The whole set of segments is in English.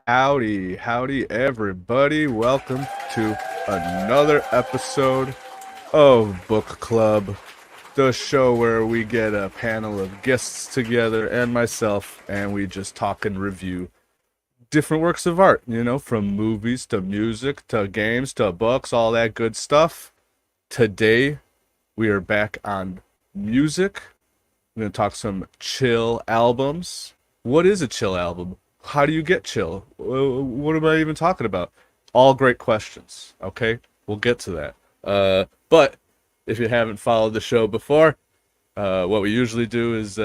Howdy, everybody. Welcome to another episode of Book Club, the show where we get a panel of guests together and myself, and we just talk and review different works of art, from movies to music to games to books, all that good stuff. Today, we are back on music. We're going to talk some chill albums. What is a chill album? How do you get chill? What am I even talking about? All great questions, okay? We'll get to that. But if you haven't followed the show before, what we usually do is,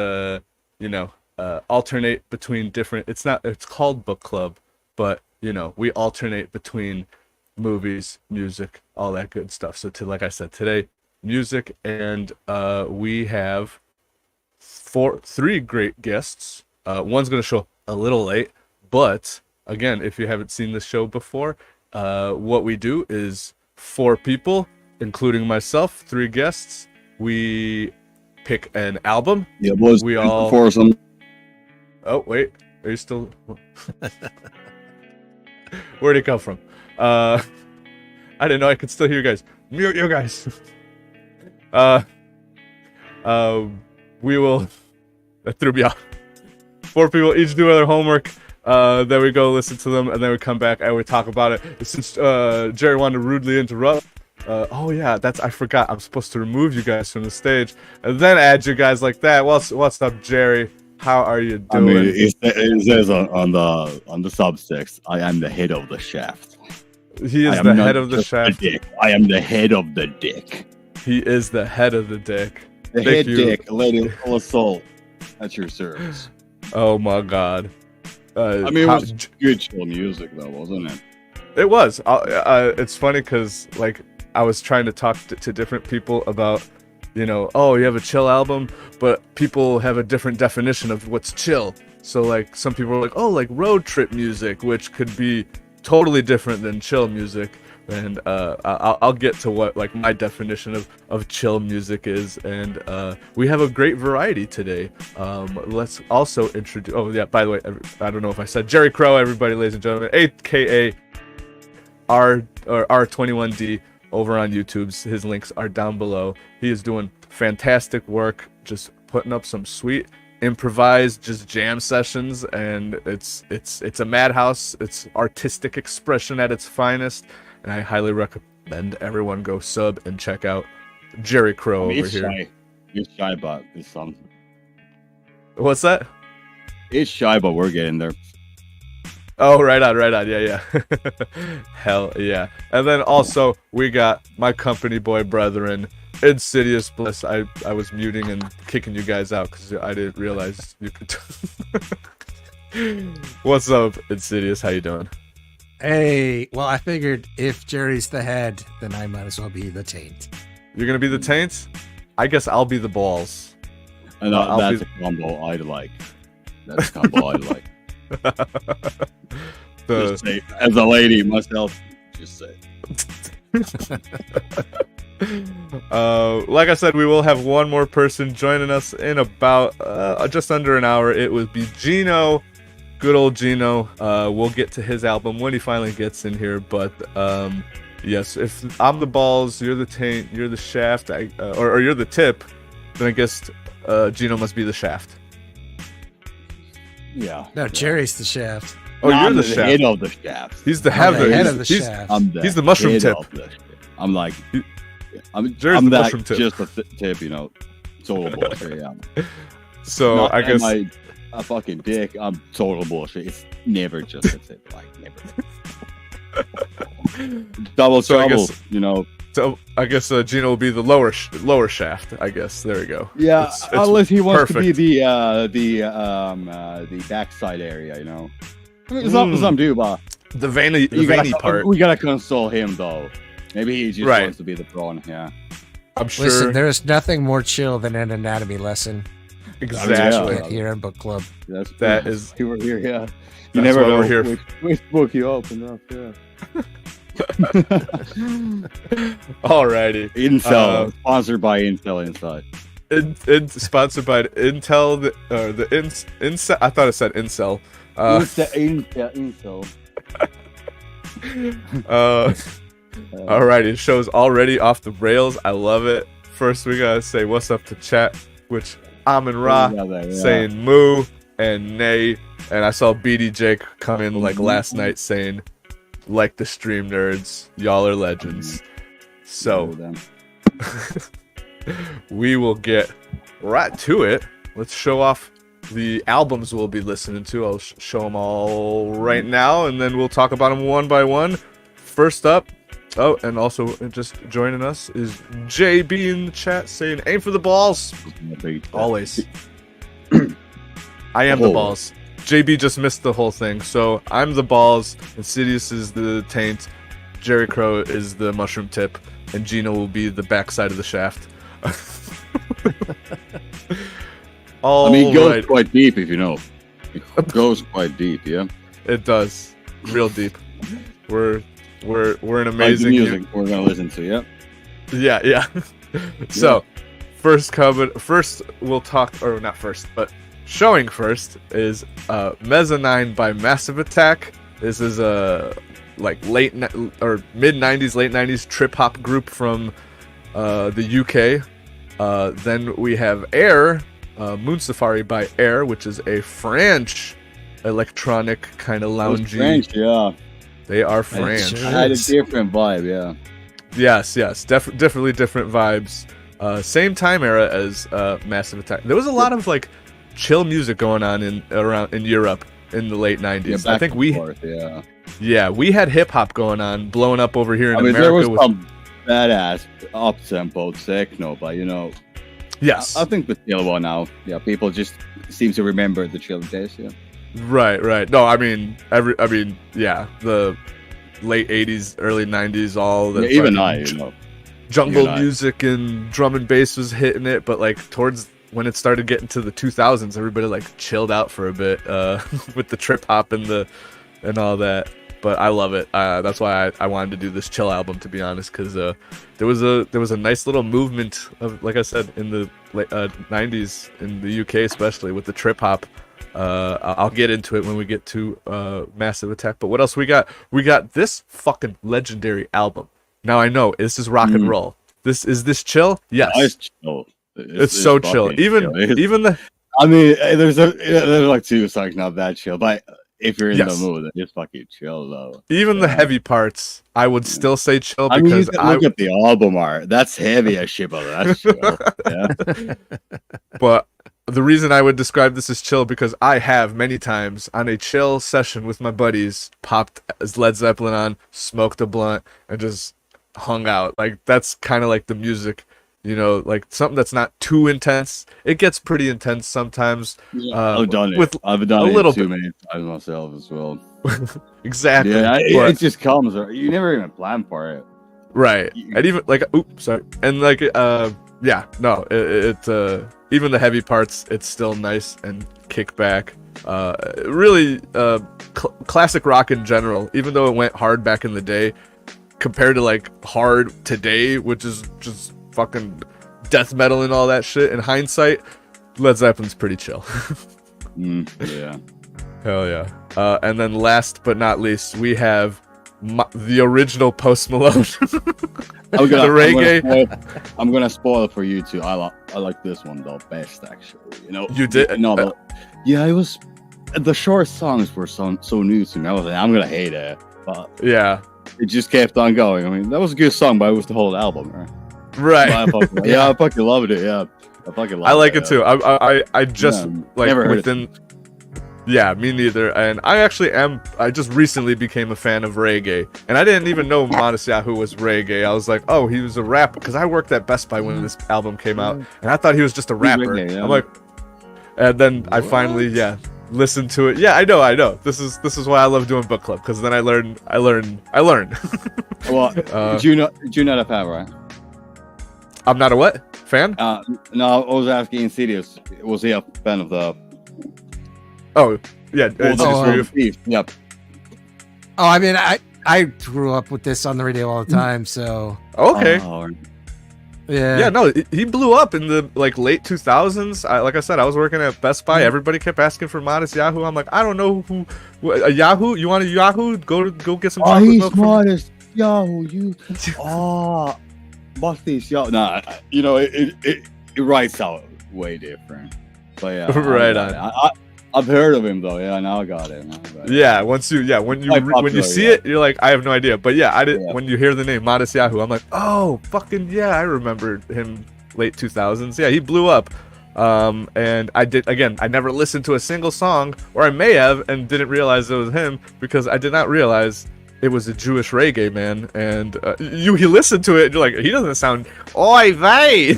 alternate between different... It's called Book Club, but, we alternate between movies, music, all that good stuff. So, like I said, today, music, and we have three great guests. One's going to show a little late, but again, if you haven't seen this show before, what we do is four people, including myself, three guests. We pick an album. Yeah, boys. We all foursome. Oh wait, are you still? Where'd it come from? I didn't know I could still hear you guys. Mute you guys. We will. That threw me off. Four people each do their homework. Then we go listen to them, and then we come back and we talk about it. Since Jerry wanted to rudely interrupt, I forgot. I'm supposed to remove you guys from the stage and then add you guys like that. What's up, Jerry? How are you doing? I mean, it says on the subtext, I am the head of the shaft. He is the head of the shaft. I am the head of the dick. He is the head of the dick. The head dick, lady full of soul. At your service. Oh my god. It was good chill music though, wasn't it? It was. It's funny because I was trying to talk to different people about, you have a chill album, but people have a different definition of what's chill. So some people are like road trip music, which could be totally different than chill music. And I'll get to what my definition of chill music is, and we have a great variety today. Let's also introduce. Oh yeah, by the way, I don't know if I said Jerry Crow, everybody, ladies and gentlemen, aka R21D over on YouTube. His links are down below. He is doing fantastic work, just putting up some sweet improvised just jam sessions, and it's a madhouse. It's artistic expression at its finest. And I highly recommend everyone go sub and check out Jerry Crow over here. It's shy about this song. What's that? It's shy, but we're getting there. Oh, right on. Yeah. Hell yeah. And then also, we got my company boy brethren, Insidious Bliss. I was muting and kicking you guys out because I didn't realize you could... What's up, Insidious? How you doing? Hey, well, I figured if Jerry's the head, then I might as well be the taint. You're gonna be the taint? I guess I'll be the balls. And that's a combo I'd like. That's a combo I'd like. Just say, as a lady myself, just say. Like I said, we will have one more person joining us in about just under an hour. It would be Geno. Good old Geno. We'll get to his album when he finally gets in here, but yes, if I'm the balls, you're the taint, you're the shaft, or you're the tip, then I guess Geno must be the shaft. Yeah. No, Jerry's the shaft. Oh, no, you're the shaft. Head of the shaft. He's the head of the shaft. He's the mushroom tip. I'm like, Jerry's I'm the that mushroom tip. Just a tip, total bullshit. Yeah. So I guess a fucking dick. I'm total bullshit. It's never just a tip, never. Double trouble, So I guess Geno will be the lower shaft. I guess there we go. Yeah, it's unless he wants perfect. to be the backside area, I mean, some do, but the veiny part. We gotta console him though. Maybe he just wants to be the prawn. Yeah, I'm sure. Listen, there's nothing more chill than an anatomy lesson. Exactly. Here in Book Club. That is. You were here, yeah. You You never know we're here. Which book you open up, yeah. Alrighty. Incel, sponsored by Incel Inside. Sponsored by Intel. Incel. I thought it said Incel. Incel. Alrighty, show's already off the rails. I love it. First, we gotta say what's up to chat, which I'm and Ra saying moo and nay, and I saw BD Jake come in like last night saying, like the stream nerds, y'all are legends. So we will get right to it. Let's show off the albums we'll be listening to. I'll show them all right now, and then we'll talk about them one by one. First up, oh, and also just joining us is JB in the chat saying, aim for the balls. Always. I am the balls. JB just missed the whole thing. So I'm the balls, Insidious is the taint, Jerry Crow is the mushroom tip, and Gino will be the backside of the shaft. I mean, it goes quite deep, if you know. It goes quite deep, yeah. It does, real deep. We're an amazing music we're gonna listen to, yeah. Yeah. So, first we'll talk, or not first, but showing first is Mezzanine by Massive Attack. This is a like mid 90s, late 90s trip hop group from the UK. Then we have Air. Moon Safari by Air, which is a French electronic kind of loungy. French, yeah. They are French. It had a different vibe, yeah. Yes, definitely different vibes. Same time era as Massive Attack. There was a lot of like chill music going on in Europe in the late 90s. I think we had hip hop going on, blowing up over here in America. There was some badass up tempo techno, but you know. Yes, I think the chill one now. Yeah, people just seem to remember the chill days. Yeah. Right. No, I mean, the late '80s, early '90s, all the jungle music and drum and bass was hitting it. But like towards when it started getting to the 2000s, everybody like chilled out for a bit with the trip hop and all that. But I love it. That's why I wanted to do this chill album, to be honest, because there was a nice little movement of, like I said, in the late 90s in the UK, especially with the trip hop. I'll get into it when we get to Massive Attack. But what else we got? We got this fucking legendary album. Now I know this is rock and roll. Is this chill? Yes. It's chill. It's so chill. Even the. I mean, there's like two songs not that chill, but. If you're in the mood, then just fucking chill, though. Even the heavy parts, I would still say chill because I mean, look at the album art. That's heavy as shit, but that's chill. Yeah. But the reason I would describe this as chill because I have many times on a chill session with my buddies popped Led Zeppelin on, smoked a blunt, and just hung out. Like that's kind of like the music. You know, like something that's not too intense. It gets pretty intense sometimes. Yeah, I've done it. I've done it too many times myself as well. Exactly. Yeah, it just comes. You never even plan for it. Right. And even like, sorry. And like, even the heavy parts, it's still nice and kick back. Really, classic rock in general. Even though it went hard back in the day, compared to like hard today, which is just fucking death metal and all that shit. In hindsight, Led Zeppelin's pretty chill. Yeah. Hell yeah. And then last but not least, we have the original Post Malone. I'm gonna spoil it for you too. I like this one the best, actually. You know, you did. No, yeah, it was. The short songs were so new to me. I was like, I'm gonna hate it, but yeah, it just kept on going. I mean, that was a good song, but it was the whole album, right? Right. I fucking loved it. Yeah, I like it too. I just like never heard within. Yeah, me neither. And I just recently became a fan of reggae, and I didn't even know Modest Yahoo was reggae. I was like, oh, he was a rapper, because I worked at Best Buy when this album came out, and I thought he was just a rapper. Reggae, yeah. I'm like, and then I finally listened to it. Yeah, I know. This is why I love doing book club, because then I learn. Well, do you not a fan, right? I'm not a what? Fan? No, I was asking Insidious. Was he a fan of the... Oh, yeah. Yep. Oh, I mean, I grew up with this on the radio all the time, so... Okay. Yeah, no, he blew up in the like late 2000s. Like I said, I was working at Best Buy. Everybody kept asking for Modest Yahoo. I'm like, I don't know a Yahoo. You want a Yahoo? Go get some chocolate he's milk. Modest Yahoo. You. Oh, Modest Yahoo. Nah, it writes out way different. But yeah, right on. I've heard of him though. Yeah, now I got it. Yeah, when you see it, you're like, I have no idea. But yeah, I did. Yeah. When you hear the name Modest Yahoo, I'm like, oh, fucking yeah, I remember him late 2000s. Yeah, he blew up. And I never listened to a single song, or I may have, and didn't realize it was him because I did not realize it was a Jewish reggae man. And he listened to it, and you're like, he doesn't sound oy vey.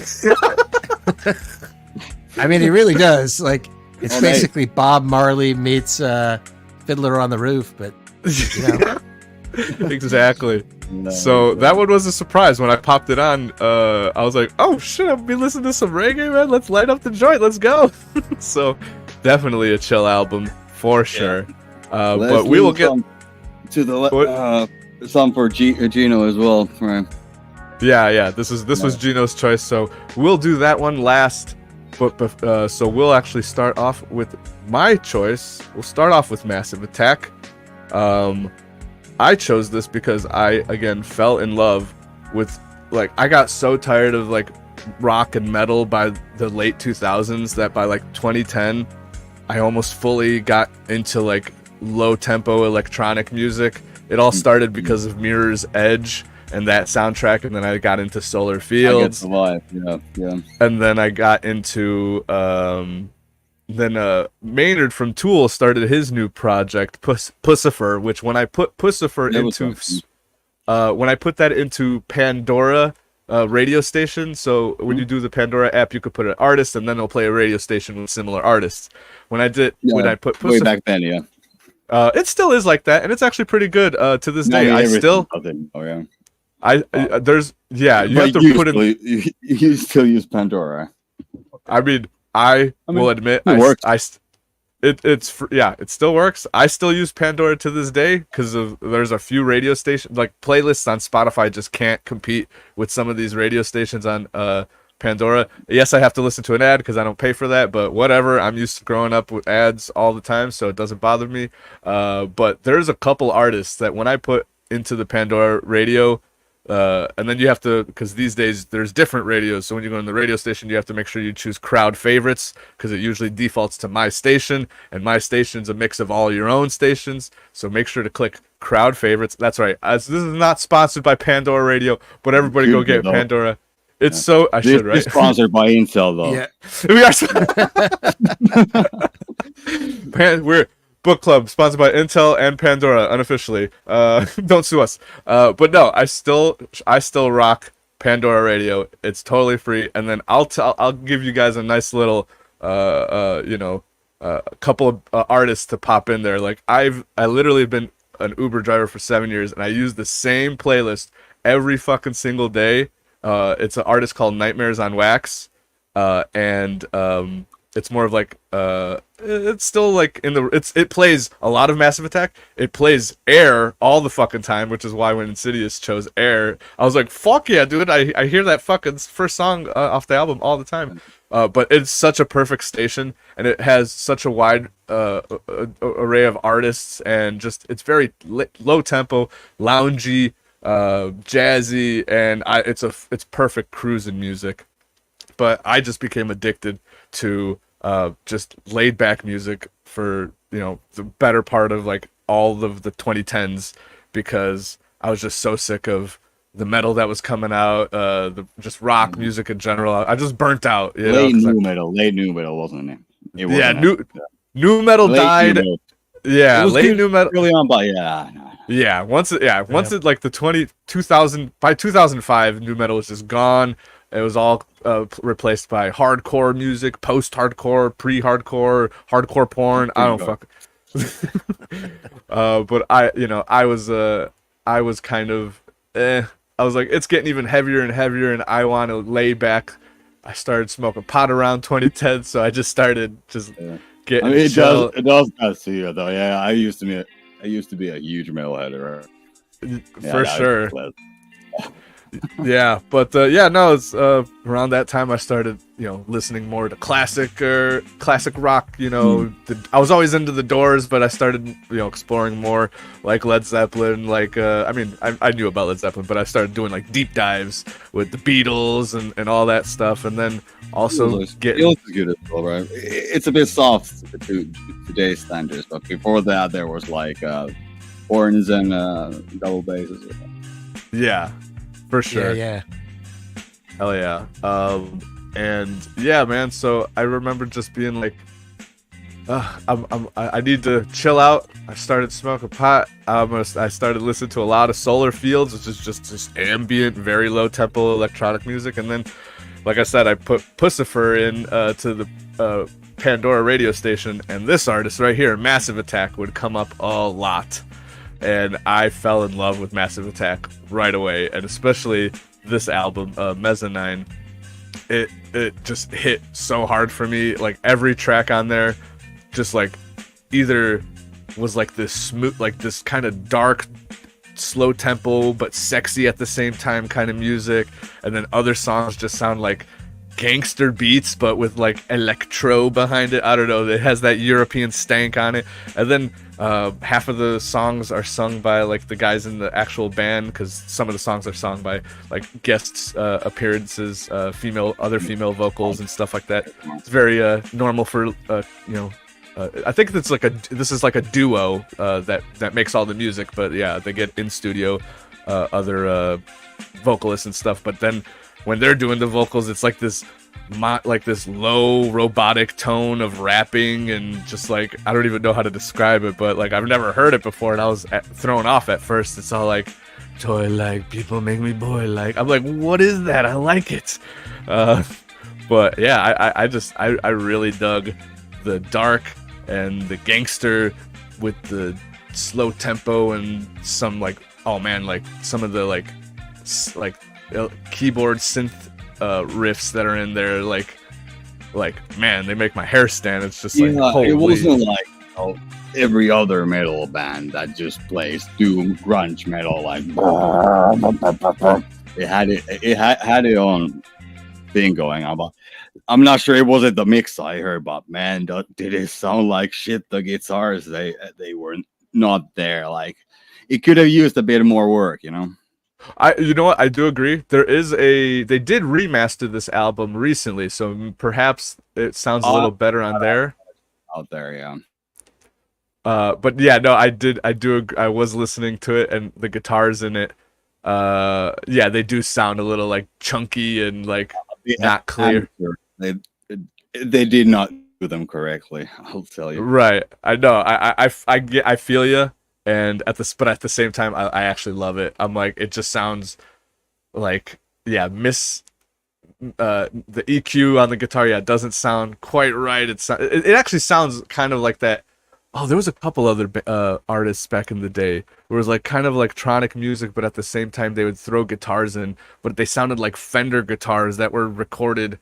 I mean, he really does. Like. It's basically Bob Marley meets Fiddler on the Roof, but exactly. So that one was a surprise when I popped it on. I was like, "Oh shit! I've been listening to some reggae, man. Let's light up the joint. Let's go." So definitely a chill album for sure. But we will get to the some for Geno as well, right? Yeah. This was Geno's choice, so we'll do that one last. But so we'll actually start off with my choice. We'll start off with Massive Attack. I chose this because I again fell in love with I got so tired of rock and metal by the late 2000s that by 2010 I almost fully got into low tempo electronic music. It all started because of Mirror's Edge and that soundtrack, and then I got into Solar Fields. Yeah. And then I got into Maynard from Tool started his new project, Pussifer, which when I put Pussifer when I put that into Pandora radio station, so when you do the Pandora app, you could put an artist, and then it'll play a radio station with similar artists. When I put Pussifer, way back then, yeah. It still is like that, and it's actually pretty good to this day. You have to you still use Pandora. I mean, I will admit, it works. It still works. I still use Pandora to this day because there's a few radio stations, playlists on Spotify just can't compete with some of these radio stations on Pandora. Yes, I have to listen to an ad because I don't pay for that, but whatever. I'm used to growing up with ads all the time, so it doesn't bother me. But there's a couple artists that when I put into the Pandora radio, and then you have to, because these days there's different radios, so when you go in the radio station you have to make sure you choose crowd favorites because it usually defaults to my station, and my station's a mix of all your own stations, so make sure to click crowd favorites. That's right. This is not sponsored by Pandora Radio, but everybody go get Pandora. It's so I should, right? It's sponsored by Intel though. Yeah, we are. We're Book Club, sponsored by Intel and Pandora, unofficially. Don't sue us. But no, I still rock Pandora Radio. It's totally free. And then I'll give you guys a nice little, couple of artists to pop in there. I literally been an Uber driver for 7 years, and I use the same playlist every fucking single day. It's an artist called Nightmares on Wax, and it's more of it's still it plays a lot of Massive Attack. It plays Air all the fucking time, which is why when Insidious chose Air, I was like, fuck yeah, dude. I hear that fucking first song off the album all the time. But it's such a perfect station, and it has such a wide array of artists, and just it's very low tempo, loungy, jazzy, and it's perfect cruising music. But I just became addicted to just laid back music for the better part of all of the 2010s, because I was just so sick of the metal that was coming out, the just rock music in general. I just burnt out. Late new metal, wasn't it? New metal died. Yeah, late new metal. Early on, but once it 2000 by 2005, new metal was just gone. It was all replaced by hardcore music, post-hardcore, pre-hardcore, hardcore porn. I don't fuck. But I was kind of I was like, it's getting even heavier and heavier, and I want to lay back. I started smoking pot around 2010, so I just started getting. It does got to you though. Yeah, I used to be a huge metalhead, right? For sure. Yeah, but yeah, no, it's around that time I started, listening more to classic rock. I was always into the Doors, but I started, exploring more like Led Zeppelin. Like, I knew about Led Zeppelin, but I started doing like deep dives with the Beatles and all that stuff, and then also getting. Beatles is good as well, right? It's a bit soft to today's standards, but before that there was like horns and double basses. Yeah, for sure. Yeah. Hell yeah. And yeah, man. So I remember just being like, I need to chill out. I started smoking pot. I started listening to a lot of Solar Fields, which is just ambient, very low tempo electronic music. And then, like I said, I put Pussifer in to the Pandora radio station, and this artist right here, Massive Attack, would come up a lot. And I fell in love with Massive Attack right away, and especially this album, Mezzanine. It just hit so hard for me. Like every track on there, just like either was like this smooth, like this kind of dark, slow tempo but sexy at the same time kind of music, and then other songs just sound like gangster beats but with like electro behind it. I don't know, it has that European stank on it. And then half of the songs are sung by like the guys in the actual band, because some of the songs are sung by like guest appearances, other female vocals and stuff like that. It's very normal for I think this is like a duo that makes all the music, but yeah, they get in studio other vocalists and stuff. But then when they're doing the vocals, it's like this low robotic tone of rapping, and just like, I don't even know how to describe it, but like I've never heard it before, and I was thrown off at first. It's all like toy like, people make me boy like. I'm like, what is that? I like it. But yeah, I really dug the dark and the gangster with the slow tempo and some like, oh man, like some of the like keyboard synth riffs that are in there, like man, they make my hair stand. It's just like, holy. It wasn't like every other metal band that just plays doom grunge metal, like it had its own thing going on. But I'm not sure it wasn't the mix I heard, but man, did it sound like shit. The guitars, they were not there. Like, it could have used a bit more work, you know what, I do agree. They did remaster this album recently, so perhaps it sounds a little better on there. Out there, yeah. But yeah, no, I was listening to it, and the guitars in it, yeah, they do sound a little like chunky and like not clear. They did not do them correctly, I'll tell you. Right, I know. I feel you. And at the same time, I actually love it. I'm like, it just sounds like, yeah, the EQ on the guitar, yeah, it doesn't sound quite right. It actually sounds kind of like that. Oh, there was a couple other artists back in the day where it was like kind of electronic music, but at the same time they would throw guitars in, but they sounded like Fender guitars that were recorded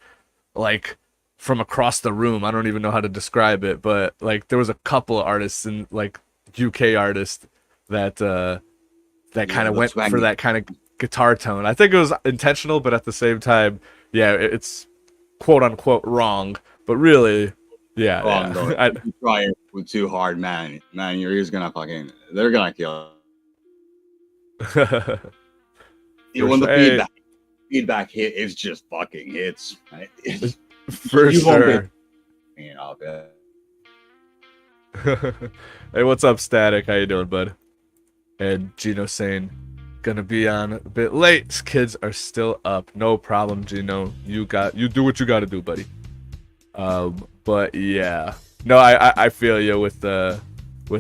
like from across the room. I don't even know how to describe it, but like there was a couple of artists and like UK artist that kind of went for that kind of guitar tone. I think it was intentional, but at the same time, yeah, it's quote unquote wrong. But really, yeah, wrong, yeah. If you try it with too hard, man, your ears they're gonna kill. When the feedback hit, it's just fucking hits. Right? For sure. Hey, what's up, Static? How you doing, bud? And Geno saying, gonna be on a bit late. Kids are still up. No problem, Geno. You do what you gotta do, buddy. But yeah, no, I feel you with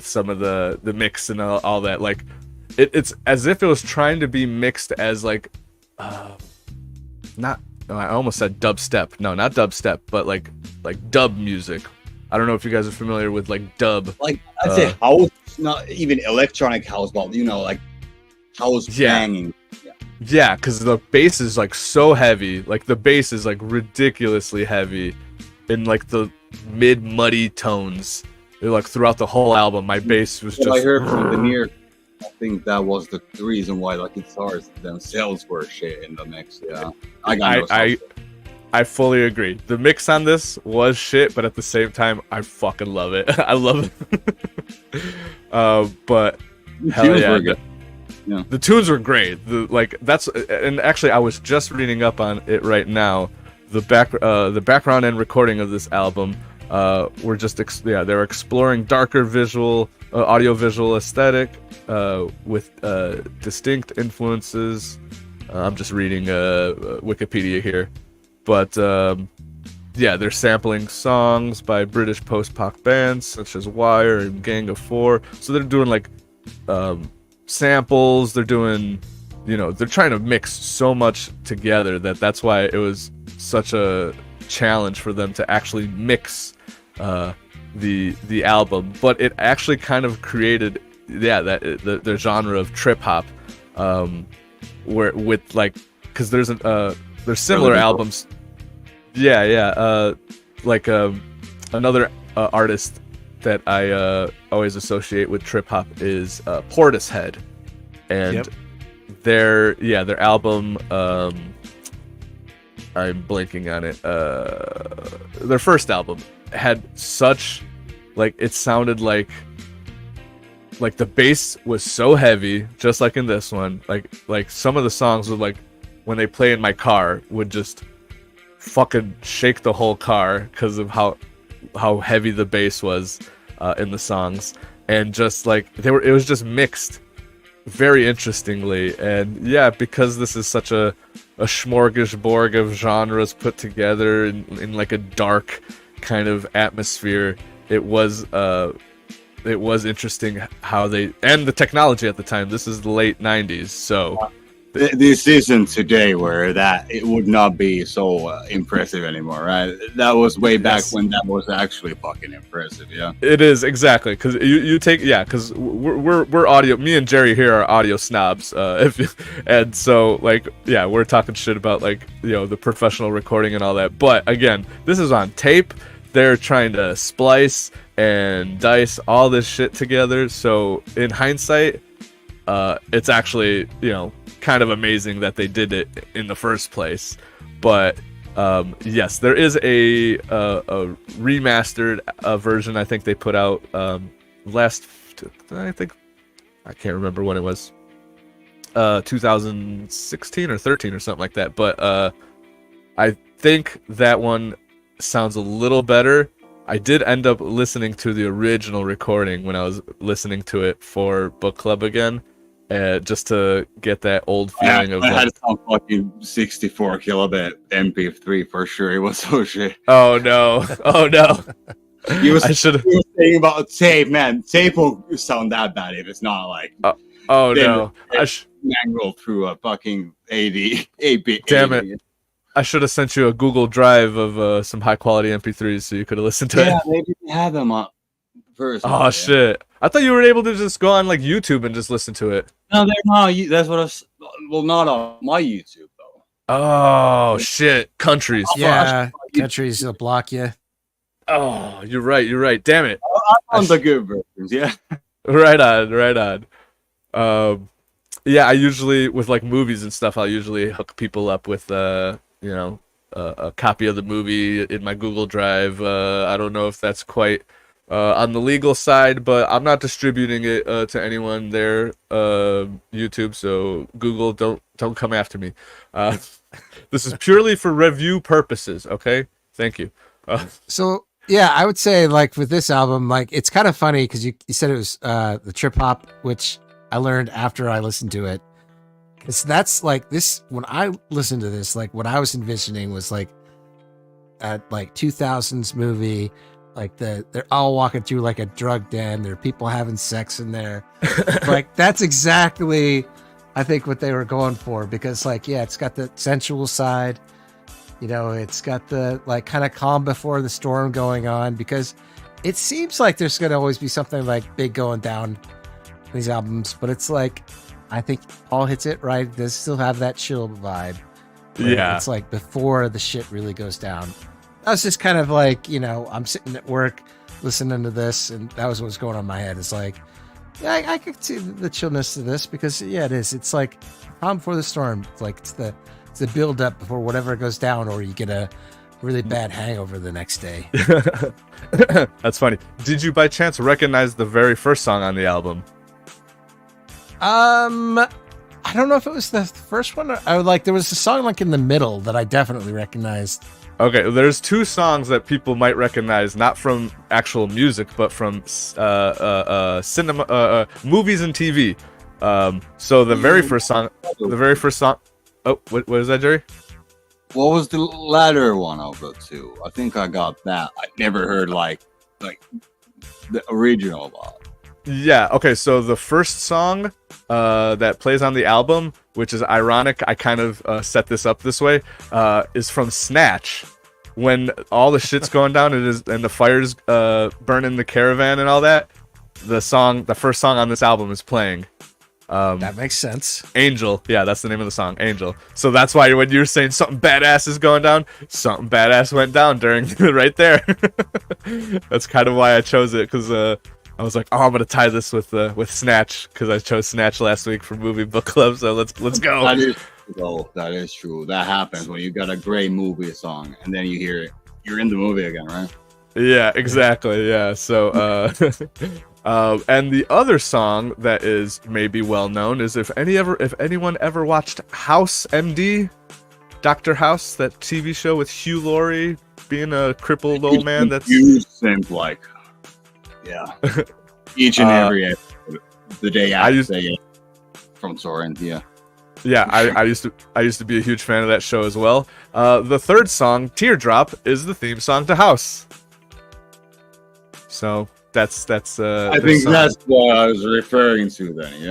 some of the mix and all that. Like, it's as if it was trying to be mixed as like, not. I almost said dubstep. No, not dubstep, but like dub music. I don't know if you guys are familiar with like dub. Like, I'd say house, not even electronic house, but like house banging. Yeah, because the bass is like so heavy. Like the bass is like ridiculously heavy in like the muddy tones. Like throughout the whole album, my bass was just. I heard from I think that was the reason why the guitars themselves were shit in the mix. Yeah, I fully agree. The mix on this was shit, but at the same time, I fucking love it. I love it. But hell yeah, the tunes were great. And actually, I was just reading up on it right now. The background and recording of this album were just they're exploring darker audio-visual aesthetic with distinct influences. I'm just reading Wikipedia here. But they're sampling songs by British post-pop bands such as Wire and Gang of Four. So they're doing like samples. They're doing, they're trying to mix so much together that's why it was such a challenge for them to actually mix the album. But it actually kind of created the genre of trip hop, where with like because there's similar albums. Another artist that I always associate with trip hop is Portishead, and their album. I'm blanking on it. Their first album had such it sounded like the bass was so heavy, just like in this one. Like some of the songs would when they play in my car would just fucking shake the whole car because of how heavy the bass was in the songs, and just it was just mixed very interestingly. And because this is such a smorgasbord of genres put together in like a dark kind of atmosphere, it was interesting how and the technology at the time. This is the late 90s, so this isn't today where it would not be so impressive anymore, right? That was way back when that was actually fucking impressive. Yeah, it is, exactly, because you take because we're audio. Me and Jerry here are audio snobs, and so we're talking shit about the professional recording and all that. But again, this is on tape. They're trying to splice and dice all this shit together. So in hindsight, it's actually kind of amazing that they did it in the first place. But yes, there is a remastered version I think they put out I can't remember when it was, 2016 or 13 or something like that. But I think that one sounds a little better. I did end up listening to the original recording when I was listening to it for book club again, just to get that old feeling of. I had some fucking 64 kilobit MP3 for sure. It was so shit. Oh no! Oh no! You were saying about tape, man. Tape won't sound that bad if it's not no! Mangle through a fucking 8-bit. Damn it! I should have sent you a Google Drive of some high quality MP3s so you could have listened to it. Yeah, they didn't have them up first. Oh shit! I thought you were able to just go on YouTube and just listen to it. No, they're not. That's what not on my YouTube though. Oh shit! Countries. Yeah, countries will block you. Oh, you're right. Damn it! I'm on the good versions. Yeah. Right on. I usually with movies and stuff, I'll usually hook people up with a copy of the movie in my Google Drive. I don't know if that's quite on the legal side, but I'm not distributing it to anyone there. YouTube, so Google, don't come after me. This is purely for review purposes. Okay, thank you. So yeah, I would say with this album, it's kind of funny because you said it was the trip hop, which I learned after I listened to it. Because that's this, when I listened to this, what I was envisioning was a 2000s movie. They're all walking through a drug den. There are people having sex in there. That's exactly, I think, what they were going for. Because it's got the sensual side. It's got the kind of calm before the storm going on. Because it seems like there's going to always be something big going down in these albums. But it's I think Paul hits it right. It does still have that chill vibe. Yeah. It's before the shit really goes down. That was just kind of I'm sitting at work listening to this, and that was what was going on in my head. It's Yeah, I could see the chillness of this because yeah, it is. It's like calm before the storm. It's like it's the build up before whatever goes down, or you get a really bad hangover the next day. That's funny. Did you by chance recognize the very first song on the album? I don't know if it was the first one. I would like there was a song like in the middle that I definitely recognized. Okay, there's two songs that people might recognize, not from actual music, but from cinema, movies and TV. So the very first song. Oh, what is that, Jerry? What was the latter one of the two? I think I got that. I never heard like the original one. Yeah, okay, so the first song that plays on the album, which is ironic, I kind of set this up this way, is from Snatch. When all the shit's going down and the fire's burning the caravan and all that, the first song on this album is playing. That makes sense. Angel. Yeah, that's the name of the song, Angel. So that's why when you're saying something badass is going down, something badass went down during right there. That's kind of why I chose it, because I was like, oh, I'm gonna tie this with Snatch, because I chose Snatch last week for movie book club. So let's go. That is true. That happens when you got a great movie song and then you hear it. You're in the movie again, right? Yeah, exactly. Yeah. So, and the other song that is maybe well known is if anyone ever watched House MD, Dr. House, that TV show with Hugh Laurie being a crippled old man. That's seems like, yeah, each and every episode, the day after from Soren. Yeah. Yeah, I used to be a huge fan of that show as well. The third song, Teardrop, is the theme song to House. So that's I think that's what I was referring to then,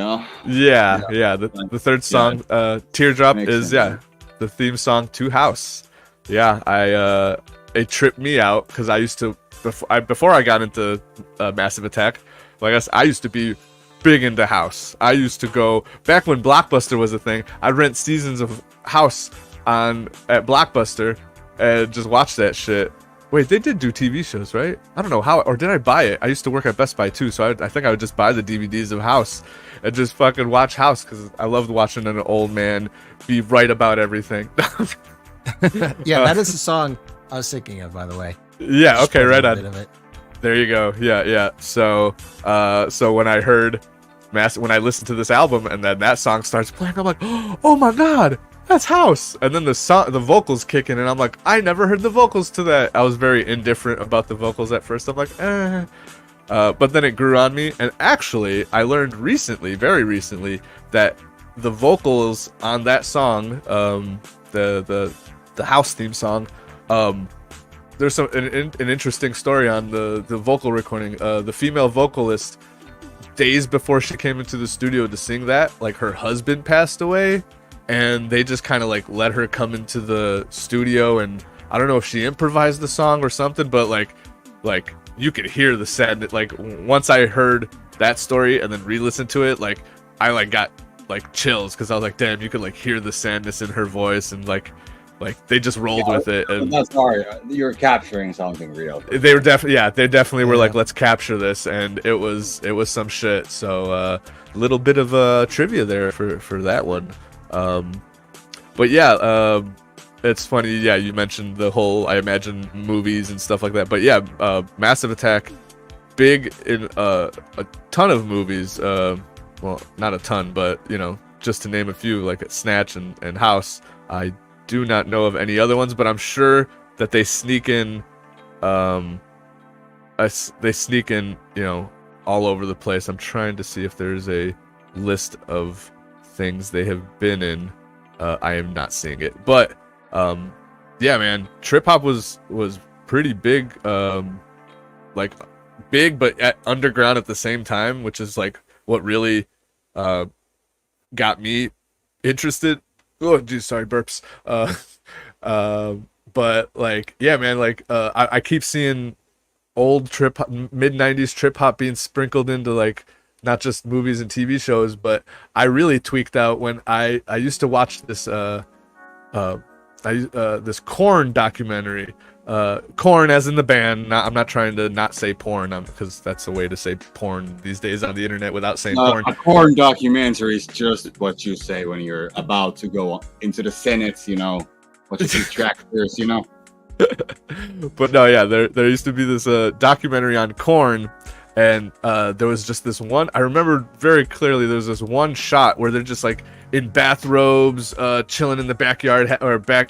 Yeah. The third song, Teardrop, is the theme song to House. Yeah, it tripped me out because I used to before I got into Massive Attack. Well, I guess I used to be big into House. I used to go back when Blockbuster was a thing. I'd rent seasons of House at Blockbuster and just watch that shit. Wait, they did do TV shows, right? I don't know how, or did I buy it? I used to work at Best Buy too, so I think I would just buy the DVDs of House and just fucking watch House because I loved watching an old man be right about everything. Yeah, that is the song I was thinking of, by the way. Yeah, Just okay, right on. bit of it. There you go. Yeah. So when I heard when I listened to this album and then that song starts playing, I'm like, oh my god, that's House. And then the vocals kick in and I'm like, I never heard the vocals to that. I was very indifferent about the vocals at first. I'm like, but then it grew on me. And actually, I learned very recently, that the vocals on that song, the House theme song, there's an interesting story on the vocal recording. The female vocalist, days before she came into the studio to sing that, like her husband passed away, and they just kind of like let her come into the studio, and I don't know if she improvised the song or something, but like you could hear the sadness. Like once I heard that story and then re-listened to it, like I like got like chills because I was like, damn, you could like hear the sadness in her voice, and like they just rolled with it. And that's sorry, you're capturing something real. They were definitely were like, let's capture this, and it was some shit. So a little bit of trivia there for that one. But yeah, it's funny. Yeah, you mentioned the whole, I imagine, movies and stuff like that. But yeah, Massive Attack, big in a ton of movies. Well, not a ton, but just to name a few, like Snatch and House. I do not know of any other ones, but I'm sure that they sneak in all over the place. I'm trying to see if there's a list of things they have been in. I am not seeing it, but yeah, man, trip hop was pretty big, like big but underground at the same time, which is like what really got me interested. Oh, geez, sorry, burps. But like, yeah, man, like, I keep seeing old mid 90s trip hop being sprinkled into like not just movies and TV shows, but I really tweaked out when I used to watch this this Korn documentary Corn as in the band. I'm not trying to not say porn because that's a way to say porn these days on the internet without saying porn. A porn documentary is just what you say when you're about to go into the Senate, you know, what you see tractors, you know. But no, yeah, there used to be this documentary on Corn, and there was just this one. I remember very clearly. There was this one shot where they're just like in bathrobes, chilling in the backyard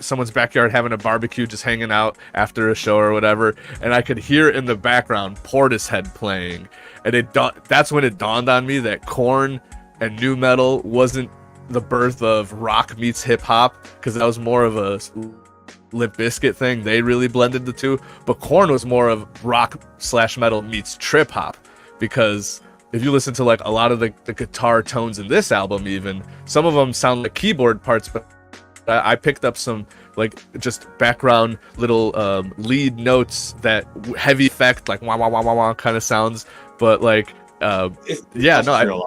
someone's backyard, having a barbecue, just hanging out after a show or whatever. And I could hear in the background Portishead playing, and that's when it dawned on me that Corn and nu metal wasn't the birth of rock meets hip hop, because that was more of a Limp Bizkit thing. They really blended the two, but Korn was more of rock/metal meets trip hop, because if you listen to like a lot of the guitar tones in this album, even some of them sound like keyboard parts, but I picked up some like just background little lead notes that heavy effect, like wah wah wah wah wah kind of sounds, but like yeah, no,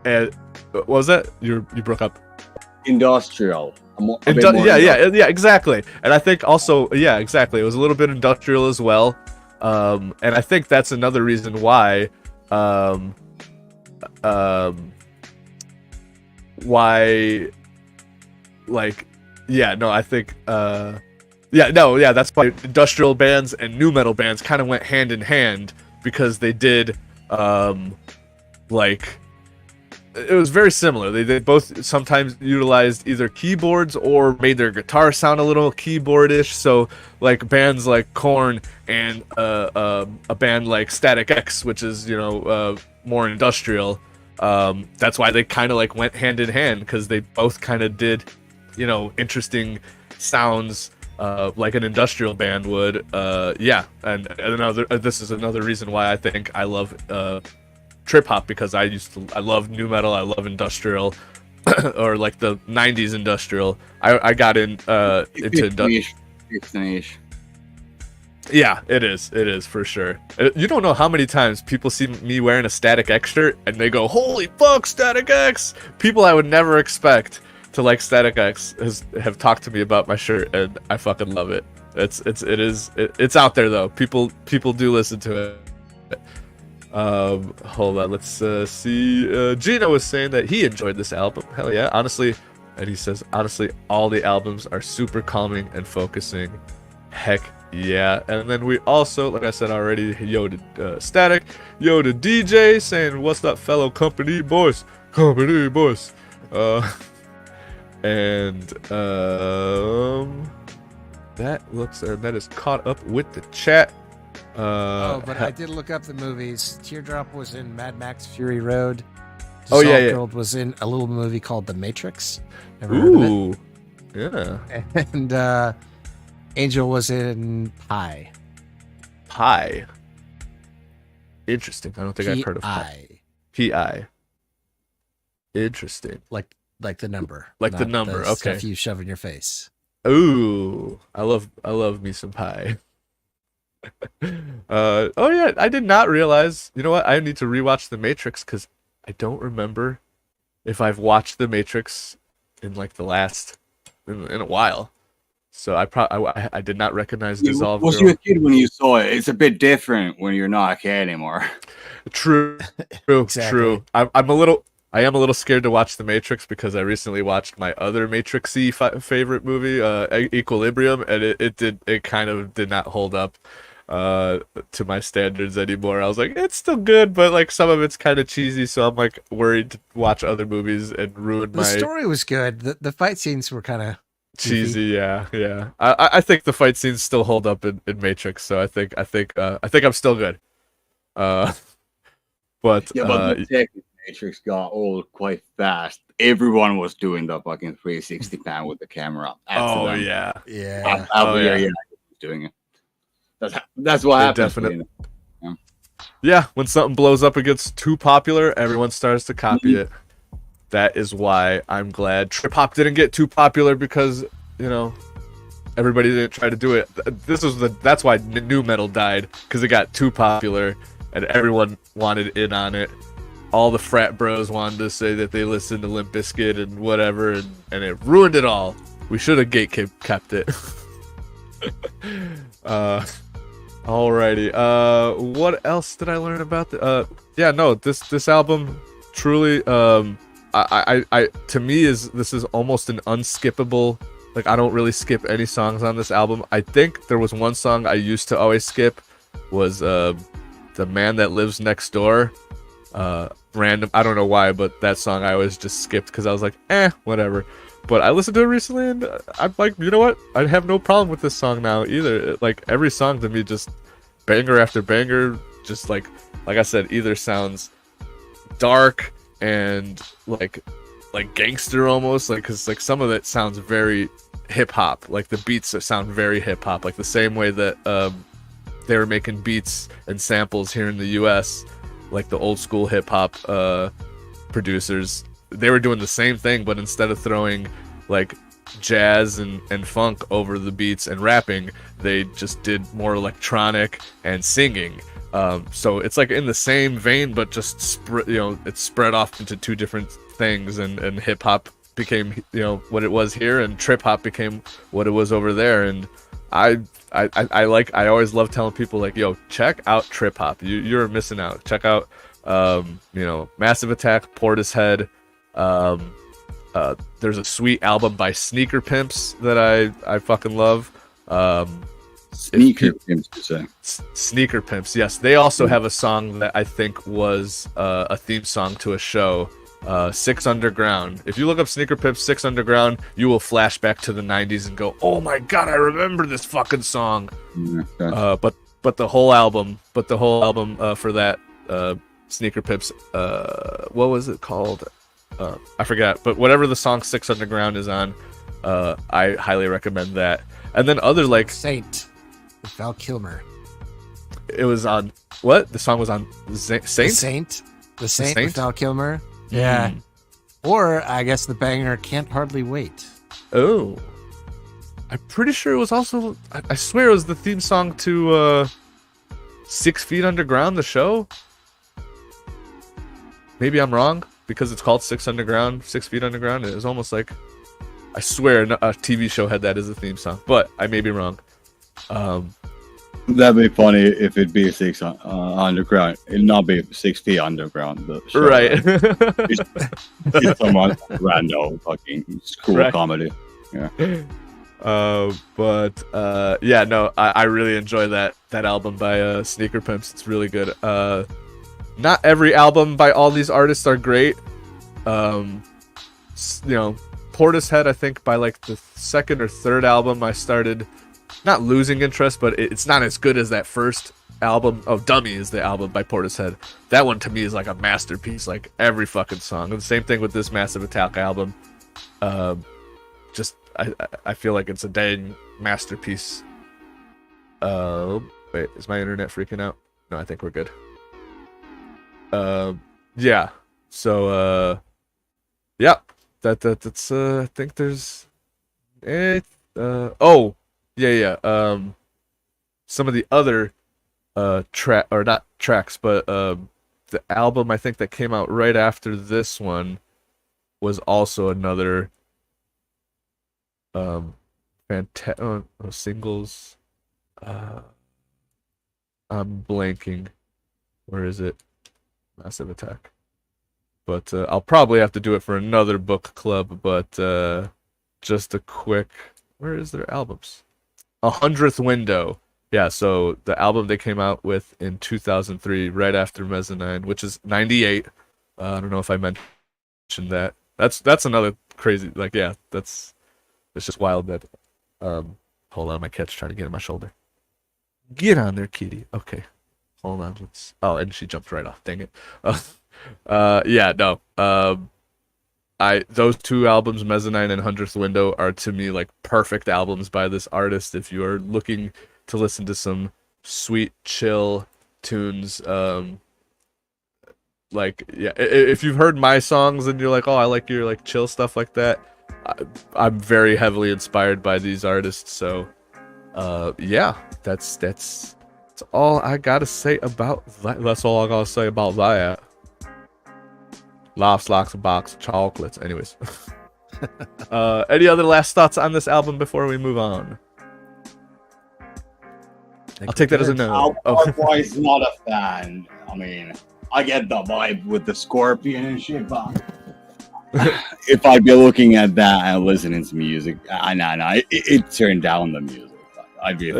and what was that? You broke up. Industrial. Yeah, exactly. And I think also, yeah, exactly. It was a little bit industrial as well. And I think that's another reason why, like, yeah, no, I think, that's why industrial bands and nu metal bands kind of went hand in hand, because they did, like, it was very similar. They both sometimes utilized either keyboards or made their guitar sound a little keyboardish. So like bands like Korn and a band like Static X, which is, you know, more industrial. That's why they kind of like went hand in hand, because they both kind of did, you know, interesting sounds like an industrial band would. Yeah, and this is another reason why I think I love trip hop, because I love nu metal, I love industrial, or like the 90s industrial. I got into industrial. Yeah, it is for sure. You don't know how many times people see me wearing a Static X shirt and they go, "Holy fuck, Static X!" People I would never expect to like Static X have talked to me about my shirt, and I fucking love it. It's out there though. People do listen to it. Hold on, let's see. Gino was saying that he enjoyed this album. Hell yeah, honestly. And he says, honestly, all the albums are super calming and focusing. Heck yeah. And then we also, like I said already, yo to Static, yo to DJ, saying, what's up, fellow company boys? And that is caught up with the chat. But I did look up the movies. Teardrop was in Mad Max Fury Road. Oh, yeah. Girl was in a little movie called The Matrix. Never Ooh, heard of it. yeah. And Angel was in Pi. Pi. Interesting. I don't think I've heard of Pi. P-I. Interesting. Like the number. Like the number, the okay. Stuff you shove in your face. Ooh, I love me some pie. Oh yeah, I did not realize. You know what? I need to rewatch The Matrix, because I don't remember if I've watched The Matrix in like the last in a while. So I did not recognize Dissolve. Was you a kid when you saw it? It's a bit different when you're not a kid anymore. True. Exactly. I am a little scared to watch The Matrix, because I recently watched my other Matrix-y favorite movie, Equilibrium, and it kind of did not hold up to my standards anymore. I was like, it's still good, but like some of it's kind of cheesy, so I'm like worried to watch other movies and ruin my... The story was good. The fight scenes were kind of cheesy. Yeah. I think the fight scenes still hold up in Matrix, so I think I'm still good. But the Matrix got old quite fast. Everyone was doing the fucking 360 pan with the camera. Oh yeah. Doing it. That's what happens. Definitely. Yeah, when something blows up and gets too popular, everyone starts to copy it. That is why I'm glad trip hop didn't get too popular, because, you know, everybody didn't try to do it. That's why nu metal died, because it got too popular and everyone wanted in on it. All the frat bros wanted to say that they listened to Limp Bizkit and whatever, and it ruined it all. We should have kept it. Alrighty. What else did I learn about yeah, no, this album truly, I to me this is almost an unskippable. Like, I don't really skip any songs on this album. I think there was one song I used to always skip, was The Man That Lives Next Door. Random, I don't know why, but that song I always just skipped because I was like, whatever. But I listened to it recently, and I'm like, you know what? I have no problem with this song now either. Like, every song to me, just banger after banger, just like I said, either sounds dark and like gangster almost, like, because like some of it sounds very hip hop. Like the beats sound very hip hop, like the same way that they were making beats and samples here in the U.S. Like the old school hip hop producers, they were doing the same thing, but instead of throwing like jazz and funk over the beats and rapping, they just did more electronic and singing. So it's like in the same vein, but just it's spread off into two different things, and hip hop became what it was here, and trip hop became what it was over there. And I always love telling people, like, yo, check out trip hop. You're missing out. Check out Massive Attack, Portishead. There's a sweet album by Sneaker Pimps that I fucking love. Sneaker Pimps, you say? Sneaker Pimps, yes. They also have a song that I think was a theme song to a show, Six Underground. If you look up Sneaker Pimps 6 Underground, you will flash back to the 90s and go, oh my god, I remember this fucking song. Okay. But the whole album for that Sneaker Pimps, what was it called? I forgot, but whatever the song Six Underground is on, I highly recommend that. And then other, like, Saint with Val Kilmer. It was on what? The song was on Saint? The Saint with Val Kilmer. Yeah. Or I guess the banger Can't Hardly Wait. Oh. I'm pretty sure it was also, I swear it was the theme song to 6 Feet Underground, the show. Maybe I'm wrong, because it's called 6 Feet Underground. It was almost like, I swear a TV show had that as a theme song, but I may be wrong. That'd be funny if it'd be 6 Underground. It'd not be 6 Feet Underground. The show, right. It's someone random fucking school Right. comedy. Yeah. Yeah, no, I really enjoy that album by Sneaker Pimps. It's really good. Not every album by all these artists are great. Portishead, I think by like the second or third album, I started not losing interest, but it's not as good as that first album. Oh, Dummy is the album by Portishead. That one to me is like a masterpiece, like every fucking song. And the same thing with this Massive Attack album. I feel like it's a dang masterpiece. Wait, is my internet freaking out? No, I think we're good. Yeah. So yeah. That's I think there's some of the other not tracks, but the album I think that came out right after this one was also another singles. I'm blanking. Where is it? Massive Attack. But I'll probably have to do it for another book club. But just a quick, where is their albums? 100th Window. Yeah, so the album they came out with in 2003, right after Mezzanine, which is 98. I don't know if I mentioned that. That's another crazy, like, yeah, it's just wild that. Hold on, my cat's trying to get on my shoulder. Get on there, kitty. Okay, hold on. And she jumped right off. Dang it. Yeah, no. Those two albums, Mezzanine and 100th Window, are to me like perfect albums by this artist. If you are looking to listen to some sweet, chill tunes, like, yeah, if you've heard my songs and you're like, oh, I like your like chill stuff like that, I'm very heavily inspired by these artists. So, yeah, that's all I gotta say about that. That's all I gotta say about that. Laughs, locks, a box of chocolates. Anyways, any other last thoughts on this album before we move on? I'll take that as a no. Artwise, not a fan. I mean, I get the vibe with the scorpion and shit, but if I'd be looking at that and listening to music, it turned down the music. I'd be you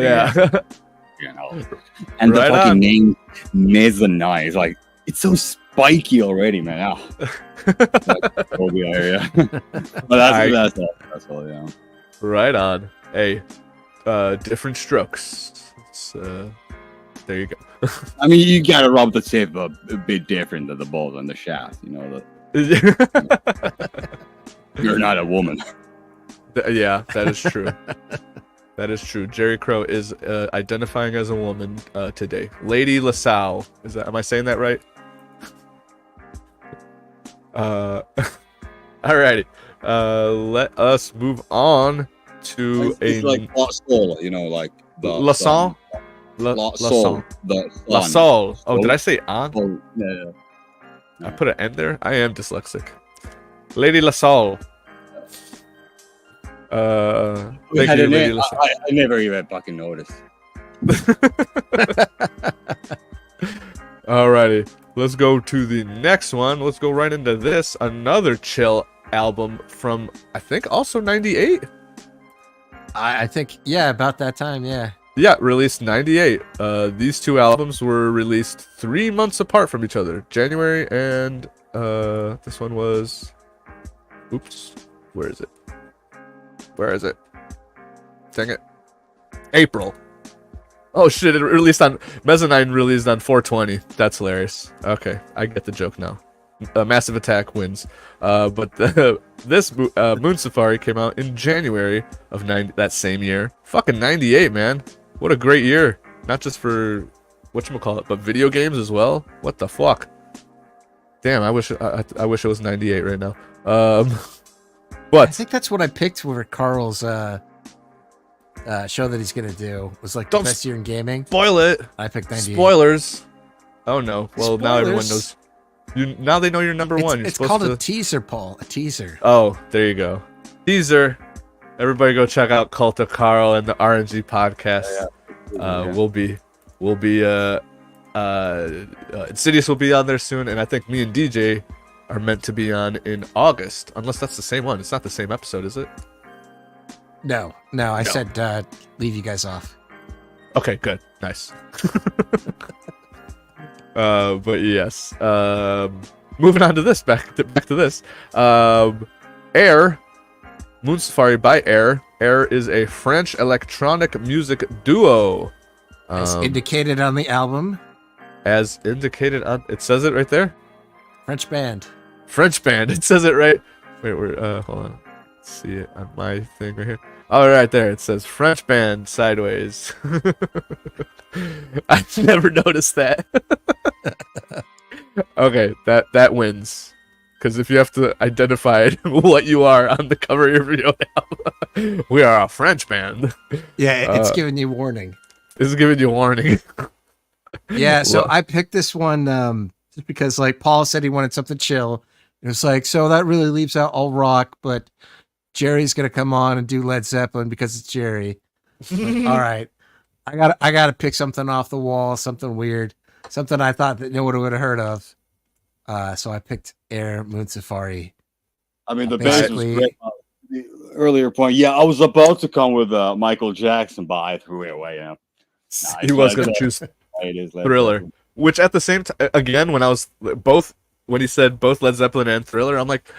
know. And Right the fucking on. name Mezzanine is like, it's so spiky already, man. Yeah. But that's all, yeah. Right on. Hey, different strokes. It's, there you go. I mean, you gotta rub the tip a bit different than the balls and the shaft, you know. You're not a woman. Yeah, that is true. That is true. Jerry Crow is identifying as a woman today. Lady LaSalle. Am I saying that right? Alrighty. Let us move on to it's like La Soul, you know, like the LaSalle. La Soul. LaSalle. Oh, did I say on? Oh, yeah. I put an N there. I am dyslexic. Lady LaSalle. Thank you, Lady LaSalle. I never even fucking noticed. Alrighty, let's go to the next one. Let's go right into this. Another chill album from, I think, also 98. I think, yeah, about that time, yeah. Yeah, released 98. These two albums were released 3 months apart from each other. January and this one was... Oops. Where is it? Where is it? Dang it. April. Oh shit, it released on... Mezzanine released on 4/20. That's hilarious. Okay, I get the joke now. Massive Attack wins. But this Moon Safari came out in January of that same year. Fucking 98, man. What a great year. Not just for whatchamacallit, but video games as well. What the fuck? Damn, I wish I wish it was 98 right now. But I think that's what I picked for Carl's show that he's gonna do. Was like the best year in gaming. Spoil it. I picked 98. Spoilers. Oh no. Well, Spoilers. now everyone knows. Now they know you're number one. It's called a teaser, Paul. A teaser. Oh, there you go. Teaser. Everybody go check out Cult of Carl and the RNG podcast. We'll be Insidious will be on there soon, and I think me and DJ are meant to be on in August, unless that's the same one. It's not the same episode, is it? No. I said leave you guys off. Okay, good. Nice. But yes. Moving on to this, back to this. Air, Moon Safari by Air. Air is a French electronic music duo. As indicated on the album. As indicated on... It says it right there? French band. It says it right. Wait, hold on. Let's see it on my thing right here. Oh, right there. It says French band sideways. I've never noticed that. Okay, that wins. Because if you have to identify what you are on the cover of your album, we are a French band. Yeah, it's giving you warning. It's giving you warning. Yeah, so I picked this one just because, like, Paul said he wanted something chill. It was like, so that really leaves out all rock, but Jerry's gonna come on and do Led Zeppelin because it's Jerry. Like, all right, I gotta pick something off the wall, something weird, something I thought that no one would have heard of. So I picked Air Moon Safari. I mean, the bass was great. The earlier point, yeah, I was about to come with Michael Jackson, but I threw it away. Yeah, he was going to choose Thriller, which at the same time, again, when he said both Led Zeppelin and Thriller, I'm like,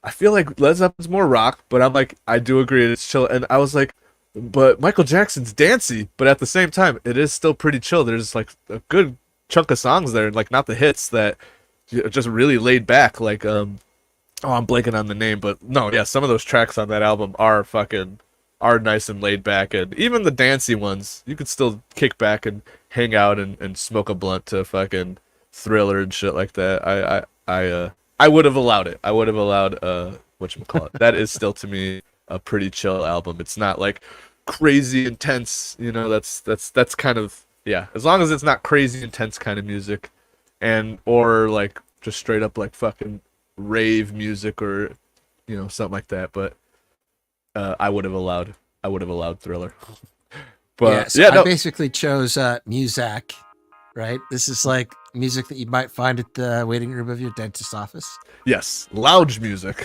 I feel like Led Zeppelin's more rock, but I'm like, I do agree it's chill, and I was like, but Michael Jackson's dancey, but at the same time, it is still pretty chill. There's like a good chunk of songs there, like not the hits that just really laid back, like I'm blanking on the name, but no, yeah, some of those tracks on that album are nice and laid back, and even the dancey ones, you could still kick back and hang out and smoke a blunt to fucking Thriller and shit like that. I would have allowed it. I would have allowed whatchamacallit. That is still to me a pretty chill album. It's not like crazy intense, you know, that's kind of, yeah, as long as it's not crazy intense kind of music, and or like just straight up like fucking rave music or, you know, something like that. But I would have allowed Thriller. But so yeah, I no, basically chose Muzak, right? This is like music that you might find at the waiting room of your dentist office. yes, lounge music.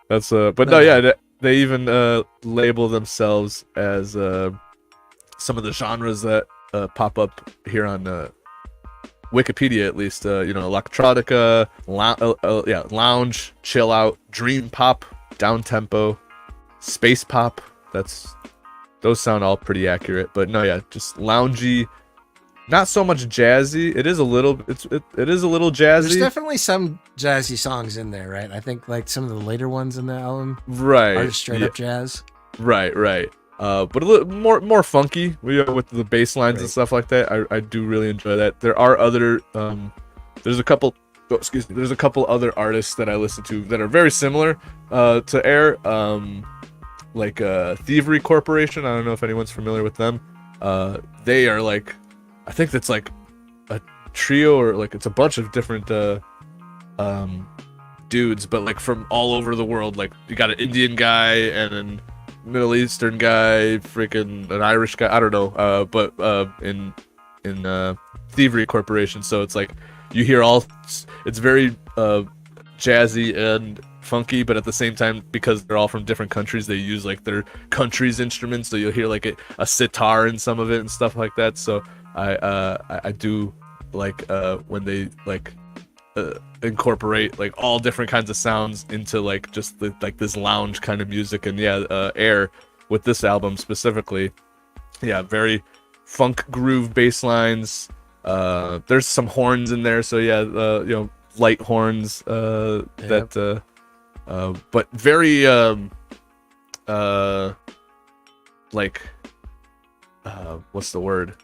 That's but No no, yeah, doubt. they even label themselves as some of the genres that pop up here on Wikipedia, at least. Electronica, lounge, chill out, dream pop, down tempo, space pop. Those sound all pretty accurate. But no, yeah, just loungy. Not so much jazzy. It is a little. It is a little jazzy. There's definitely some jazzy songs in there, right? I think like some of the later ones in the album right. are just straight up jazz. Right. But a little more funky. With the bass lines and stuff like that. I do really enjoy that. There are other. There's a couple. Oh, excuse me. There's a couple other artists that I listen to that are very similar to Air. Like Thievery Corporation. I don't know if anyone's familiar with them. They are like. I think that's like a trio, or like it's a bunch of different dudes, but like from all over the world. Like you got an Indian guy and an Middle Eastern guy, freaking an Irish guy. I don't know. But in Thievery Corporation, so it's like you hear all. It's very jazzy and funky, but at the same time, because they're all from different countries, they use like their country's instruments. So you'll hear like a sitar in some of it and stuff like that. So I do like when they like incorporate like all different kinds of sounds into like just like this lounge kind of music. And Air with this album specifically, very funk groove bass lines. There's some horns in there, so light horns that but very what's the word?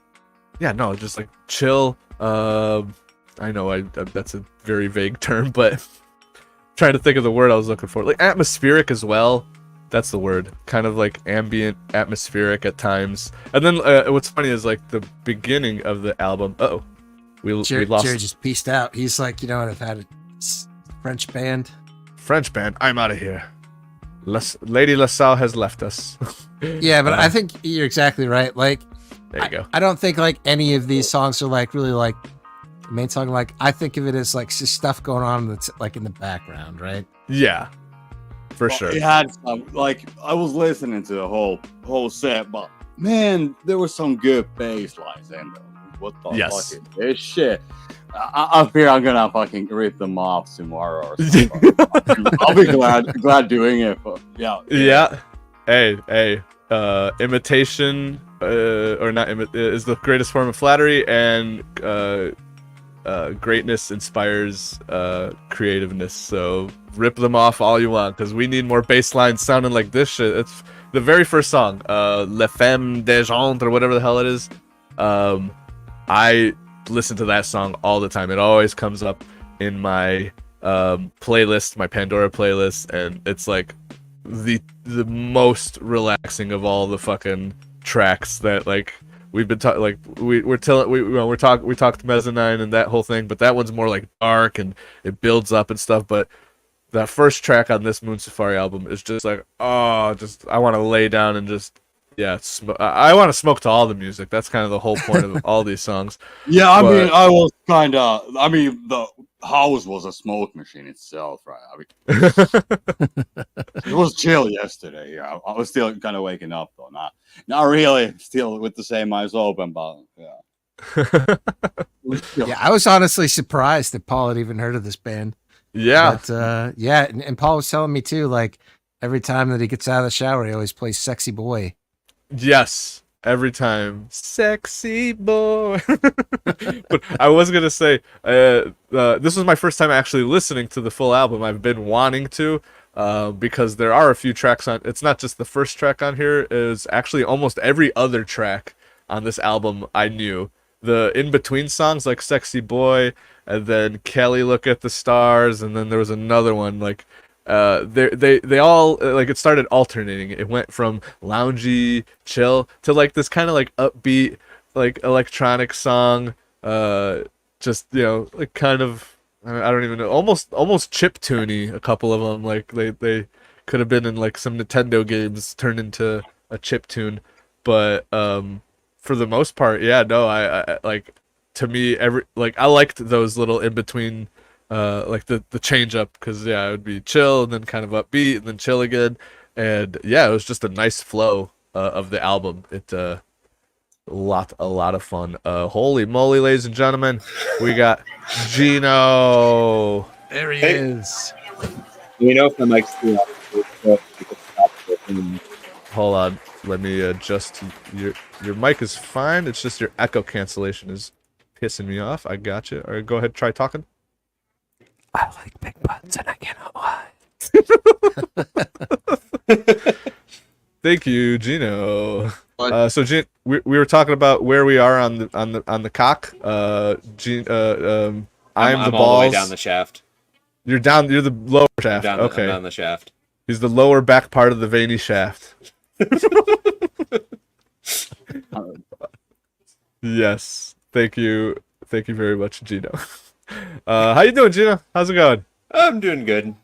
Just like chill. I know that's a very vague term, but trying to think of the word I was looking for. Like atmospheric as well. That's the word. Kind of like ambient, atmospheric at times. And then what's funny is like the beginning of the album. We lost. Jerry just pieced out. He's like, you know what? I've had a French band. I'm out of here. Lady LaSalle has left us. Yeah, but I think you're exactly right. Like, there you go. I don't think like any of these songs are like really like the main song. Like I think of it as like just stuff going on that's like in the background, right? Yeah, for sure. It had some, like I was listening to the whole set, but man, there was some good bass lines in there. What the fuck is this shit? I fear I'm gonna fucking rip them off tomorrow or something. I'll be glad doing it. But yeah. Hey. Imitation is the greatest form of flattery, and greatness inspires creativeness. So rip them off all you want, because we need more bass lines sounding like this shit. It's the very first song, Le Femme des Gens, or whatever the hell it is. I listen to that song all the time. It always comes up in my playlist, my Pandora playlist, and it's like the most relaxing of all the fucking tracks that like we've been talking. Like we talked Mezzanine and that whole thing, but that one's more like dark and it builds up and stuff. But that first track on this Moon Safari album is just like, I want to lay down and just I want to smoke to all the music. That's kind of the whole point of all these songs. Yeah, I mean, the house was a smoke machine itself, right? I mean, it was chill yesterday. Yeah, I was still kind of waking up though. Not really, still with the same eyes open, but yeah. Yeah, I was honestly surprised that Paul had even heard of this band. Yeah, but and Paul was telling me too. Like every time that he gets out of the shower, he always plays "Sexy Boy." Yes, every time, sexy boy. But I was gonna say, this was my first time actually listening to the full album. I've been wanting to, because there are a few tracks on. It's not just the first track on here. Is actually almost every other track on this album I knew. The in between songs like "Sexy Boy" and then "Kelly Look at the Stars," and then there was another one like. They all like it started alternating. It went from loungy chill to like this kind of like upbeat like electronic song, just like kind of I don't even know, almost chiptune-y. A couple of them like they could have been in like some Nintendo games turned into a chip tune. but for the most part, yeah, no, I like, to me, I liked those little in between, like the change up, because yeah, it would be chill and then kind of upbeat and then chill again, and yeah, it was just a nice flow of the album. A lot of fun. Holy moly, ladies and gentlemen, we got Geno. There he Hey. is. You know, if I'm like, you know, Hold on, let me adjust. Your mic is fine. It's just your echo cancellation is pissing me off. I got you. All right, go ahead, try talking. I like big butts, and I cannot lie. Thank you, Geno. So we were talking about where we are on the cock. I'm the all the way balls. down the shaft. You're down. You're the lower shaft. I'm Okay. down the shaft. He's the lower back part of the veiny shaft. Yes. Thank you. Thank you very much, Geno. How you doing, Geno? How's it going? I'm doing good.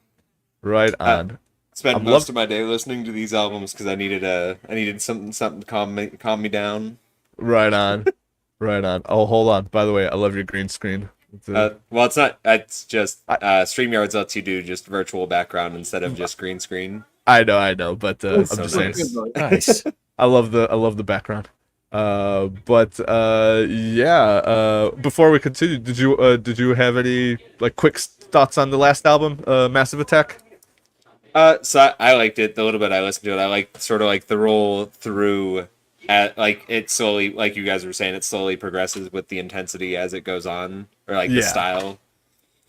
Right on. Spent most of my day listening to these albums because I needed something to calm me down. Right on. Right on. Oh, hold on. By the way, I love your green screen. Well, it's not. It's just StreamYards lets you do just virtual background instead of just green screen. I know, but I'm so just nice. saying. Nice. I love the background. Before we continue, did you have any like quick thoughts on the last album, Massive Attack? So I liked it the little bit I listened to it. I liked sort of like the roll through at like it slowly, like you guys were saying, it slowly progresses with the intensity as it goes on, or like the style.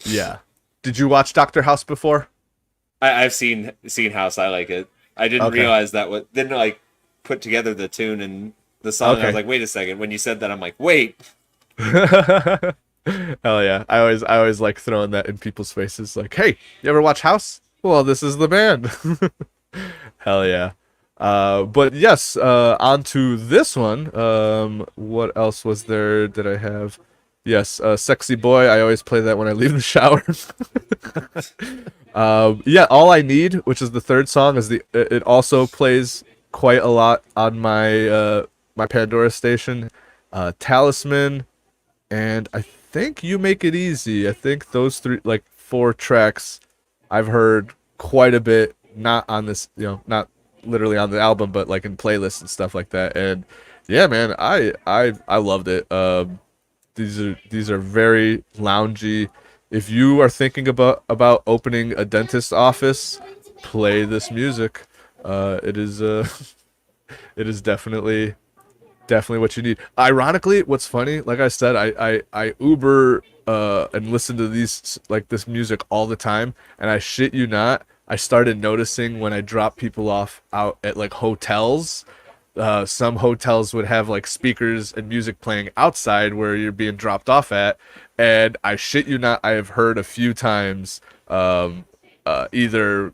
Yeah. Did you watch Doctor House before? I've seen House. I like it. I didn't realize that didn't like put together the tune and the song. Okay. I was like, wait a second. When you said that, I'm like, wait. Hell yeah. I always like throwing that in people's faces. Like, hey, you ever watch House? Well, this is the band. Hell yeah. But yes, on to this one. What else was there that I have? Yes, Sexy Boy. I always play that when I leave the shower. Yeah, All I Need, which is the third song, it also plays quite a lot on my my Pandora station. Talisman, and I think You Make It Easy. I think those four tracks I've heard quite a bit, not on this, not literally on the album, but like in playlists and stuff like that. And yeah, man, I loved it. These are very loungy. If you are thinking about opening a dentist's office, play this music. It is it is definitely what you need. Ironically, what's funny, like I said, I Uber and listen to this music all the time, and I shit you not, I started noticing when I drop people off out at like hotels. Some hotels would have like speakers and music playing outside where you're being dropped off at, and I shit you not, I have heard a few times either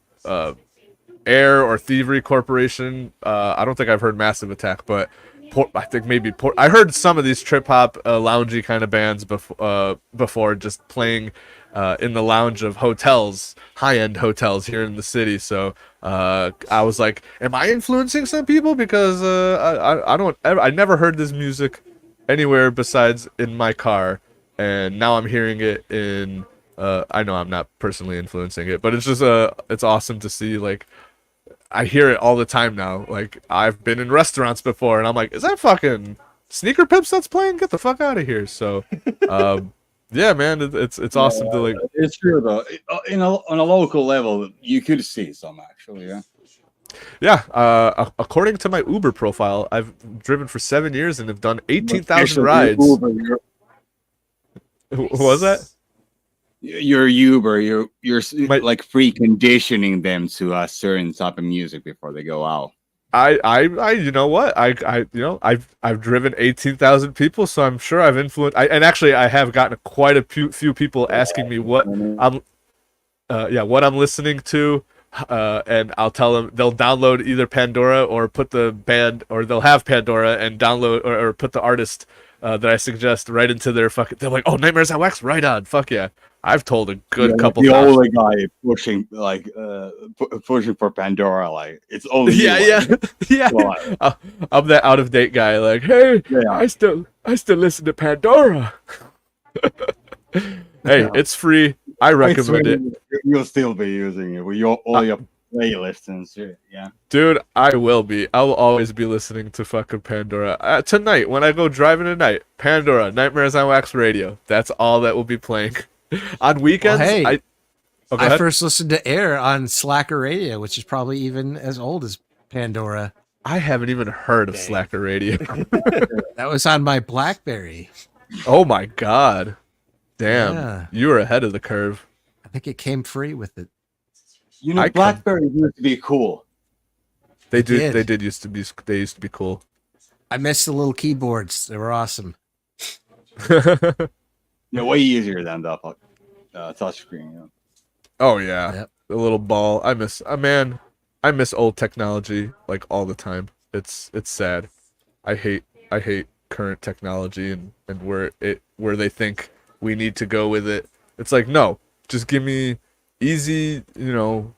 Air or Thievery Corporation. I don't think I've heard Massive Attack, but I think maybe I heard some of these trip hop loungy kind of bands before just playing in the lounge of hotels, high-end hotels here in the city. So I was like, am I influencing some people? Because I never heard this music anywhere besides in my car, and now I'm hearing it in I know I'm not personally influencing it, but it's just it's awesome to see. Like, I hear it all the time now. Like, I've been in restaurants before, and I'm like, is that fucking Sneaker Pips that's playing? Get the fuck out of here. So yeah, man, it's awesome to like. It's true though. On a local level, you could see some actually. Yeah. Yeah. According to my Uber profile, I've driven for 7 years and have done 18,000 rides. What was that? Your Uber, you're like preconditioning them to a certain type of music before they go out. I you know what, I've driven 18,000 people, so I'm sure I've influenced. And actually, I have gotten quite a few people asking me what I'm listening to, and I'll tell them they'll download either Pandora or put the band, or they'll have Pandora and download or put the artist that I suggest right into their fucking. They're like, "Oh, Nightmares on Wax, right on, fuck yeah." I've told a good couple. The times. only guy pushing pushing for Pandora, like it's only yeah, you, yeah, like, yeah. well, I'm that out of date guy. Like, hey, Yeah. I still listen to Pandora. Hey, it's free. I recommend it, You'll still be using it with all your playlists and shit. Yeah. dude. I will be. I will always be listening to fucking Pandora tonight when I go driving tonight. Pandora, Nightmares on Wax Radio. That's all that will be playing on weekends. Well, hey, Go I ahead. first listened to Air on Slacker Radio, which is probably even as old as Pandora. I haven't even heard of Slacker Radio. That was on my BlackBerry. Oh my god. Damn. Yeah. You were ahead of the curve. I think it came free with it. You know, BlackBerry used to be cool. They did. did used to be cool. I missed the little keyboards. They were awesome. Yeah, way easier than the touchscreen. You know? Oh yeah. Yep. The little ball. I miss old technology like all the time. It's sad. I hate current technology and where they think we need to go with it. It's like, no, just give me easy, oh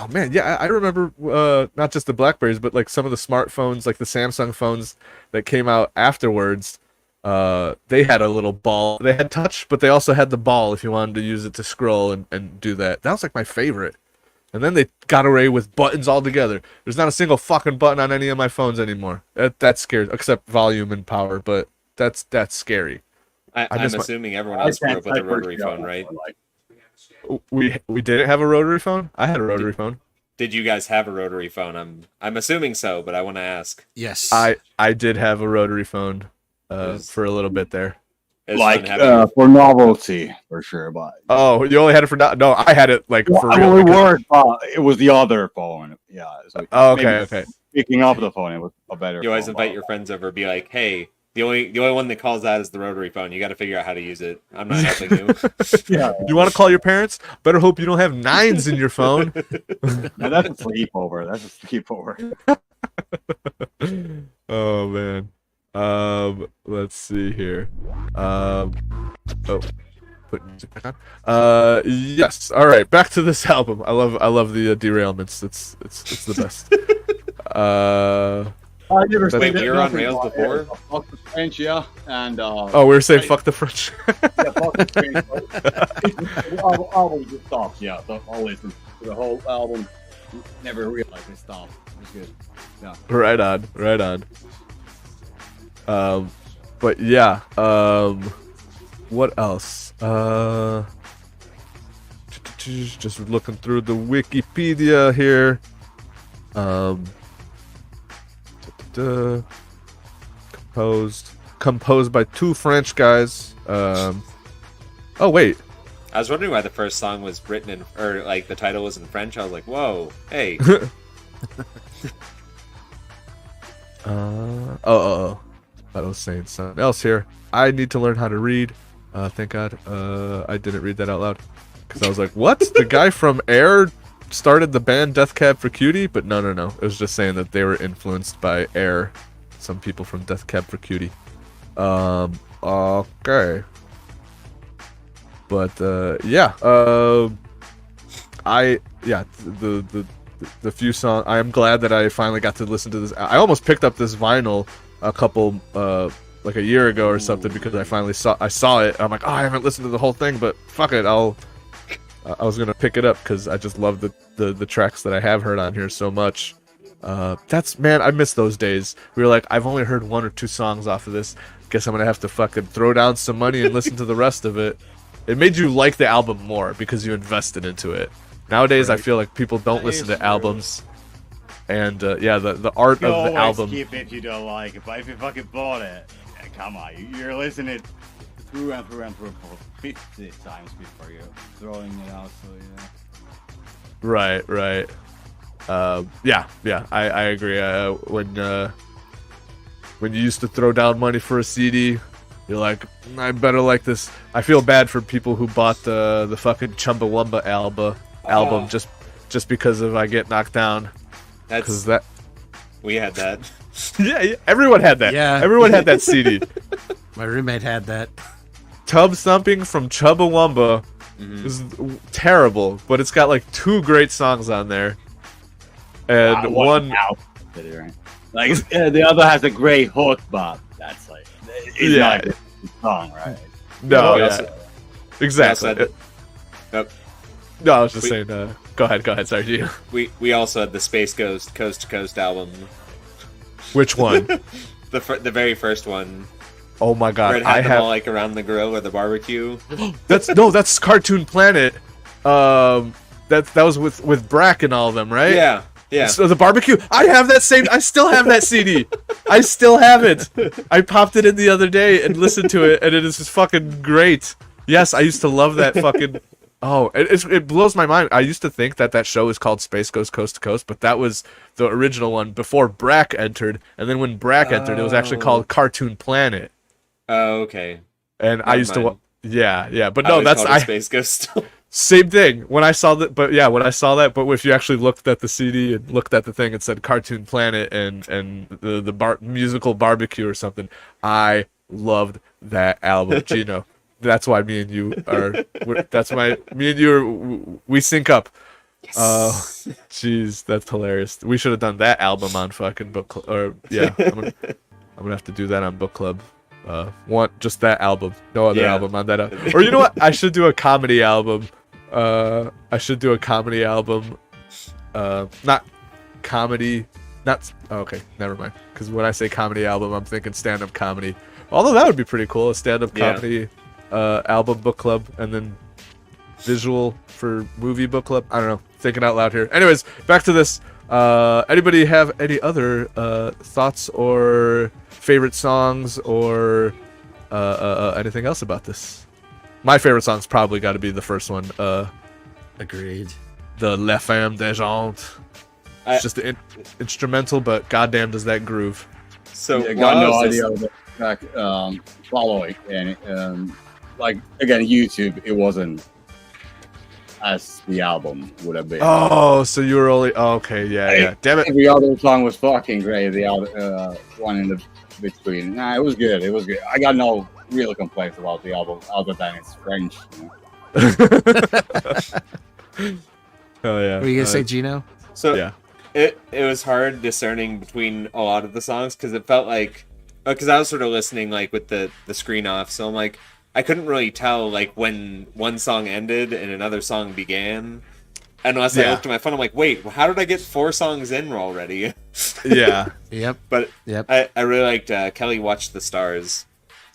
man, yeah, I remember not just the Blackberries, but like some of the smartphones, like the Samsung phones that came out afterwards. They had a little ball. They had touch, but they also had the ball if you wanted to use it to scroll and do that. That was like my favorite. And then they got away with buttons altogether. There's not a single fucking button on any of my phones anymore. That's scary, except volume and power, but that's scary. I'm assuming everyone else grew up with a rotary phone, right? We didn't have a rotary phone? I had a rotary phone. Did you guys have a rotary phone? I'm assuming so, but I want to ask. Yes. I did have a rotary phone for a little bit there. Like for novelty, for sure. But oh, you only had it for no, I had it like for real. Only worked, it was the other phone. Yeah. So okay. Picking up the phone, it was a better. You always phone, invite your friends over, be like, "Hey, the only one that calls that is the rotary phone. You got to figure out how to use it. I'm not helping you." Yeah. You want to call your parents? Better hope you don't have 9s in your phone. No, that's a sleepover. That's a sleepover. Oh man. Let's see here. Put music back on. Yes. All right. Back to this album. I love the derailments. It's the best. Wait, we were on rails before. Fuck the French, yeah, and oh, we were saying fuck the French. yeah, fuck the French. Always just stopped. Yeah, so I'll listen to the whole album. Never realized it stopped. It was good. Yeah. Right on. But yeah. What else? Just looking through the Wikipedia here. Composed by two French guys. Oh wait. I was wondering why the first song was written in, or like the title was in French. I was like, "Whoa, hey." Oh. I was saying something else here. I need to learn how to read. Thank God. I didn't read that out loud because I was like, "What? The guy from Air started the band Death Cab for Cutie?" But no. It was just saying that they were influenced by Air. Some people from Death Cab for Cutie. Okay. But yeah. The few songs. I am glad that I finally got to listen to this. I almost picked up this vinyl a couple like a year ago or something because I finally saw it. I'm like, oh, I haven't listened to the whole thing, but fuck it, I was gonna pick it up because I just love the tracks that I have heard on here so much. Man, I miss those days. We were like, I've only heard 1 or 2 songs off of this. Guess I'm gonna have to fucking throw down some money and listen to the rest of it. It made you like the album more because you invested into it. Nowadays, I feel like people don't listen to albums. And the art of the album. Skip it if you don't like it, but if you fucking bought it, come on, you're listening through and through for 50 times before you're throwing it out. So yeah. Right. I agree. When you used to throw down money for a CD, you're like, I better like this. I feel bad for people who bought the fucking Chumbawamba album just because of I Get Knocked Down. We had that. Yeah, everyone had that. Yeah. Everyone had that CD. My roommate had that. Tub Thumping from Chubbawamba Mhm. is terrible, but it's got like 2 great songs on there. And one, Right? Like the other has a great hook, but that's like it's Yeah. not a good song, right? no, we yeah, also- exactly. had the- Yep. No, I was just We- saying. Go ahead. Sorry, you. We also had the Space Ghost Coast to Coast album. Which one? The very first one. Oh my Where god, it had I them have. all like around the grill or the barbecue. That's Cartoon Planet. That was with Brack and all of them, right? Yeah. Yeah. So the barbecue. I have that same. I still have that CD. I still have it. I popped it in the other day and listened to it, and it is just fucking great. Yes, I used to love that fucking. Oh, it blows my mind. I used to think that show is called Space Ghost Coast to Coast, but that was the original one before Brack entered, and then when Brack entered, it was actually called Cartoon Planet. Oh, okay. And I Never used to. mind. Yeah, but I no, always that's called it I. Space Ghost. Same thing. When I saw that, but if you actually looked at the CD and looked at the thing, it said Cartoon Planet and the musical barbecue or something. I loved that album, Gino. That's why me and you are. We sync up. Oh, jeez, that's hilarious. We should have done that album on fucking book club. Or yeah, I'm gonna have to do that on book club. Just that album, no other Yeah. album on that. Or you know what? I should do a comedy album. Not comedy. Okay, never mind. Because when I say comedy album, I'm thinking stand-up comedy. Although that would be pretty cool, a stand-up Yeah. comedy album book club, and then visual for movie book club. I don't know. Thinking out loud here. Anyways, back to this. Anybody have any other thoughts or favorite songs or anything else about this? My favorite song's probably got to be the first one. Agreed. The La Femme des Gens. It's just the instrumental, but goddamn does that groove. So I while got I no was idea of the track following, and like again, YouTube, it wasn't as the album would have been. Oh, so you were only okay, yeah. Damn it. Every other song was fucking great. The other one in the between, nah, it was good. It was good. I got no real complaints about the album other than it's French. Oh yeah. Were you gonna say Gino? So Yeah. it was hard discerning between a lot of the songs because it felt like because I was sort of listening like with the screen off, so I'm like I couldn't really tell like when one song ended and another song began. Unless I Yeah. looked at my phone, I'm like, wait, how did I get 4 songs in already? Yeah. Yep. But Yep. I really liked Kelly Watched the Stars.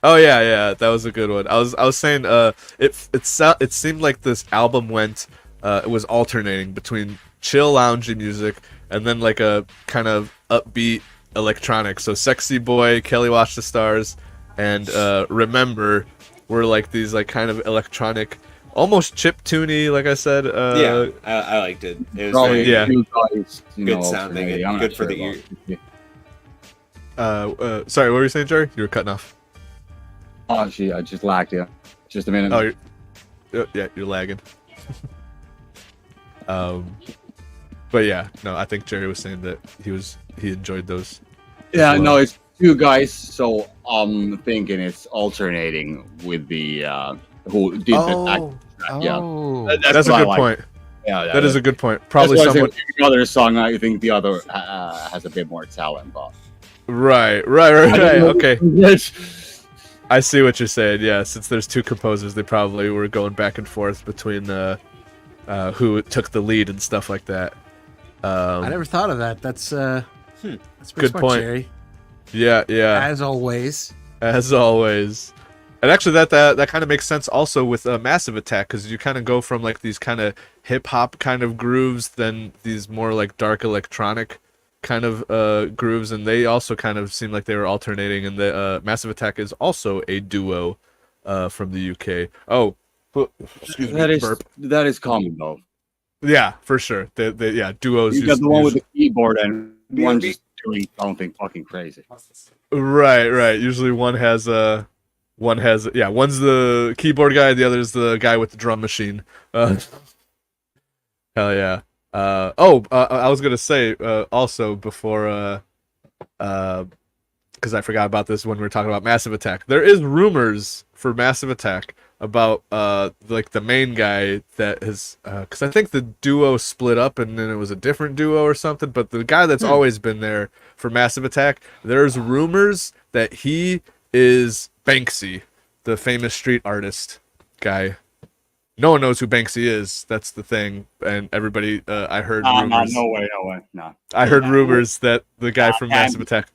Oh yeah, that was a good one. I was saying it seemed like this album went it was alternating between chill loungy music and then like a kind of upbeat electronic. So Sexy Boy, Kelly Watch the Stars, and Remember were like these like kind of electronic, almost chiptune-y, like I said. Yeah, I liked it. It was Probably very Yeah. you guys, good sounding and I'm good not for the sure ear. about it. Sorry, what were you saying, Jerry? You were cutting off. Oh, gee, I just lagged you. Just a minute. Oh, you're lagging. But yeah, no, I think Jerry was saying that he enjoyed those. Yeah, as well. no, it's 2 guys, so I'm thinking it's alternating with the who did the track. Yeah, Oh. That's a what I good like. point. Yeah, That is a good point. Probably that's why I someone. think the other song, I think the other has a bit more talent, but Right. Okay. I see what you're saying. Yeah, since there's 2 composers, they probably were going back and forth between who took the lead and stuff like that. I never thought of that. That's pretty Good smart, point. Jerry. Yeah. As always. As always. And actually, that kind of makes sense also with Massive Attack, because you kind of go from like these kind of hip hop kind of grooves, then these more like dark electronic kind of grooves, and they also kind of seem like they were alternating. And the Massive Attack is also a duo from the UK. Oh, excuse me, burp. that is common though. Yeah, for sure. Yeah, duos. You got the one with the keyboard and one just doing something fucking crazy. Right. Usually one has one's the keyboard guy, the other's the guy with the drum machine. Hell yeah. I was gonna say also before because I forgot about this when we were talking about Massive Attack. There is rumors for Massive Attack about like the main guy that has, because I think the duo split up and then it was a different duo or something. But the guy that's always been there for Massive Attack, there's rumors that he is Banksy, the famous street artist guy. No one knows who Banksy is. That's the thing, and everybody. I heard rumors. No way, no. I heard rumors that the guy from Massive Attack.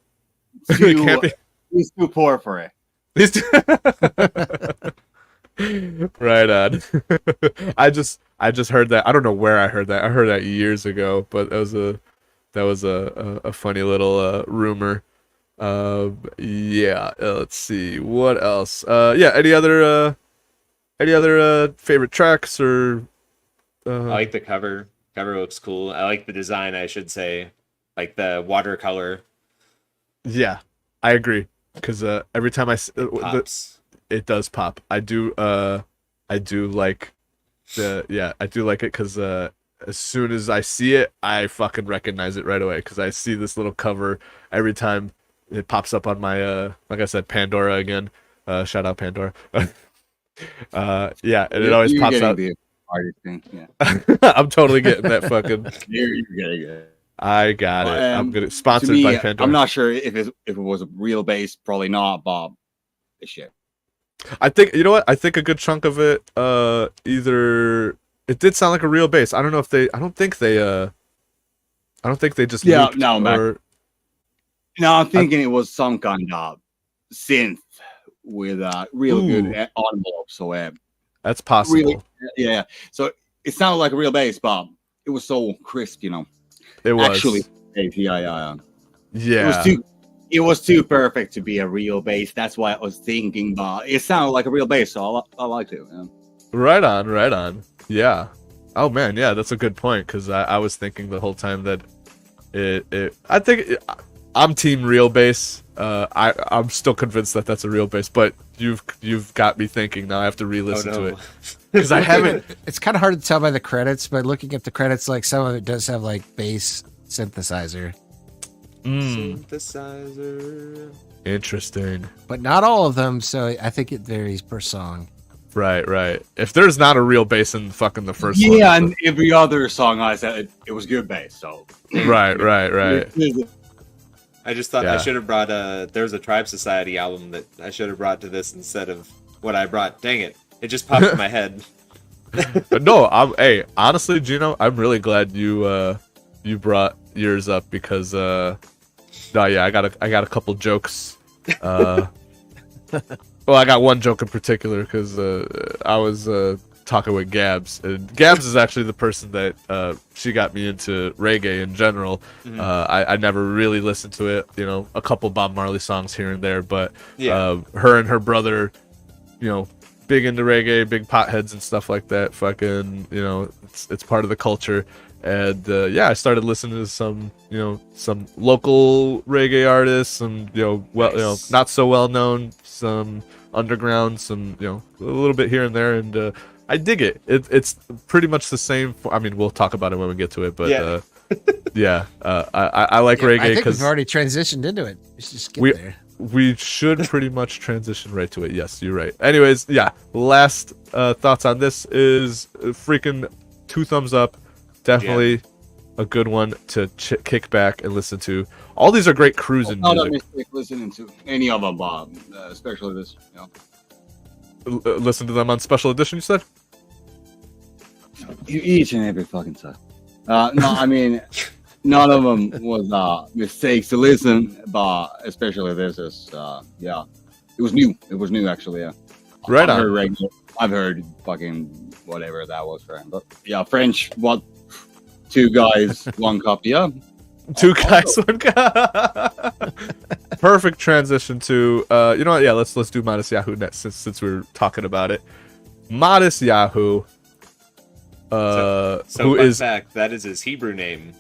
He's too poor for it. He's too... Right on. I just heard that. I don't know where I heard that. I heard that years ago, but that was a funny little rumor. Yeah. Let's see what else. Yeah. Any other favorite tracks or? I like the cover. Cover looks cool. I like the design, I should say, like the watercolor. Yeah, I agree. Because every time it does pop. I do like I do like it because as soon as I see it, I fucking recognize it right away. Because I see this little cover every time it pops up on my like I said, Pandora again. Shout out Pandora. Yeah, and it always pops out. Thing, yeah. I'm totally getting that fucking. You're getting it. I got it. I'm gonna sponsored by Pandora. I'm not sure if it was a real bass, probably not, Bob. Shit. I think you know what? I think a good chunk of it, either it did sound like a real bass. I don't know if they. I don't think they just. Yeah, looped no, or... No, I'm thinking it was some kind of synth with a real good envelope. So that's possible. Really, yeah. So it sounded like a real bass, Bob. It was so crisp, you know. It was actually. Yeah. Yeah. It was too perfect to be a real bass. That's why I was thinking, but it sounded like a real bass, so I liked it. Yeah. Right on. Yeah. Oh man, yeah, that's a good point because I was thinking the whole time that I think I'm team real bass. I'm still convinced that that's a real bass, but you've got me thinking now. I have to re-listen to it because I haven't. It's kind of hard to tell by the credits, but looking at the credits, like some of it does have like bass synthesizer. Synthesizer. Interesting. But not all of them, so I think it varies per song. Right. If there's not a real bass in fucking the first one. Yeah, and every other song I said it was good bass, so. Right. I just thought I should have brought there's a Tribe Society album that I should have brought to this instead of what I brought. Dang it. It just popped in my head. But no, honestly, Gino, I'm really glad you brought yours up because I got a couple jokes. Well, I got one joke in particular because I was talking with Gabs, and Gabs is actually the person that she got me into reggae in general. Mm-hmm. I never really listened to it, you know, a couple Bob Marley songs here and there, but her and her brother, you know, big into reggae, big potheads and stuff like that. Fucking, you know, it's part of the culture. And I started listening to some local reggae artists, some not so well known, some underground, some a little bit here and there, and I dig it. It's pretty much the same. I mean, we'll talk about it when we get to it, but I like reggae. I think we've already transitioned into it. We should just get there. We should pretty much transition right to it. Yes, you're right. Anyways, last thoughts on this is freaking 2 thumbs up. Definitely a good one to kick back and listen to. All these are great cruising music. Not a mistake listening to any of them, Bob, especially this. Listen to them on special edition, you said? Each and every fucking time. No, I mean, none of them was mistakes to listen, but especially this is, it was new. It was new, actually, yeah. Right on. I've heard fucking whatever that was for him, but French, what? 2 guys, 1 cup, 2 guys, 1 cup. Perfect transition to, you know what? Yeah, let's do Modest Yahoo next since we're talking about it. Modest Yahoo. So who fun is fact, that is his Hebrew name.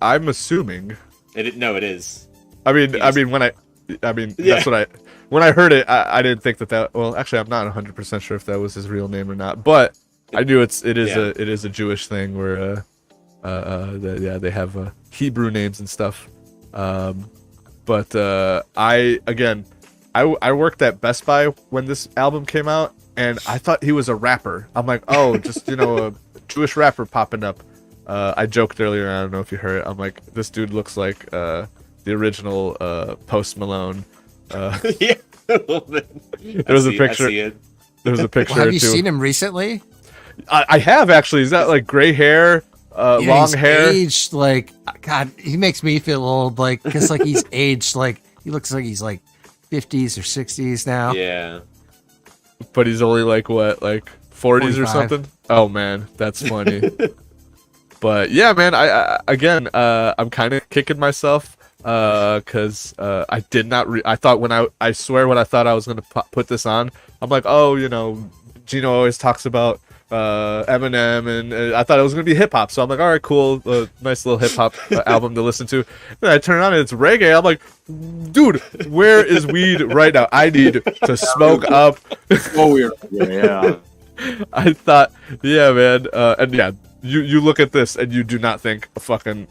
I'm assuming. It is. I mean, that's what when I heard it, I didn't think that. Well, actually, I'm not 100% sure if that was his real name or not, but I knew it is a Jewish thing where they have Hebrew names and stuff. But But I worked at Best Buy when this album came out, and I thought he was a rapper. I'm like, oh, just a Jewish rapper popping up. I joked earlier, I don't know if you heard it. I'm like, this dude looks like the original Post Malone. Yeah, a little bit. There was a picture. There was a picture. Well, have you seen him recently? I have actually. Is that like gray hair, long hair? Aged like God. He makes me feel old, like because like he's aged like he looks like he's like 50s or 60s now. Yeah, but he's only like what, like 40s 45. or something. Oh man, that's funny. But yeah, man, I'm kind of kicking myself because I did not. I thought I swear when I thought I was gonna put this on, I'm like, oh, Gino always talks about Eminem, and I thought it was gonna be hip hop. So I'm like, all right, cool, nice little hip hop album to listen to. Then I turn it on and it's reggae. I'm like, dude, where is weed right now? I need to smoke up. Oh, weird. Yeah. I thought, yeah, man, and yeah. You look at this and you do not think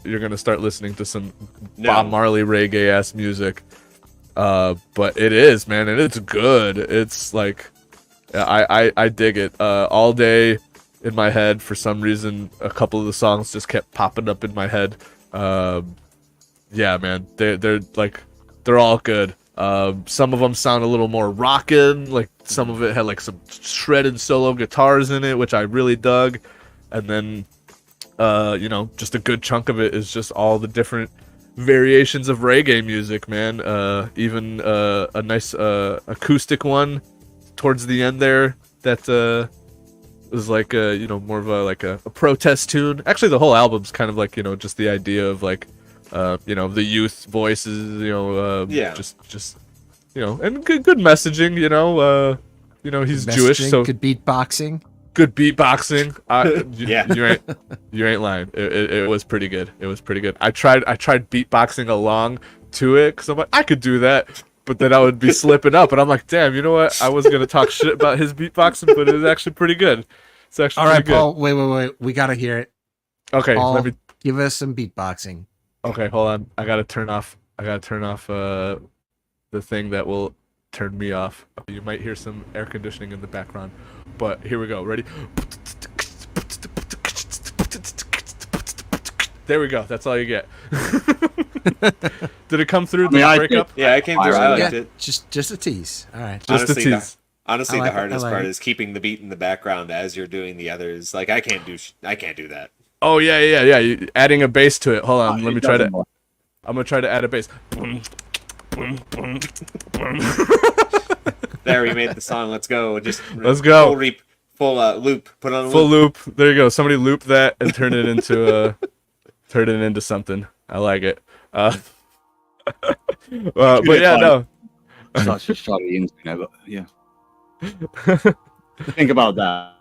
you're gonna start listening to some Bob Marley reggae ass music, but it is, man, and it's good. It's like I dig it. All day in my head for some reason, a couple of the songs just kept popping up in my head. Yeah, man, they're all good. Some of them sound a little more rockin', like some of it had like some shredded solo guitars in it, which I really dug. And then, just a good chunk of it is just all the different variations of reggae music, man. Even a nice acoustic one towards the end there that was like more of a protest tune. Actually, the whole album's kind of like just the idea of like the youth voices, just and good messaging. He's Messaging, Jewish, so good beatboxing. Good beatboxing. Yeah. You ain't lying. It was pretty good. It was pretty good. I tried beatboxing along to it because I'm like, I could do that, but then I would be slipping up, and I'm like, damn, you know what? I was gonna talk shit about his beatboxing, but it was actually pretty good. It's actually all right, pretty Paul. Wait. We gotta hear it. good. Okay, Paul, give us some beatboxing. Okay, hold on. I gotta turn off the thing that will turn me off. You might hear some air conditioning in the background, but here we go. Ready? There we go. That's all you get. Did it come through the breakup? Yeah, I came through. I liked it. Just a tease. All right. Just a tease. Honestly, the hardest part is keeping the beat in the background as you're doing the others. Like I can't do that. Oh yeah. Adding a bass to it. Hold on. Let me try to. I'm gonna try to add a bass. There, we made the song. Let's go. Let's go. Full loop. Put on a full loop. There you go. Somebody loop that and turn it into something. I like it. But yeah, no. Such a shoddy internet, but yeah. Think about that.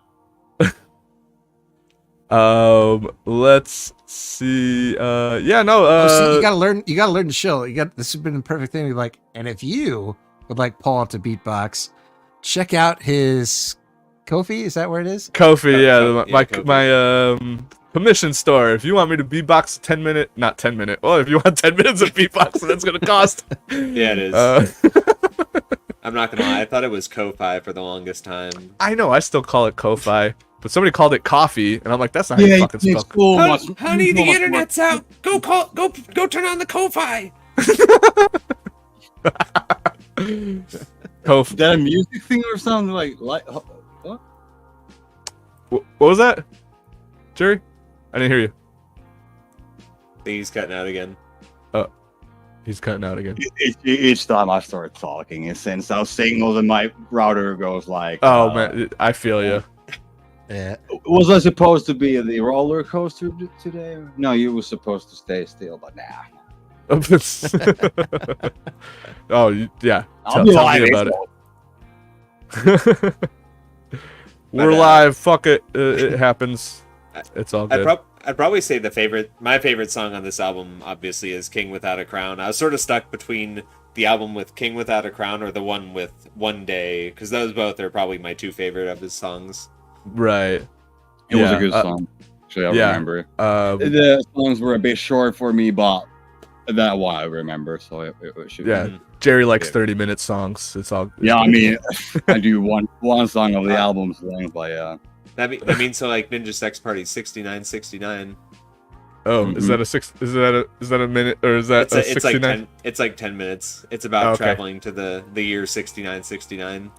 Let's see. Yeah, no. See, you gotta learn to show. This has been the perfect thing. Like, and if you would like Paul to beatbox, check out his Ko-fi. Is that where it is? Ko-fi, yeah. Ko-fi. My commission store. If you want me to beatbox 10-minute, not 10-minute. Well, if you want 10 minutes of beatboxing, that's gonna cost. Yeah, it is. I'm not gonna lie. I thought it was Ko-fi for the longest time. I know. I still call it Ko-fi, but somebody called it coffee, and I'm like, that's not how you fucking spell. Honey, the internet's out. Go turn on the Ko-fi. Is that a music thing or something? Like what? What was that, Jerry? I didn't hear you. I think he's cutting out again. He's cutting out again. Each time I start talking, it sends out signals, and my router goes like, "Oh man, I feel you." Yeah. Was I supposed to be the roller coaster today? No, you were supposed to stay still, but nah. Oh yeah, tell me about it. We're live. Fuck it. It happens. It's all good. I'd probably say my favorite song on this album, obviously, is "King Without a Crown." I was sort of stuck between the album with "King Without a Crown" or the one with "One Day," because those both are probably my two favorite of his songs. Right. It was a good song. Actually, I remember. The songs were a bit short for me, but that one I remember. So it should. Yeah, Be, Jerry likes yeah. 30-minute songs. It's all. Yeah, I mean, I do one song of the album's length, but yeah. That means so like Ninja Sex Party 6969. Oh, is that a six? Is that a minute or is that a 69? It's like 10 minutes. It's about Okay. traveling to the year 6969.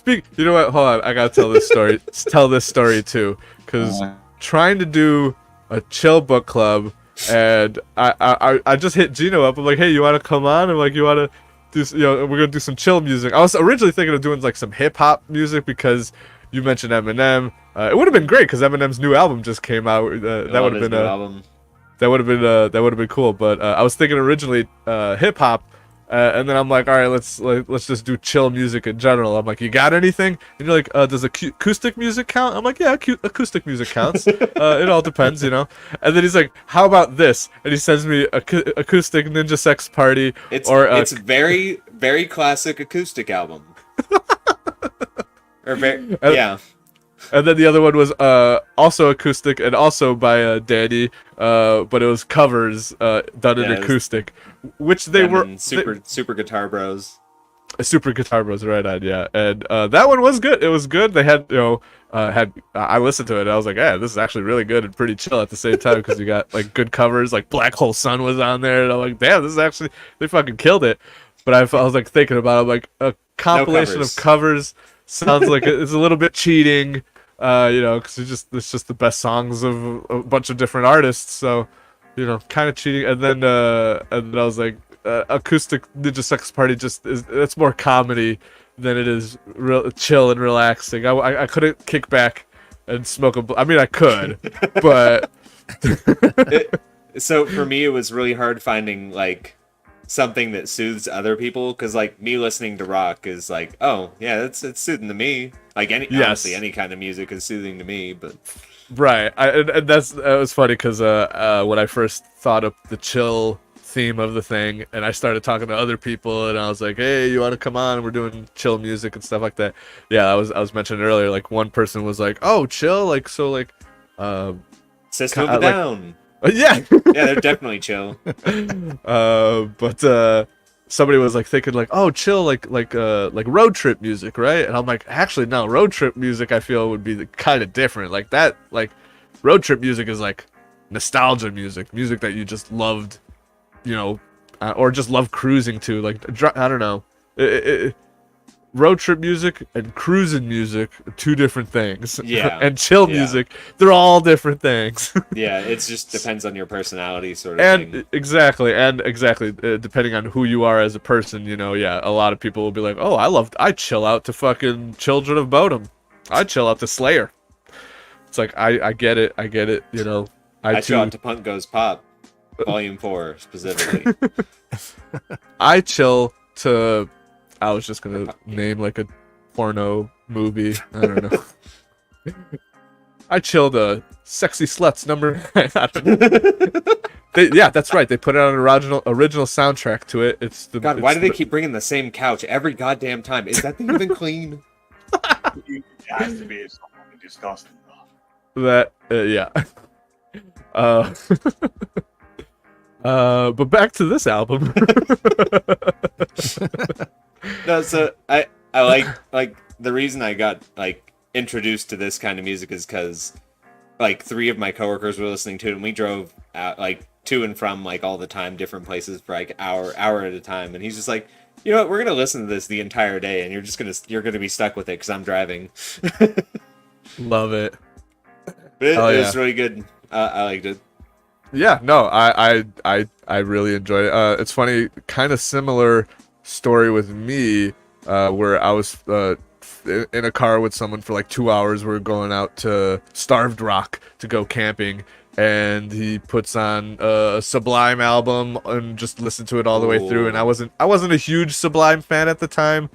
You know what? Hold on, I gotta tell this story. Tell this story too, because trying to do a chill book club, and I just hit Gino up. I'm like, hey, you want to come on? I'm like, you want to do? You know, we're gonna do some chill music. I was originally thinking of doing like some hip hop music because you mentioned Eminem. It would have been great because Eminem's new album just came out. That would have been album. That would have been cool. But I was thinking originally hip hop. And then I'm like, all right, let's just do chill music in general. I'm like, you got anything? And you're like, does acoustic music count? I'm like, yeah, acoustic music counts. It all depends, you know. And then he's like, how about this? And he sends me acoustic Ninja Sex Party. It's very very classic acoustic album. Yeah. And then the other one was also acoustic and also by Danny, but it was covers done in acoustic, which they were super Guitar Bros. Super Guitar Bros, right on, yeah. And that one was good. It was good. They had, I listened to it. And I was like, yeah, this is actually really good and pretty chill at the same time because you got like good covers. Like Black Hole Sun was on there, and I'm like, damn, this is actually they fucking killed it. But I was like thinking about it, I'm like a compilation of covers sounds like it's a little bit cheating. Because it's just the best songs of a bunch of different artists, so kind of cheating. And then I was like, acoustic Ninja Sex Party it's more comedy than it is real chill and relaxing. I couldn't kick back and smoke I mean, I could, but so for me, it was really hard finding like something that soothes other people because like me listening to rock is like, oh yeah, it's soothing to me. Like honestly, any kind of music is soothing to me, but right. And that was funny because when I first thought of the chill theme of the thing, and I started talking to other people, and I was like, hey, you want to come on? We're doing chill music and stuff like that. Yeah, I was mentioning earlier. Like one person was like, oh, chill, like so, like System of a Down. Yeah, yeah, they're definitely chill. But somebody was like thinking like, oh, chill, like road trip music, right? And I'm like, actually, no, road trip music I feel would be kind of different. Like that, like road trip music is like nostalgia music that you just loved, or just love cruising to. Like I don't know, road trip music and cruising music are two different things. Yeah. And chill music, they're all different things. Yeah, it just depends on your personality sort of thing. Exactly, depending on who you are as a person, a lot of people will be like, oh, I chill out to fucking Children of Bodom. I chill out to Slayer. It's like, I get it, I chill out to Punk Goes Pop, Volume 4, specifically. I chill to... I was just gonna name like a porno movie. I don't know. I chilled a Sexy Sluts number 9. I don't know. That's right. They put it on an original soundtrack to it. Why do they keep bringing the same couch every goddamn time? Is that thing even clean? It has to be something disgusting. Yeah. But back to this album. No, so I like the reason I got like introduced to this kind of music is because like 3 of my coworkers were listening to it, and we drove out like to and from like all the time, different places for like hour at a time, and he's just like, you know what, we're gonna listen to this the entire day, and you're gonna be stuck with it because I'm driving. Love it. But it was really good. I liked it. Yeah, no, I really enjoyed it. It's funny, kind of similar story with me, where I was in a car with someone for like 2 hours. We're going out to Starved Rock to go camping, and he puts on a Sublime album and just listened to it all the way through. And I wasn't a huge Sublime fan at the time,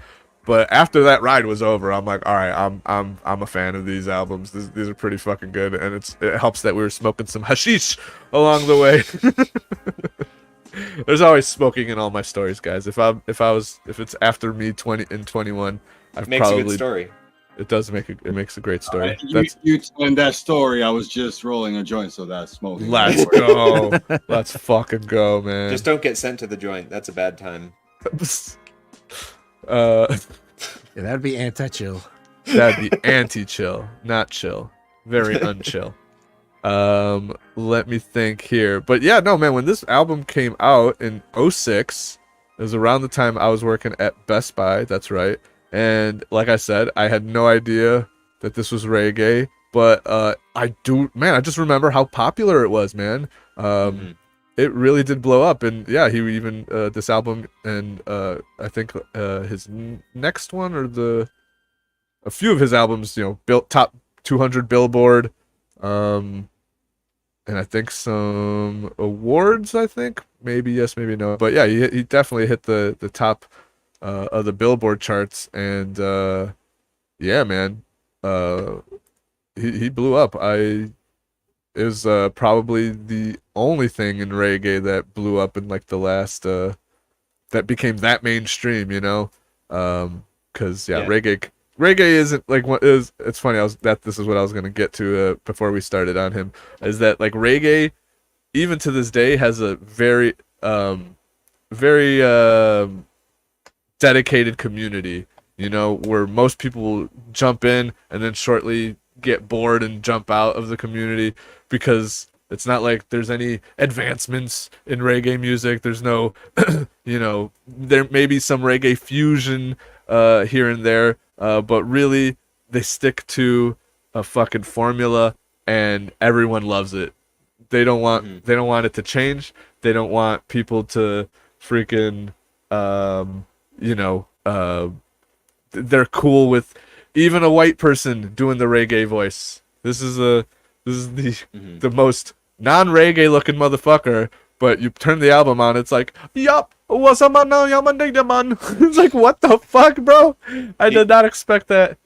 but after that ride was over, I'm like, all right, I'm a fan of these albums. These are pretty fucking good, and it helps that we were smoking some hashish along the way. There's always smoking in all my stories, guys. If it's after me 20 and 21, I've makes probably a good story. It does it makes a great story. You telling that story, I was just rolling a joint, so that's smoking. Let's go. Let's fucking go, man. Just don't get sent to the joint. That's a bad time. Yeah, that'd be anti-chill. That'd be anti-chill, not chill. Very unchill. Let me think here. But yeah, no, man, when this album came out in 2006, it was around the time I was working at Best Buy. That's right. And like I said, I had no idea that this was reggae, but I just remember how popular it was, man. It really did blow up, and yeah, he even this album and I think his next one or a few of his albums, built top 200 Billboard, and I think some awards. I think maybe yes, maybe no, but yeah, he definitely hit the top of the Billboard charts, and yeah, man, he blew up. It was probably the only thing in reggae that blew up in like the last that became that mainstream, because reggae isn't like what is. It's funny. This is what I was gonna get to before we started on him. Is that like reggae, even to this day, has a very dedicated community. Where most people jump in and then shortly get bored and jump out of the community because it's not like there's any advancements in reggae music. There's no, there may be some reggae fusion here and there, but really they stick to a fucking formula and everyone loves it. They don't want it to change. They don't want people to freaking they're cool with even a white person doing the reggae voice. This is the most non-reggae looking motherfucker, but you turn the album on, it's like, yup, what's up, man? It's like, what the fuck, bro? I did not expect that.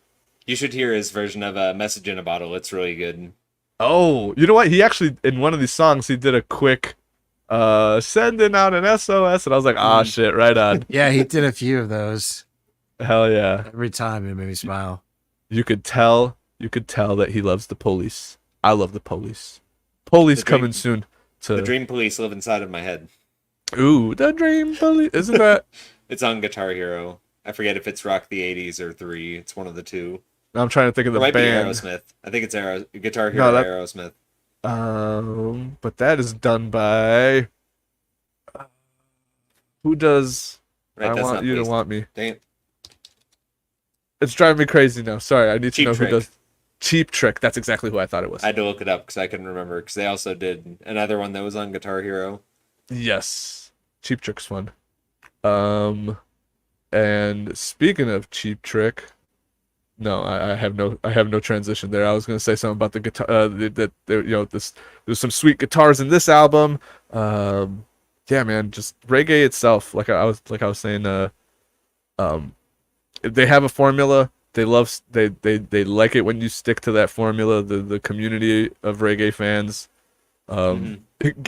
You should hear his version of a Message in a Bottle. It's really good. Oh, you know what? He actually, in one of these songs, he did a quick sending out an SOS, and I was like, shit, right on. Yeah, he did a few of those. Hell yeah. Every time it made me smile. You could tell that he loves the police. I love the police. Police coming soon. The Dream Police live inside of my head. Ooh, the Dream Police. Isn't that? It's on Guitar Hero. I forget if it's Rock the 80s or 3. It's one of the two. I'm trying to think of the band. It might be Aerosmith. I think it's Guitar Hero Aerosmith. But that is done by who does Right, I Want You to Want Me. Dang it. It's driving me crazy now. Sorry, I need to know Trick. who does Cheap Trick. That's exactly who I thought it was. I had to look it up because I couldn't remember, because they also did another one that was on Guitar Hero. Yes. Cheap Trick's fun. And speaking of Cheap Trick, no, I have no transition there. I was gonna say something about the guitar. There's some sweet guitars in this album. Yeah, man, just reggae itself. Like I was saying, they have a formula. They like it when you stick to that formula. The community of reggae fans.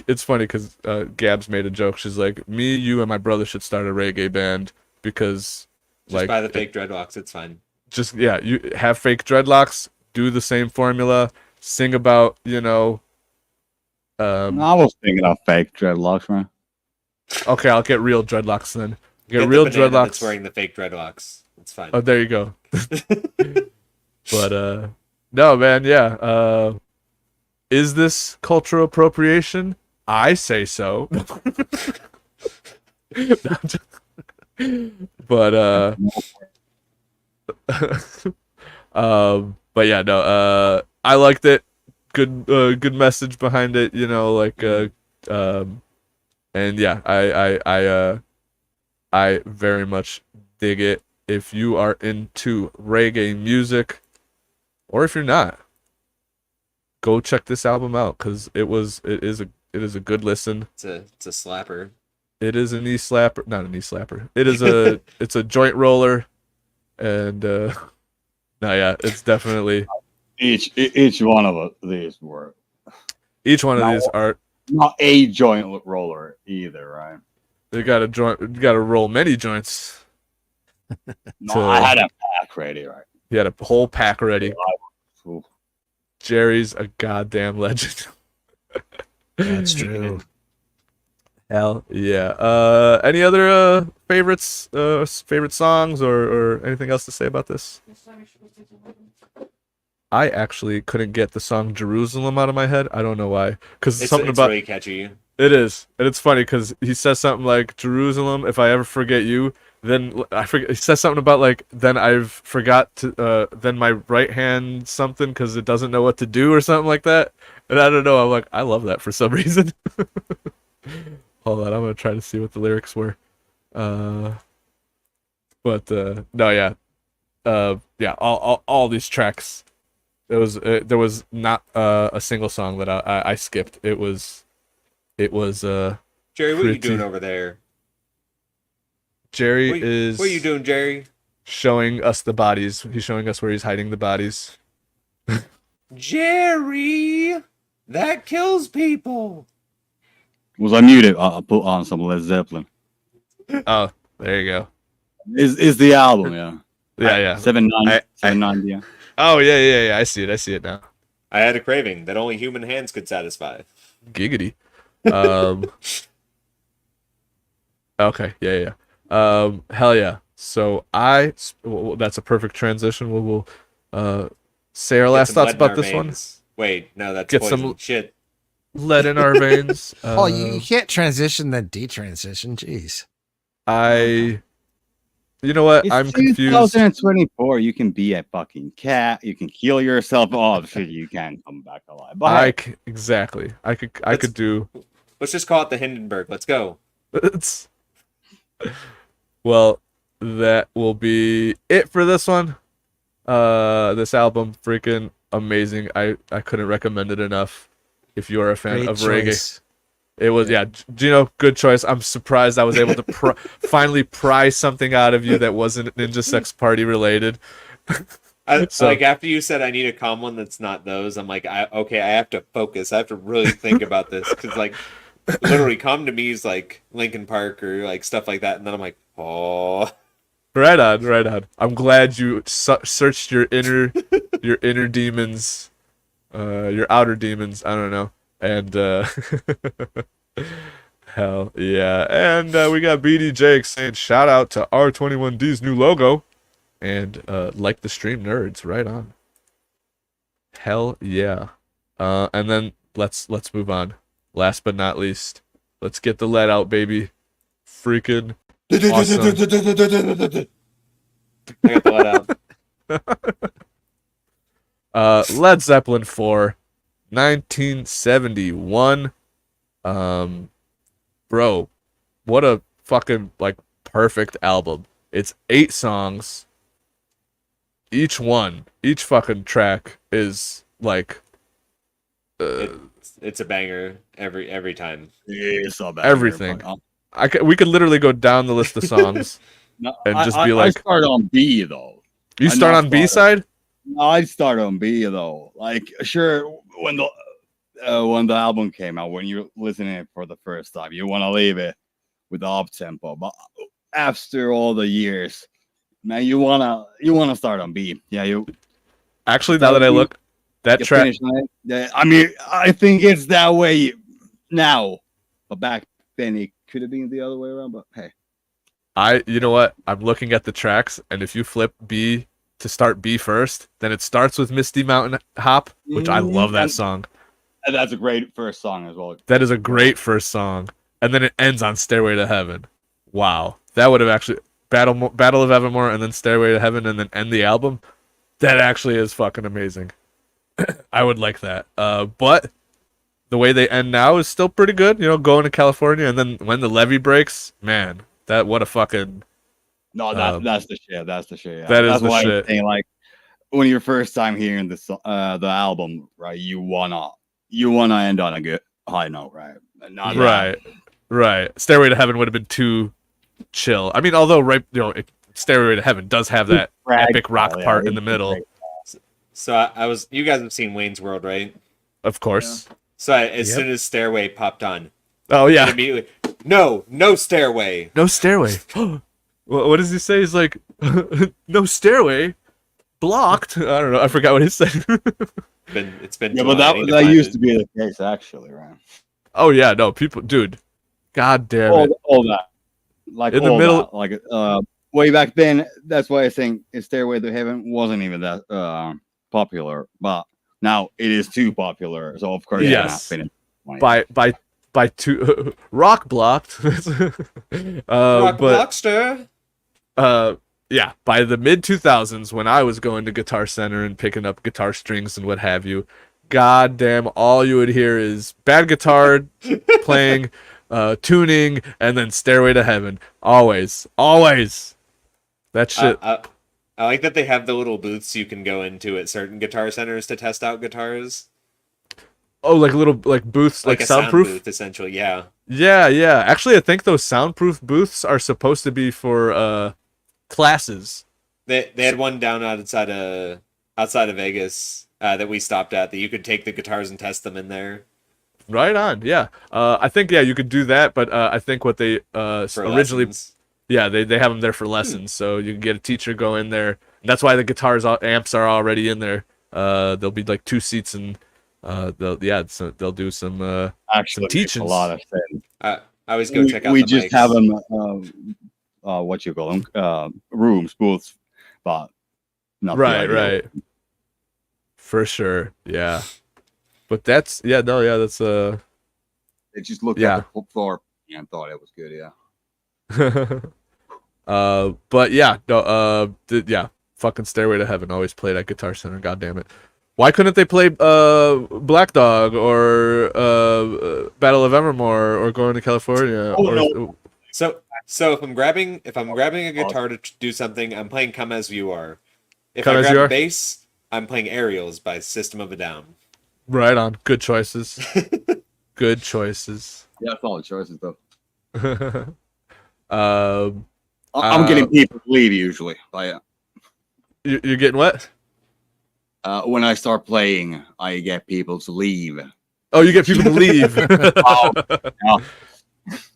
It's funny because Gabs made a joke. She's like, me, you, and my brother should start a reggae band because just buy the fake dreadlocks. It's fine. Just you have fake dreadlocks. Do the same formula. Sing about I was thinking of fake dreadlocks, man. Okay, I'll get real dreadlocks then. Get real the banana dreadlocks. That's wearing the fake dreadlocks. It's fine. Oh, there you go. But no, man, yeah. Is this cultural appropriation? I say so. But but yeah, no. I liked it. Good message behind it. And yeah, I very much dig it. If you are into reggae music, or if you're not, go check this album out because it is a good listen. It's a slapper. It is an slapper, not an slapper. It is it's a joint roller, and no, yeah, it's definitely each one of these were. Each one of these are not a joint roller either, right? You gotta roll many joints. No, I had a pack ready, right? He had a whole pack ready. Ooh. Jerry's a goddamn legend. That's true. Hell yeah. Any other favorites, favorite songs, or anything else to say about this? I actually couldn't get the song Jerusalem out of my head. I don't know why. Because It's about really catchy. it is, and it's funny because he says something like Jerusalem. If I ever forget you, then I forget. He says something about like then I've forgot to then my right hand something because it doesn't know what to do or something like that. And I don't know. I'm like I love that for some reason. Hold on, I'm gonna try to see what the lyrics were. But no, yeah, yeah. All these tracks. There was not a single song that I skipped. It was Jerry, what are you doing over there? Jerry What is are you doing, Jerry? showing us the bodies. He's showing us where he's hiding the bodies. Jerry, that kills people. Was I muted? I'll put on some Led Zeppelin. Oh, there you go. Is the album, yeah. Yeah. 7-9, yeah. Oh yeah. I see it now. I had a craving that only human hands could satisfy. Giggity. Okay, yeah. Hell yeah. So that's a perfect transition. We'll say our Get last some thoughts lead in about our this one. veins. Wait, no, that's Get poison. some- Shit. Lead in our veins. Oh, you can't transition then detransition. Jeez. You know what? It's I'm confused. 2024. You can be a fucking cat. You can kill yourself. Oh shit, you can come back alive. But hey, Exactly. I could do. Let's just call it the Hindenburg. Let's go. Well, that will be it for this one. This album, freaking amazing. I couldn't recommend it enough. If you are a fan Great of choice. reggae, it was Gino, good choice. I'm surprised I was able to finally pry something out of you that wasn't Ninja Sex Party related. Like after you said I need a calm one that's not those, I'm like, I have to focus. I have to really think about this because like literally Calm to Me is like Linkin Park or like stuff like that, and then I'm like, oh. Right on. I'm glad you searched your inner demons, your outer demons. I don't know. And hell yeah. And we got BD Jake saying shout out to R21D's new logo, and like the stream nerds. Right on. Hell yeah. And then let's move on. Last but not least, let's get the lead out, baby. Freaking awesome. I got the let out. Led Zeppelin 4, 1971. Bro, what a fucking like perfect album. It's 8 songs. Each fucking track is like It's a banger every time. it's so bad. everything. We could literally go down the list of songs and just be like, I start on B though. you start on B side? I start on B though. Like sure, when the album came out, when you're listening to it for the first time, you want to leave it with the up tempo. But after all the years, man, you wanna start on B. Yeah, you. Actually, now that I look, that track. I mean, I think it's that way now, but back then it could have been the other way around. But hey, You know what? I'm looking at the tracks, and if you flip B to start B first, then it starts with Misty Mountain Hop, which I love that song. And that's a great first song as well. That is a great first song, and then it ends on Stairway to Heaven. Wow, that would have actually Battle of Evermore, and then Stairway to Heaven, and then end the album. That actually is fucking amazing. I would like that. But the way they end now is still pretty good. You know, going to California, and then when the levee breaks, man, what a fucking. No, that's the shit. That's the shit. Yeah. That's the why shit. I'm saying, like when you're first time hearing the album, right? You wanna end on a good high note, right? Not Right. Stairway to Heaven would have been too chill. I mean, although Stairway to Heaven does have that epic rock part in the middle. So you guys have seen Wayne's World, right? Of course. Yeah. So as soon as Stairway popped on, oh yeah, immediately, no Stairway. No Stairway. What does he say? He's like, no Stairway. blocked. I don't know. I forgot what he said. It's been Yeah, too but long. I need that find used it. to be the case actually, right? Oh yeah, no people, dude. God damn it. All that, like In the all middle- that, like way back then. That's why I think Stairway to Heaven wasn't even that popular, but now it is too popular. So of course, Yes. yeah, By two rock blocked. Rock But Blockster. yeah, by the mid 2000s when I was going to Guitar Center and picking up guitar strings and what have you, god damn, all you would hear is bad guitar playing, tuning, and then Stairway to Heaven. Always that shit. I like that they have the little booths you can go into at certain guitar centers to test out guitars. Oh, like little like booths, like a sound soundproof. booth, essentially. Yeah. Yeah. Actually, I think those soundproof booths are supposed to be for classes. They had one down outside of Vegas that we stopped at that you could take the guitars and test them in there. Right on. Yeah. I think you could do that, but I think what they For originally lessons. yeah, they have them there for lessons, so you can get a teacher go in there. And that's why the guitars amps are already in there. There'll be like 2 seats and they'll do some actually makes teachings. a lot of sense. I always go check out We the just mics. have them, what you call them, rooms, booths, but not the ideal. Right. For sure. Yeah. But that's They just looked at the floor and thought it was good. Yeah. But yeah, no, fucking Stairway to Heaven always played at Guitar Center. God damn it! Why couldn't they play Black Dog or Battle of Evermore or Going to California? No. So if I'm grabbing a guitar to do something, I'm playing Come As You Are. If Come I As grab You a Are? bass, I'm playing Aerials by System of a Down. Right on. Good choices. Good choices. Yeah, solid choices though. Um, I'm getting people to leave usually. But yeah. you're getting what? When I start playing, I get people to leave. Oh, you get people to leave. Yeah.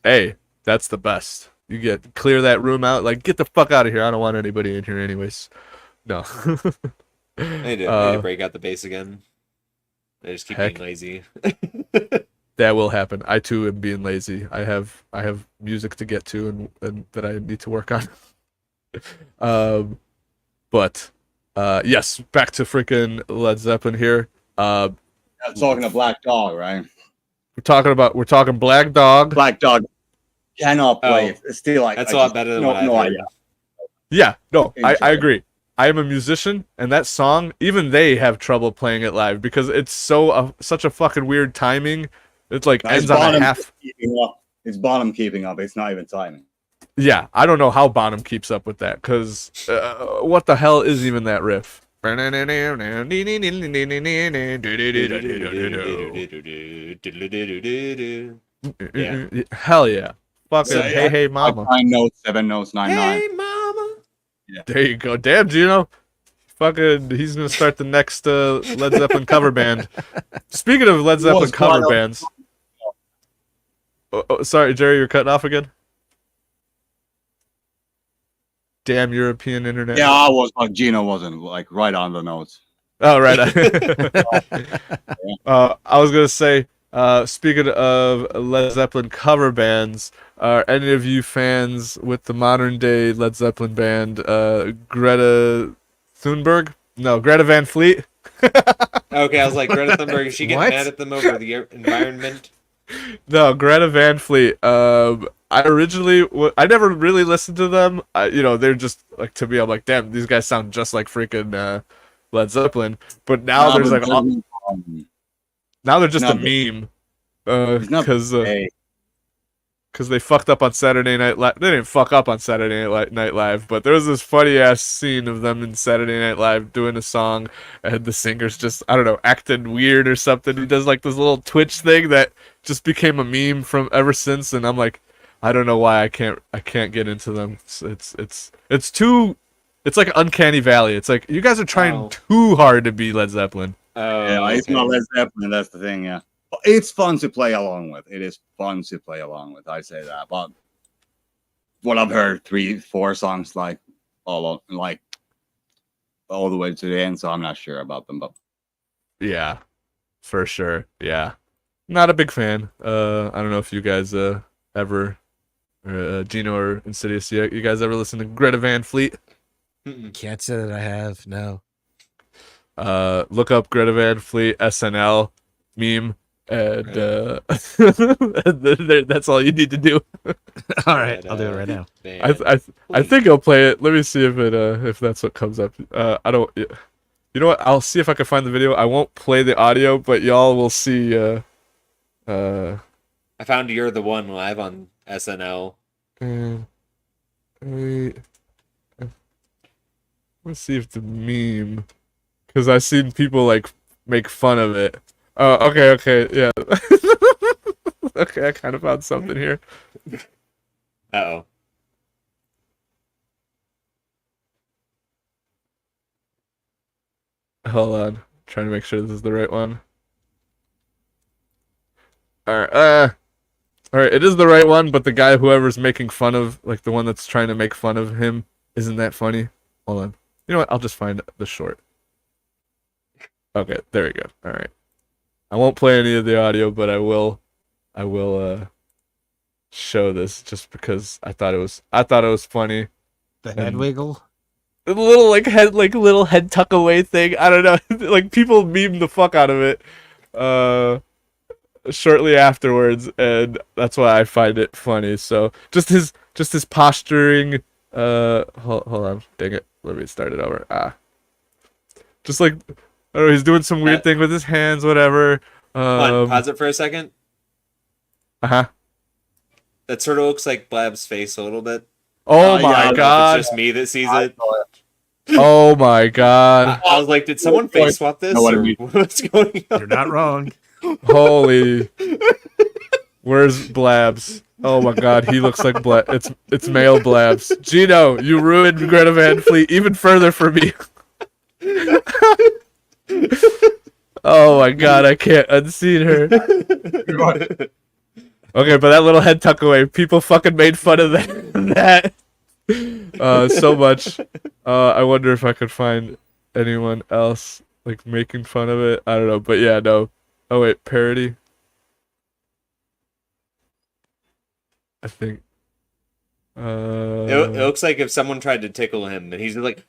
Hey, that's the best. You clear that room out. Like, get the fuck out of here. I don't want anybody in here, anyways. No. I need to break out the bass again. I just keep being lazy. That will happen. I too am being lazy. I have music to get to and that I need to work on. But yes, back to freaking Led Zeppelin here. I'm talking to Black Dog, right? We're talking Black Dog. Black Dog cannot play. It's still like That's a lot better than what I've heard. idea. Yeah, no, I Enjoy. agree. I am a musician, and that song, even they have trouble playing it live because it's such a fucking weird timing. It's like ends on a half. It's Bonham keeping up. It's not even timing. Yeah, I don't know how Bonham keeps up with that because what the hell is even that riff? Yeah. Hell yeah. Fucking So, hey mama. 9 notes, 7 notes, 9 9. Hey, mama. There you go. Damn, Gino. Fucking, he's gonna start the next Led Zeppelin cover band. Speaking of Led Zeppelin cover bands. Oh, sorry, Jerry, you're cutting off again? Damn European internet. Yeah, I was, but Gino wasn't like right on the notes. Oh, right. I was gonna say, speaking of Led Zeppelin cover bands, are any of you fans with the modern day Led Zeppelin band, Greta Thunberg? No, Greta Van Fleet. Okay, I was like, Greta Thunberg, is she getting What? mad at them over the environment? No, Greta Van Fleet. I never really listened to them. They're just like, to me, I'm like, damn, these guys sound just like freaking Led Zeppelin. But now there's like, now they're just a meme. Because they fucked up on Saturday Night Live. They didn't fuck up on Saturday Night Live, but there was this funny ass scene of them in Saturday Night Live doing a song, and the singer's just, I don't know, acting weird or something. He does like this little Twitch thing that just became a meme from ever since, and I'm like, I don't know why I can't get into them. It's too, it's like Uncanny Valley. It's like you guys are trying too hard to be Led Zeppelin. Oh, Yeah, it's okay. not Led Zeppelin. That's the thing. Yeah, but it's fun to play along with. It is fun to play along with. I say that. But what I've heard 3-4 songs like all on, like all the way to the end, so I'm not sure about them. But Yeah, for sure. Yeah, not a big fan. I don't know if you guys ever, Gino or Insidious, you guys ever listen to Greta Van Fleet? Can't say that I have. No. Look up Greta Van Fleet SNL meme, and that's all you need to do. All right, I'll do it right now. I think I'll play it. Let me see if that's what comes up. I don't. You know what? I'll see if I can find the video. I won't play the audio, but y'all will see. I found You're the One live on SNL. Let's see if the meme, because I've seen people like make fun of it. Oh, okay, yeah. Okay, I kind of found something here. Uh-oh. Hold on, trying to make sure this is the right one. All right, it is the right one, but the guy whoever's making fun of, like the one that's trying to make fun of him, isn't that funny? Hold on. You know what? I'll just find the short. Okay, there we go. All right. I won't play any of the audio, but I will show this just because I thought it was funny. The head wiggle. The little little head tuck away thing. I don't know. Like people meme the fuck out of it shortly afterwards, and that's why I find it funny. So just his posturing. Hold on, dang it. Let me start it over. Just like, I don't know, he's doing some weird thing with his hands, whatever. Pause it for a second. Uh-huh. That sort of looks like Blab's face a little bit. Oh my god. It's just me that sees it. Oh my god. I was like, did someone face swap this? Or what's going on? You're not wrong. Holy. Where's Blabs? Oh my god, he looks like it's male Blabs. Gino, you ruined Greta Van Fleet even further for me. Oh my god, I can't unsee her. Okay, but that little head tuck away, people fucking made fun of that so much. I wonder if I could find anyone else like making fun of it. I don't know, but yeah, no. Oh wait, parody. I think. It looks like if someone tried to tickle him, and he's just like,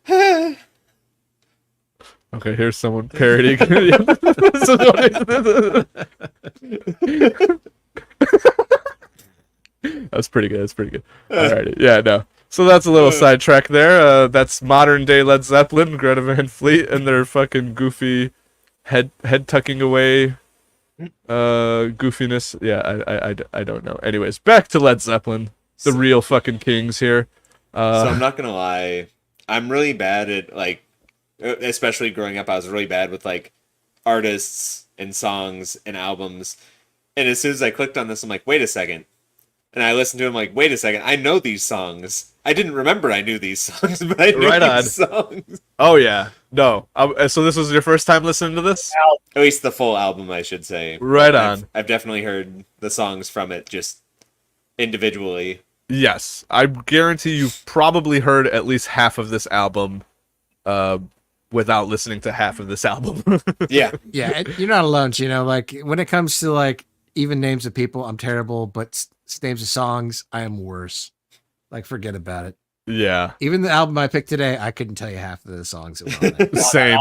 okay, here's someone parodying. That's pretty good. Alrighty, yeah, no. So that's a little sidetrack there. That's modern day Led Zeppelin, Greta Van Fleet, and their fucking goofy head tucking away goofiness. Yeah, I don't know. Anyways, back to Led Zeppelin, the real fucking kings here. So I'm not gonna lie, I'm really bad at like, especially growing up, I was really bad with like artists and songs and albums. And as soon as I clicked on this, I'm like, wait a second. And I listened to him like, wait a second, I know these songs. I didn't remember I knew these songs, but I knew these songs. Oh yeah, no. So this was your first time listening to this? At least the full album, I should say. Right on. I've definitely heard the songs from it just individually. Yes, I guarantee you've probably heard at least half of this album without listening to half of this album. Yeah. Yeah, you're not alone, you know, like when it comes to like even names of people, I'm terrible, but names of songs, I am worse. Like forget about it. Yeah. Even the album I picked today, I couldn't tell you half of the songs that were on it. Same.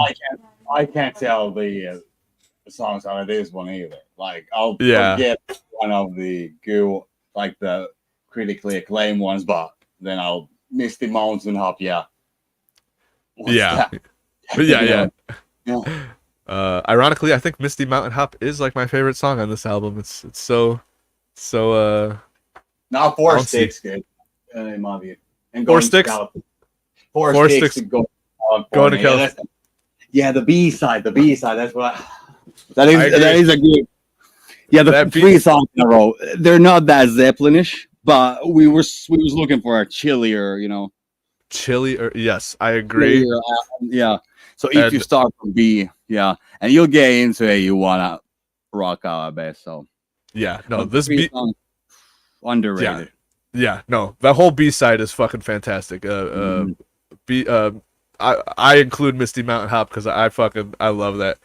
I can't tell the songs on this one either. Like I'll forget one of the like the critically acclaimed ones, but then I'll Misty Mountain Hop. Yeah. Yeah. Ironically, I think Misty Mountain Hop is like my favorite song on this album. It's so now Four Sticks good in my view. And Four Sticks. Four Sticks going to California. Yeah, the B side. That's what that is a good. Yeah, the three songs in a row. They're not that Zeppelinish, but we was looking for a chillier, you know. Chillier, yes, I agree. Chillier, yeah. So if you start from B, yeah, and you'll get into it, you wanna rock out, I bet. So yeah, no, this B underrated. Yeah, no, that whole B side is fucking fantastic. B I include Misty Mountain Hop because I love that.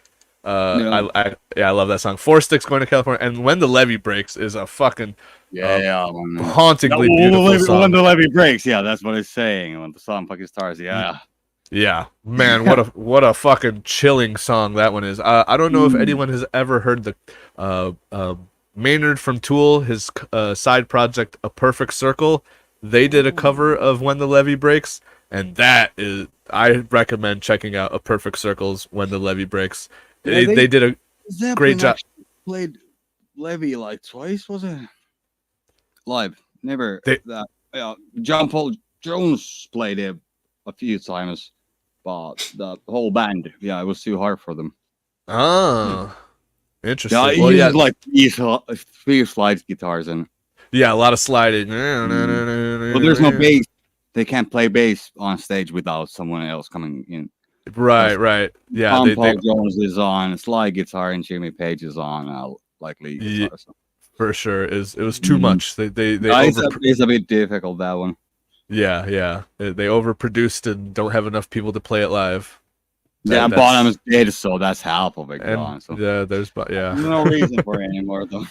Yeah. I love that song. Four Sticks Going to California, and When the Levee Breaks is a fucking Yeah, hauntingly beautiful song. When the levee breaks, yeah, that's what it's saying. When the song fucking starts, yeah. Yeah, man, what a fucking chilling song that one is. I don't know if anyone has ever heard the Maynard from Tool, his side project, A Perfect Circle. They did a cover of When the Levee Breaks, and I recommend checking out A Perfect Circle's When the Levee Breaks. Yeah, They did a Zeppelin great job. Played Levy like twice, was it? Live, never. That John Paul Jones played it a few times, but the whole band, it was too hard for them. Oh, interesting. Yeah, he used like three slide guitars and a lot of sliding. But there's no bass. They can't play bass on stage without someone else coming in. Right. Yeah, Tom Paul Jones is on slide guitar and Jimmy Page is on lead guitar. So. For sure, it was too much. It's a bit difficult, that one. Yeah. They overproduced and don't have enough people to play it live. Bonham is dead, so that's half of it gone. So. Yeah, there's no reason for it anymore though.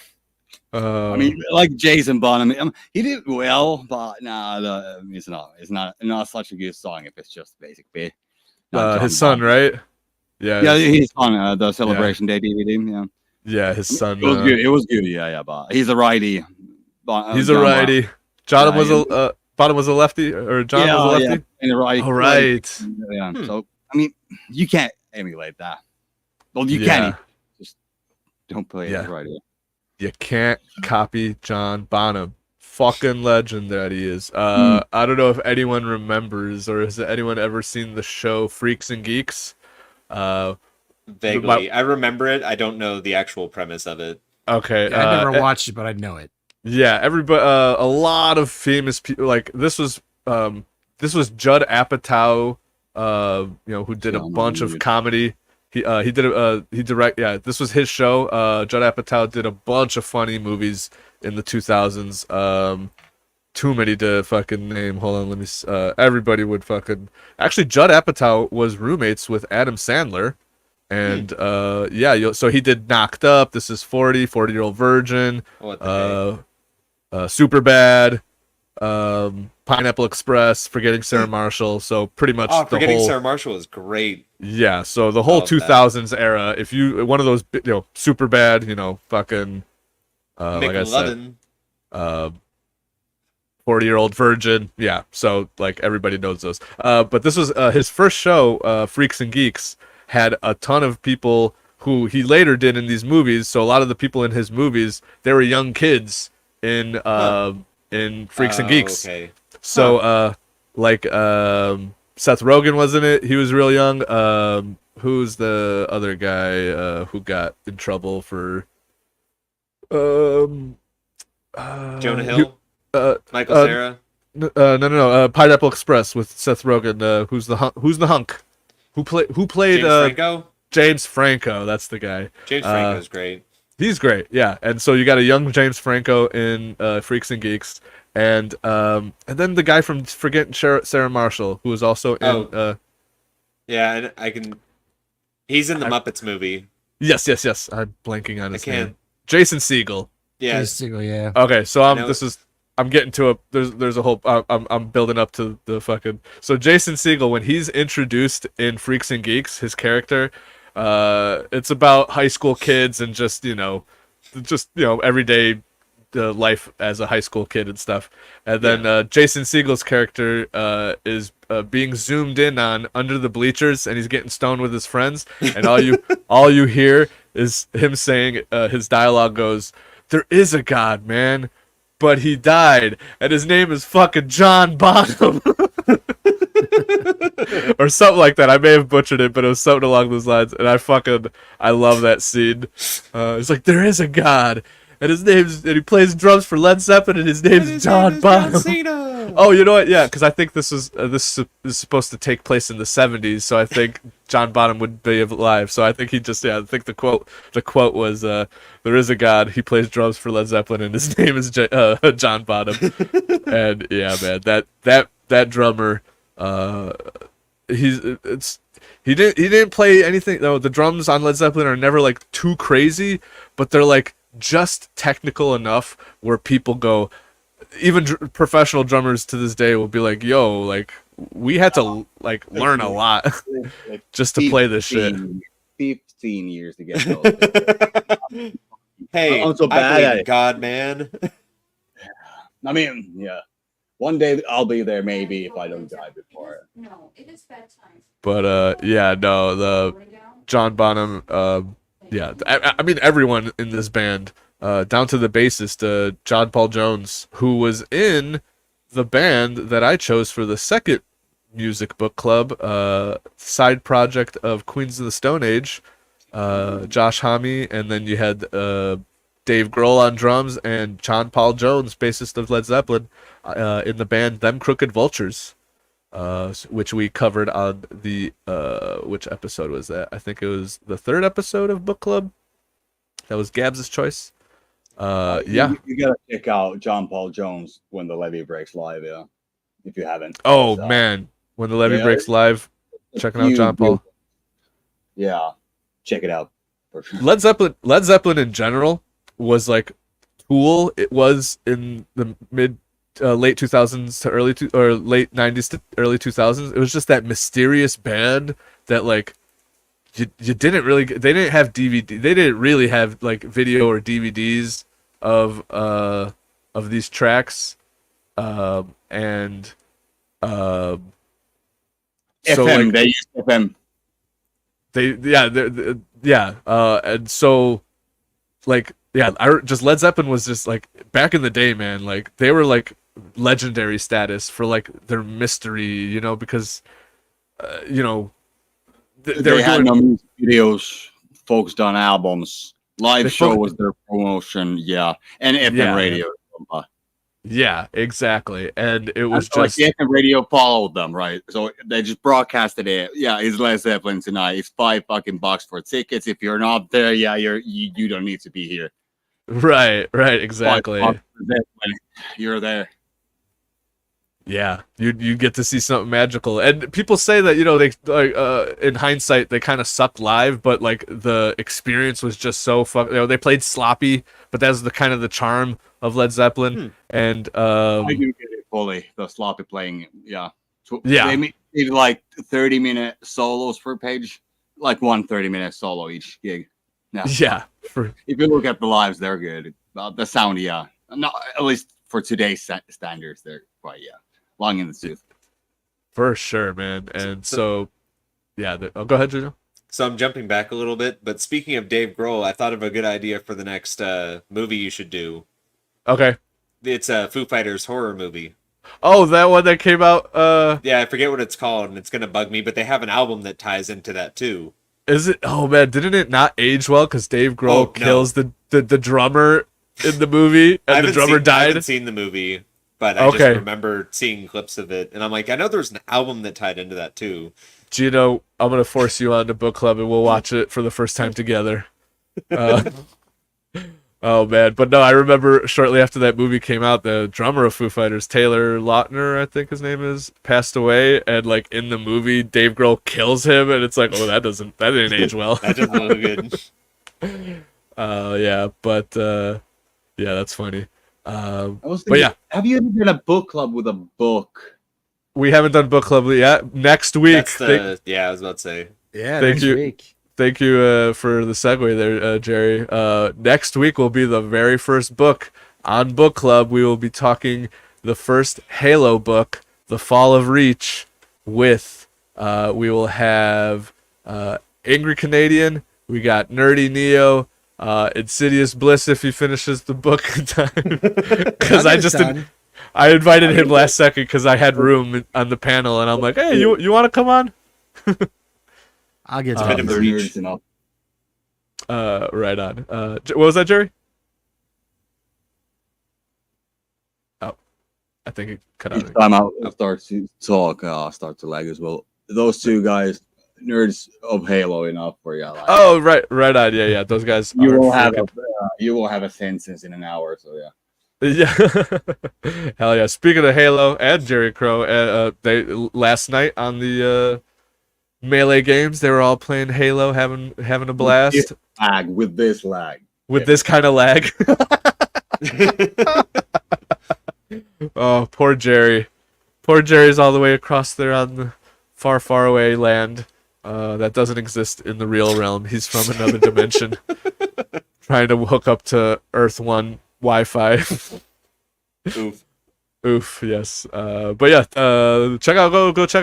I mean, like Jason Bonham, he did well, but it's not such a good song if it's just basic beat. His son, right? Yeah, he's on the Celebration Day DVD. Yeah, his son. It was good. It was good. Yeah, but he's a righty. He's a righty. Bottom was a lefty, or John was a lefty. Yeah, and a righty. All right. Yeah. So I mean, you can't emulate that. Well, you can. Just don't play it right. You can't copy John Bonham. Fucking legend that he is. I don't know if anyone remembers, or has anyone ever seen the show Freaks and Geeks? Vaguely. I remember it. I don't know the actual premise of it. Okay. I never watched it, but I know it. Yeah, everybody, a lot of famous people. Like this was Judd Apatow, who did a bunch of comedy. This was his show. Judd Apatow did a bunch of funny movies in the 2000s. Too many to fucking name. Hold on, let me. Everybody would fucking. Actually, Judd Apatow was roommates with Adam Sandler, and so he did Knocked Up. This is 40-Year-Old Virgin. Super Bad. Pineapple Express, Forgetting Sarah Marshall. So pretty much Forgetting Sarah Marshall is great. Yeah, so the whole 2000s era, if you one of those, Super Bad, fucking like I said, 40-Year-Old Virgin. Yeah, so like everybody knows those. But this was his first show, Freaks and Geeks, had a ton of people who he later did in these movies. So a lot of the people in his movies, they were young kids in Freaks and Geeks. Okay. So Seth Rogen was in it. He was real young. Who's the other guy who got in trouble for Jonah Hill? Michael Cera? No. Pineapple Express with Seth Rogen. Who's the hunk? Who played James Franco? James Franco, that's the guy. James Franco's great. He's great, yeah. And so you got a young James Franco in Freaks and Geeks, and then the guy from Forgetting Sarah Marshall, who was also in. And I can. He's in the Muppets movie. Yes. I'm blanking on his name. Jason Segel. Yeah. Jason Segel, yeah. Okay, so I'm getting to there's a whole I'm building up to the fucking. So Jason Segel, when he's introduced in Freaks and Geeks, his character, it's about high school kids and just everyday life as a high school kid and stuff. And then Jason Segel's character is being zoomed in on under the bleachers, and he's getting stoned with his friends, and all you hear is him saying, his dialogue goes, "There is a God, man, but he died, and his name is fucking John Bonham." Or something like that. I may have butchered it, but it was something along those lines, and I love that scene. It's like, there is a God, and he plays drums for Led Zeppelin, and his name's John Bonham. Oh, you know what? Yeah, because I think this is supposed to take place in the 70s, so I think John Bonham would be alive. So I think I think the quote was, "There is a God. He plays drums for Led Zeppelin, and his name is John Bonham." And yeah, man, that drummer, he didn't play anything. No, the drums on Led Zeppelin are never like too crazy, but they're like just technical enough where people go. Even professional drummers to this day will be like, "Yo, like we had to like learn a lot Like just to play this shit." 15 years to get those. Hey, I'm so I bad believe at in it. God, man. I mean, yeah. One day I'll be there, maybe, if I don't die before. No, it is bedtime. But yeah, no, the John Bonham, yeah, I mean everyone in this band, down to the bassist, John Paul Jones, who was in the band that I chose for the second music book club, side project of Queens of the Stone Age, Josh Homme, and then you had Dave Grohl on drums and John Paul Jones, bassist of Led Zeppelin, in the band Them Crooked Vultures, which we covered on the which episode was that? I think it was the third episode of book club. That was Gabs' choice. Yeah. You gotta check out John Paul Jones when the levee breaks live, yeah. If you haven't. Oh So, man, when the levee yeah, breaks live, checking out John Paul. Yeah, check it out for sure. Led Zeppelin in general was like Tool. It was in the late 2000s to or late 90s to early 2000s. It was just that mysterious band that like you didn't really, they didn't have DVD, they didn't really have like video or DVDs of these tracks, and so FM, like they used FM. and so like yeah, just Led Zeppelin was just like back in the day, man, like they were like legendary status for like their mystery, you know, because you know they were had doing, no music videos focused on albums. Live They show foc- was their promotion, yeah, and FM Yeah. radio. yeah, exactly, and it was Like just the FM radio followed them, right? So they just broadcasted it. Yeah, it's Led Zeppelin tonight. It's $5 for tickets. If you're not there, yeah, you don't need to be here. right, exactly. $5 for Zeppelin, you're there. Yeah, you get to see something magical, and people say that, you know, they like in hindsight they kind of sucked live, but like the experience was just so you know, they played sloppy, but that's the kind of the charm of Led Zeppelin, and I do get it fully. The sloppy playing, yeah. So Yeah. they did like 30-minute solos per page, like 1 30-minute solo each gig. Yeah. yeah, for If you look at the lives, they're good. The sound, yeah. Not at least for today's standards, they're quite, yeah, long in the tooth. for sure, man. And so yeah, go ahead, Jojo. So I'm jumping back a little bit, but speaking of Dave Grohl, I thought of a good idea for the next movie you should do. Okay. It's a Foo Fighters horror movie. Oh, that one that came out. Yeah, I forget what it's called, and it's gonna bug me, but they have an album that ties into that too. Is it? Oh man, didn't it not age well? Because Dave Grohl Oh, no. kills the drummer in the movie, and the drummer I died. haven't seen the movie, but I Okay. just remember seeing clips of it, and I'm like, I know there's an album that tied into that too. Gino, I'm gonna force you on the book club, and we'll watch it for the first time together. Oh man, but no, I remember shortly after that movie came out, the drummer of Foo Fighters, Taylor Lautner, I think his name is, passed away, and like in the movie, Dave Grohl kills him, and it's like, oh, that didn't age well. That doesn't look good. Yeah, but yeah, that's funny. I was But yeah, have you ever done a book club with a book? we haven't done book club yet. Next week, That's the yeah, I was about to say. Yeah, Thank next you. week. Thank you for the segue there, Jerry. Next week will be the very first book on book club. We will be talking the first Halo book, The Fall of Reach, with we will have Angry Canadian. We got Nerdy Neo, Insidious Bliss if he finishes the book in time. Because I invited him last second because I had room on the panel, and I'm like, hey, you want to come on? I'll get to been it. a They're reach. nerds enough. Right on. What was that, Jerry? Oh, I think it cut Each out. time I start to talk, I start to lag as well. Those two guys, nerds of Halo enough for you. Like, Oh, right on. Yeah. Those guys. you are will have freaking- you will have a sentence in an hour. So yeah. Yeah. Hell yeah. Speaking of Halo and Jerry Crow, they last night on the Melee games. They were all playing Halo, having a blast With this lag. with this kind of lag. Oh, poor Jerry. Poor Jerry's all the way across there on the far, far away land that doesn't exist in the real realm. He's from another dimension, trying to hook up to Earth 1 Wi-Fi. Oof. Oof, yes. But yeah, go check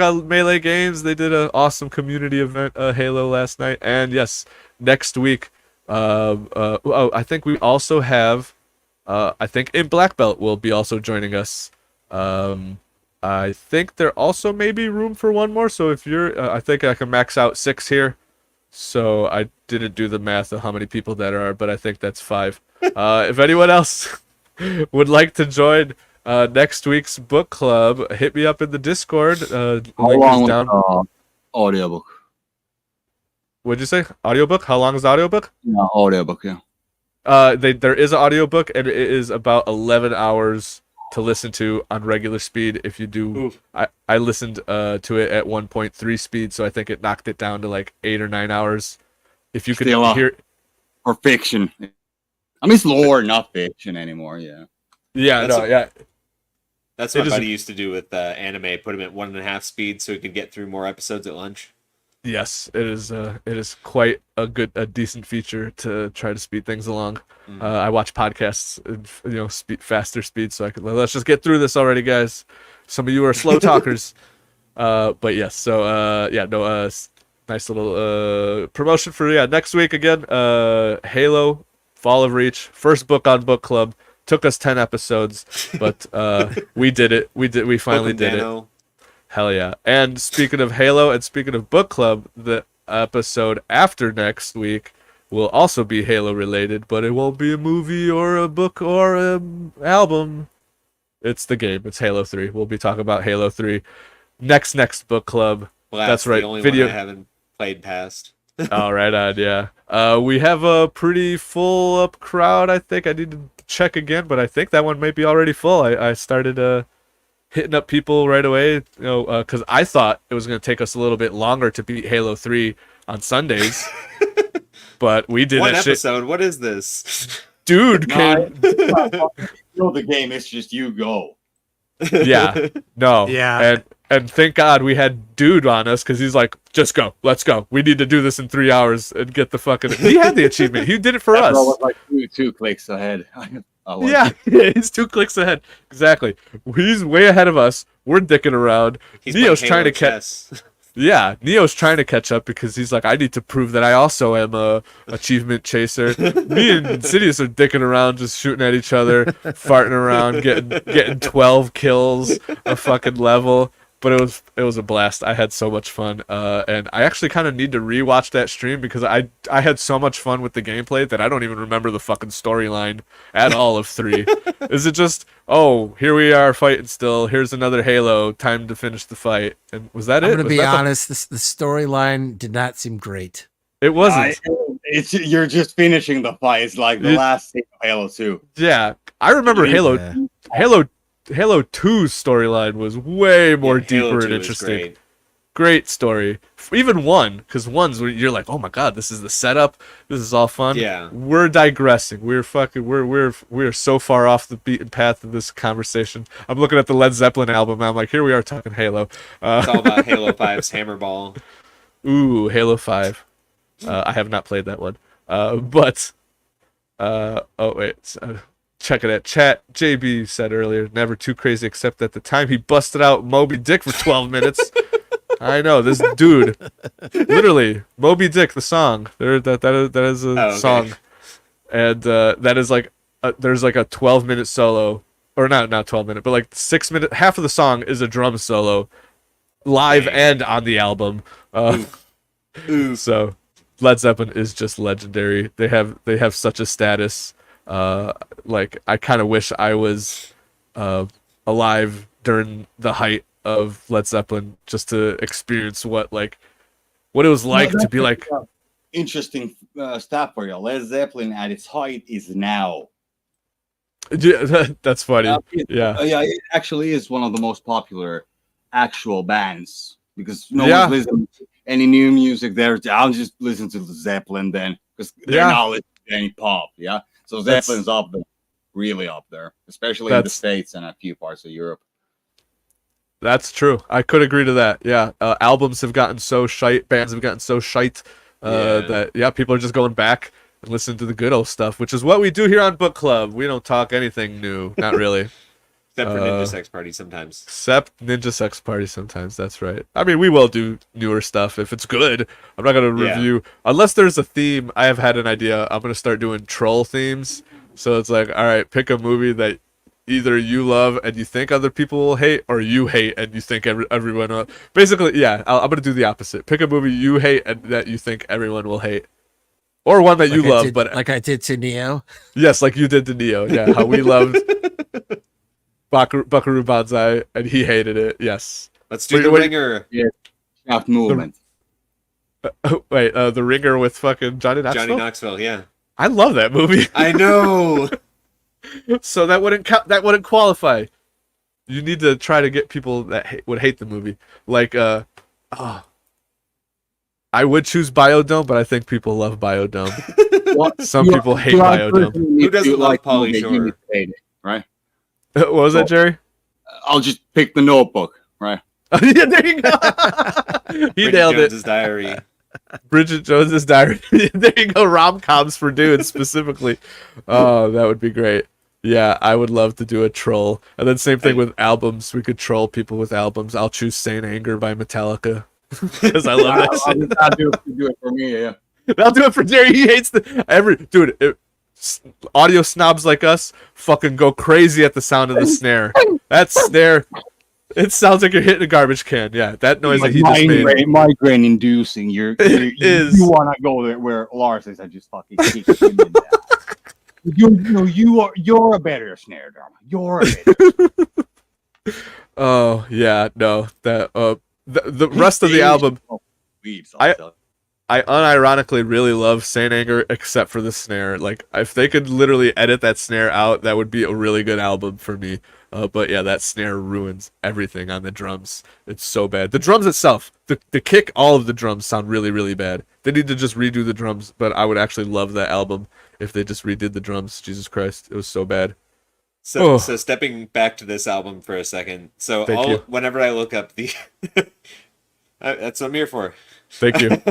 out Melee Games. They did an awesome community event, Halo, last night. And yes, next week, I think we also have, I think in Black Belt will be also joining us. I think there also may be room for one more. So if you're, I think I can max out 6 here. So I didn't do the math of how many people that are, but I think that's 5. If anyone else would like to join next week's book club, hit me up in the Discord. How Link long is down. Audiobook? What'd you say? Audiobook? How long is the audiobook? Yeah, audiobook, yeah. There is an audiobook, and it is about 11 hours to listen to on regular speed. If you do, Oof. I listened to it at 1.3 speed, so I think it knocked it down to like 8 or 9 hours. If you could Still, hear, or fiction. I mean, it's lore, not fiction anymore. Yeah. yeah, That's no, yeah, That's It what is my a- buddy used to do with anime. Put him at 1.5 speed so he could get through more episodes at lunch. yes, it is quite a decent feature to try to speed things along. Mhm. I watch podcasts at faster speed, so I could let's just get through this already, guys. Some of you are slow talkers, but yes. So nice little promotion for next week again. Halo, Fall of Reach, first book on book club. Took us 10 episodes, but we did it. We finally did it. Nano. Hell yeah. And speaking of Halo and speaking of book club, the episode after next week will also be Halo related, but it won't be a movie or a book or an album. It's the game. It's Halo 3. We'll be talking about Halo 3 next book club. Well, That's right. The only Video. one I haven't played past. Oh, right on, yeah. We have a pretty full up crowd, I think. I need to check again, but I think that one might be already full. I started hitting up people right away, because I thought it was going to take us a little bit longer to beat Halo 3 on Sundays. But we did One that shit. episode. What is this? Dude No, came. the game. It's just you go. Yeah. No. Yeah. And thank God we had Dude on us, because he's like, just go. Let's go. We need to do this in 3 hours and get the fucking... He had the achievement. He did it for That us. bro was like two clicks ahead. Yeah, he's 2 clicks ahead. Exactly. He's way ahead of us. We're dicking around. He's Neo's playing trying to Halo catch... chess. Yeah, Neo's trying to catch up because he's like, I need to prove that I also am a achievement chaser. Me and Insidious are dicking around, just shooting at each other, farting around, getting 12 kills a fucking level. But it was a blast. I had so much fun, and I actually kind of need to rewatch that stream because I had so much fun with the gameplay that I don't even remember the fucking storyline at all of 3. Is it just, oh, here we are fighting still, here's another Halo, time to finish the fight, and was that it? I'm going to Was be that honest. The storyline did not seem great. It wasn't. You're just finishing the fight. It's like the You- last scene of Halo 2. Yeah, I remember Yeah. Halo 2's storyline was way more Yeah, Halo deeper 2 and is interesting. great. Great story. Even 1, because 1's where you're like, oh my god, this is the setup. This is all fun. Yeah. We're digressing. We're so far off the beaten path of this conversation. I'm looking at the Led Zeppelin album. And I'm like, here we are talking Halo. It's all about Halo 5's Hammerball. Ooh, Halo 5. I have not played that one. But oh wait. Checking at chat. JB said earlier, never too crazy, except at the time he busted out Moby Dick for 12 minutes. I know, this dude. Literally, Moby Dick, the song. That is a Oh, okay. song. And that is like, there's like a 12-minute solo. Or not 12-minute, but like 6-minute, half of the song is a drum solo. Live Dang. and on the album. Ooh. So Led Zeppelin is just legendary. They have such a status. Like I kind of wish I was alive during the height of Led Zeppelin just to experience what it was like to be like. Interesting stat for you. Led Zeppelin at its height is now. Yeah, that's funny. Yeah, Yeah. it actually is one of the most popular actual bands because Yeah. one's listening. any new music there, I'll just listen to Zeppelin then, because they're not listening to any pop. Yeah, so Zeppelin's up there, really up there, especially in the States and a few parts of Europe. That's true. I could agree to that. Yeah, albums have gotten so shite, bands have gotten so shite that people are just going back and listening to the good old stuff, which is what we do here on Book Club. We don't talk anything new, not really. Except for Ninja Sex Party sometimes. Except Ninja Sex Party sometimes. That's right. I mean, we will do newer stuff if it's good. I'm not gonna review unless there's a theme. I have had an idea. I'm gonna start doing troll themes. So it's like, all right, pick a movie that either you love and you think other people will hate, or you hate and you think everyone will. Basically, yeah, I'm gonna do the opposite. Pick a movie you hate and that you think everyone will hate, or one that you love. But like I did to Neo. Yes, like you did to Neo. Yeah, how we loved Buckaroo Banzai and he hated it. Yes. Let's do The Ringer. Yeah, shaft movement. Wait, The Ringer with fucking Johnny Knoxville. Johnny Knoxville, yeah. I love that movie. I know. So that wouldn't count. That wouldn't qualify. You need to try to get people that would hate the movie. Like, I would choose Biodome, but I think people love Biodome. Some people hate Biodome. Who doesn't like Pauly Shore? Right? What was that, Jerry? I'll just pick The Notebook, right? Yeah, there you go. He nailed Jones's it. Diary. Bridget Jones's Diary. There you go. Rom-coms for dudes specifically. Oh, that would be great. Yeah, I would love to do a troll. And then same thing with albums. We could troll people with albums. I'll choose Saint Anger by Metallica because I love that shit. I'll do it for me, yeah. I'll do it for Jerry. He hates audio snobs like us fucking go crazy at the sound of the snare. That snare, it sounds like you're hitting a garbage can. Yeah, that noise that he just made. Migraine inducing. You want to go there where Lars says, I just fucking kick him in that. You're a better snare drum. You're a better. Oh yeah, no, that the rest of the album. I unironically really love Saint Anger except for the snare. Like, if they could literally edit that snare out, that would be a really good album for me. But yeah, that snare ruins everything on the drums. It's so bad. The drums itself, the kick, all of the drums sound really, really bad. They need to just redo the drums, but I would actually love that album if they just redid the drums. Jesus Christ, it was so bad. So stepping back to this album for a second. So whenever I look up the... that's what I'm here for. Thank you.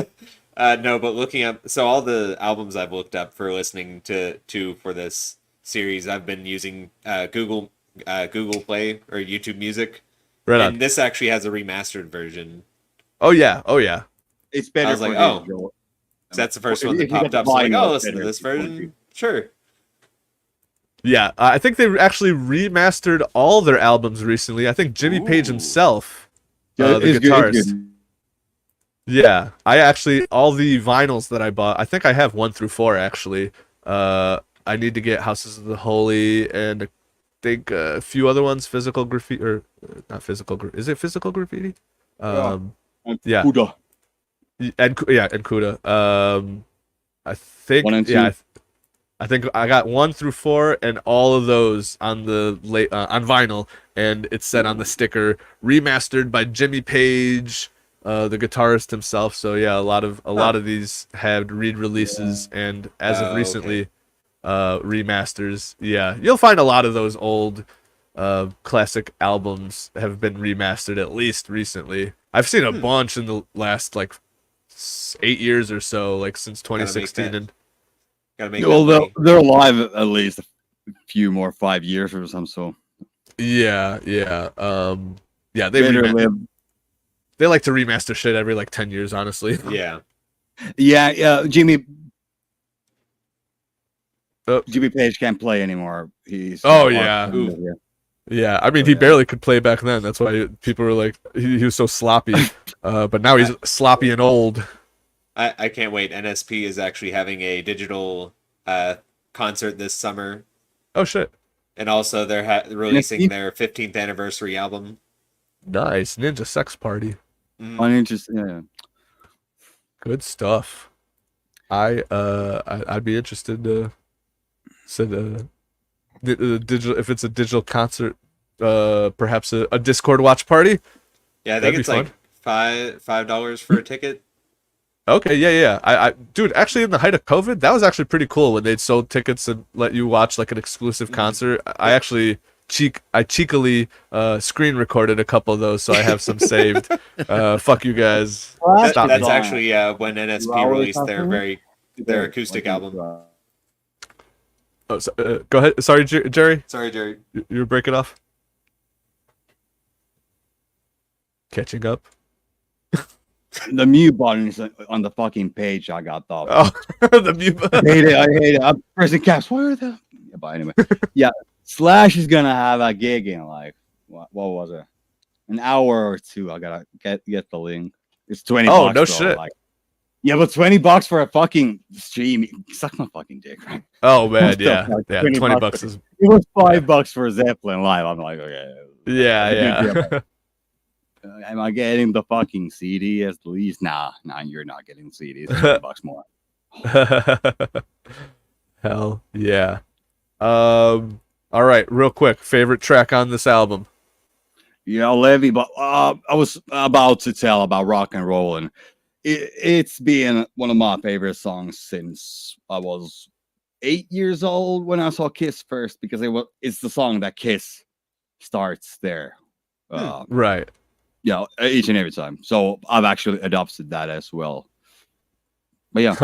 No, but looking up, so all the albums I've looked up for listening to for this series, I've been using Google Play or YouTube Music, and this actually has a remastered version. Oh yeah, it's better. I was like, so that's the first one that popped up. So like, listen to this version, sure. Yeah, I think they actually remastered all their albums recently. I think Jimmy Page himself, the guitarist. Yeah, I actually, all the vinyls that I bought, I think I have 1 through 4 actually. I need to get Houses of the Holy and I think a few other ones, Physical Graffiti, or not Physical, is it Physical Graffiti? Yeah. Kuda. And Kuda. I think, 1 and 2. yeah, I think I got 1 through 4 and all of those on the on vinyl, and it said on the sticker, remastered by Jimmy Page, the guitarist himself. So yeah, a lot of these had re-releases and as of recently remasters. Yeah, you'll find a lot of those old classic albums have been remastered at least recently. I've seen a bunch in the last like 8 years or so, like since 2016. And they're alive at least a few more 5 years or something. So yeah, they like to remaster shit every like 10 years, honestly. Yeah. Jimmy Page can't play anymore. He's yeah. I mean, he barely could play back then. That's why people were like, he was so sloppy. But now he's sloppy and old. I can't wait. NSP is actually having a digital concert this summer. Oh shit! And also they're releasing their 15th anniversary album. Nice. Ninja Sex Party. Yeah. Good stuff. I'd be interested to digital, if it's a digital concert, perhaps a Discord watch party. Yeah, I think it's like $5 for a ticket. Okay, yeah. Dude, actually, in the height of COVID, that was actually pretty cool when they'd sold tickets and let you watch like an exclusive concert. I actually cheekily screen recorded a couple of those, so I have some saved. Fuck you guys. Well, Stop That's me. actually when NSP released their acoustic album. Oh, go ahead. Sorry, Jerry. Sorry, Jerry. You were breaking off. Catching up. The mute button is on the fucking page. I got the. Oh, the mute. I hate it. I'm pressing caps. Where are the? Yeah, but anyway, yeah. Slash is gonna have a gig in like what was it? An hour or two. I gotta get the link. It's 20 Oh, bucks. no though. shit. Like, yeah, but 20 bucks for a fucking stream. Suck my fucking dick, right? Oh man, What the yeah, fuck? yeah. 20 20 bucks. bucks is. It was $5 for Zeppelin live. I'm like, okay. Yeah. Am I getting the fucking CD at least? Nah, you're not getting CDs. $20 more. Hell yeah. All right, real quick. Favorite track on this album? Yeah, Levy, but I was about to tell about rock and roll, and it's been one of my favorite songs since I was 8 years old when I saw Kiss first, because it's the song that Kiss starts there. Right. Yeah, each and every time. So I've actually adopted that as well. But yeah,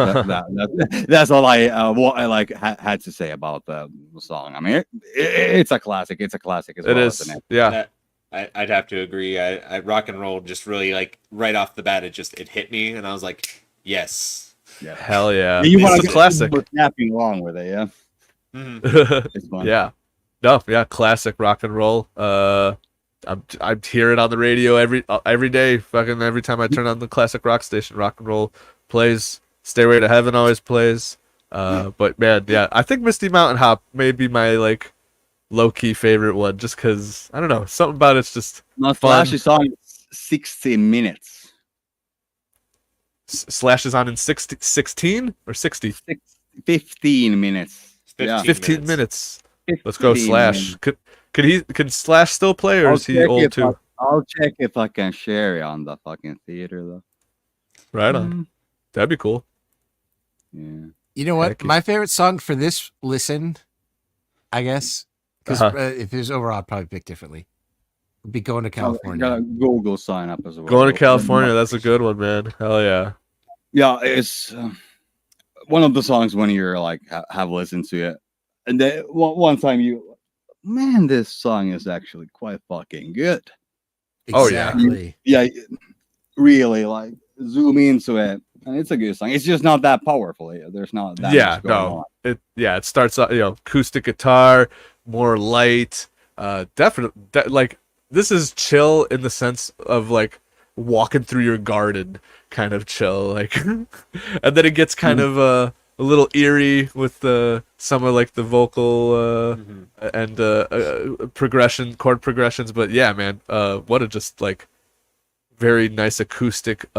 that's all what I like had to say about the song. I mean, it's a classic. It's a classic as well. It is. Isn't it? Yeah. I'd have to agree. I rock and roll just really like right off the bat. It hit me, and I was like, yes. Yeah. Hell yeah. You It's a classic. Snapping along with it, yeah. It's fun. Yeah. No, yeah, classic rock and roll. I hear it on the radio every day. Fucking every time I turn on the classic rock station, rock and roll plays. Stairway to Heaven always plays. But man, yeah, I think Misty Mountain Hop may be my like low key favorite one, just because I don't know, something about it's just No, fun. Slash is on 16 minutes. Slash is on in 16 or 60? 15 minutes. 15 minutes. 15 Let's go Slash. minutes. Could Slash still play, or is he check old if too? I'll check if I can share it on the fucking theater though. Right on. That'd be cool. Yeah. You know what? Heck yeah. My favorite song for this listen, I guess, because if it was overall, I'd probably pick differently. Would be Going to California. Got a Google sign up as well. Going to California, that's a good one, man. Hell yeah. Yeah, it's one of the songs when you're like have listened to it, and then one time man, this song is actually quite fucking good. Oh, yeah. Exactly. Yeah, really like zoom into it, and it's a good song. It's just not that powerful. There's not that much going on. It starts out, acoustic guitar, more light. Definitely, like this is chill in the sense of like walking through your garden kind of chill, like, and then it gets kind of a little eerie with some of like the vocal and chord progressions. But yeah, man, what a just like very nice acoustic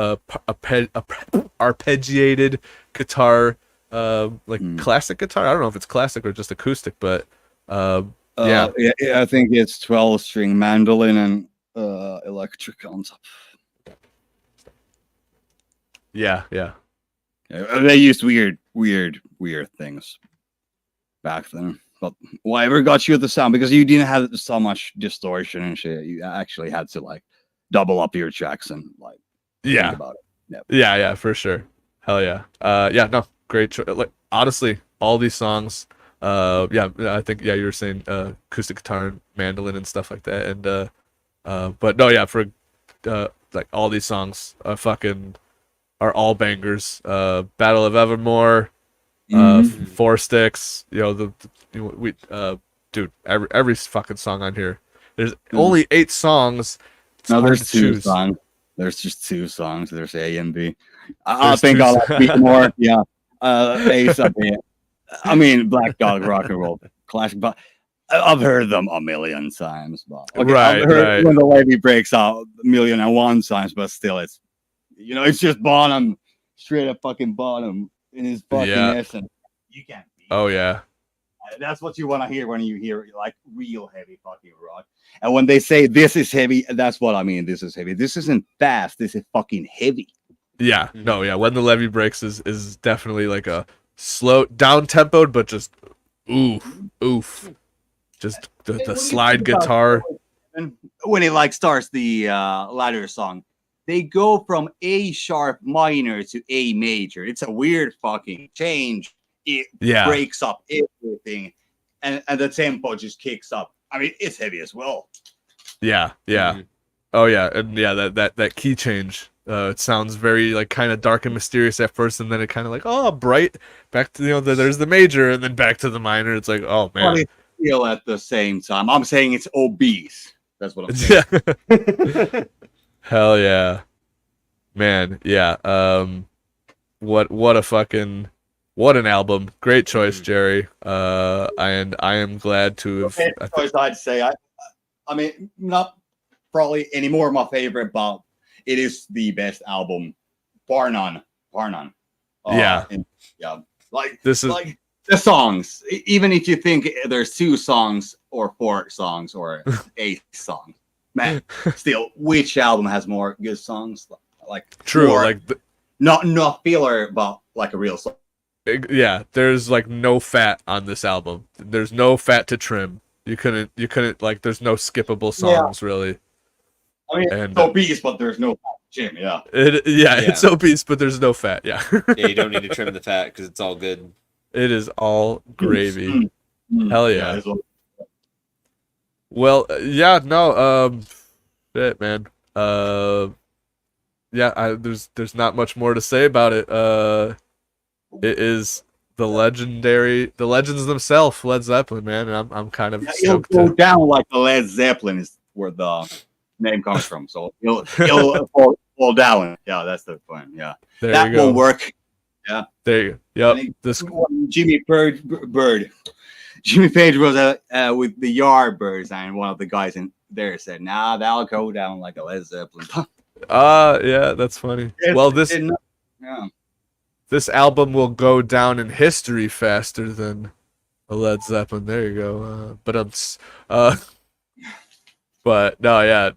arpeggiated guitar, like classic guitar. I don't know if it's classic or just acoustic, but yeah, I think it's 12-string mandolin and electric on top. Yeah. They used weird things back then. But whatever got you the sound, because you didn't have so much distortion and shit. You actually had to like double up your tracks and like think about it. Yeah, for sure. Hell yeah. Yeah, no, great choice. Like honestly, all these songs, I think you were saying acoustic guitar and mandolin and stuff like that, and but no, yeah, for like all these songs are all bangers. Battle of Evermore, Four Sticks, dude, every fucking song on here. There's only 8 songs. No, there's 2 songs. There's just 2 songs. There's A and B. I think I'll like more. Yeah, Ace up here. I mean, Black Dog Rock and Roll classic, but I've heard them a million times. But I've heard when the lady breaks out 1,000,001 times, but still, it's just bottom, straight up fucking bottom in his fucking essence. You can't beat it. Oh yeah. That's what you want to hear when you hear like real heavy fucking rock. And when they say this is heavy, that's what I mean. This is heavy. This isn't fast. This is fucking heavy. Yeah, no, yeah. When the levee breaks is definitely like a slow down tempoed, but just oof. Just the What do you slide think about guitar. when it like starts the ladder song? They go from A sharp minor to A major. It's a weird fucking change. It Yeah, breaks up everything, and the tempo just kicks up. I mean, it's heavy as well. yeah. Mhm. Oh yeah, and yeah, that key change. It sounds very like kind of dark and mysterious at first, and then it kind of like bright. Back to there's the major, and then back to the minor. It's like oh But man, it's still at the same time. I'm saying it's obese. That's what I'm saying. yeah, hell yeah, man, yeah. What a fucking what an album! Great choice, Jerry. And I am glad to have. Okay, choice, I'd say. I mean, not probably anymore my favorite, but it is the best album, bar none, bar none. Yeah. Yeah, like This is like the songs. Even if you think there's 2 songs or 4 songs or 8 songs, man, still, which album has more good songs? Like true. more, Like not filler, but like a real song. yeah, there's like no fat on this album. There's no fat to trim. You couldn't like there's no skippable songs really. I mean, And it's obese, but there's no gym. Yeah. it's obese, but there's no fat. Yeah. Yeah, you don't need to trim the fat because it's all good. It is all gravy. Hell yeah. it's all- Well, yeah, no, shit, man. Yeah, there's not much more to say about it. It is the legends themselves, Led Zeppelin, man, and I'm kind of It'll stoked go to. down like the Led Zeppelin is where the name comes from. So it'll fall down. Yeah, that's the point. Yeah, There that you go. won't work. There you go. I Yep. think This Jimmy Page was with the Yardbirds, and one of the guys in there said, "Nah, that'll go down like a Led Zeppelin." yeah, that's funny. Well, Yeah. this album will go down in history faster than a Led Zeppelin. There you go. But no, yeah,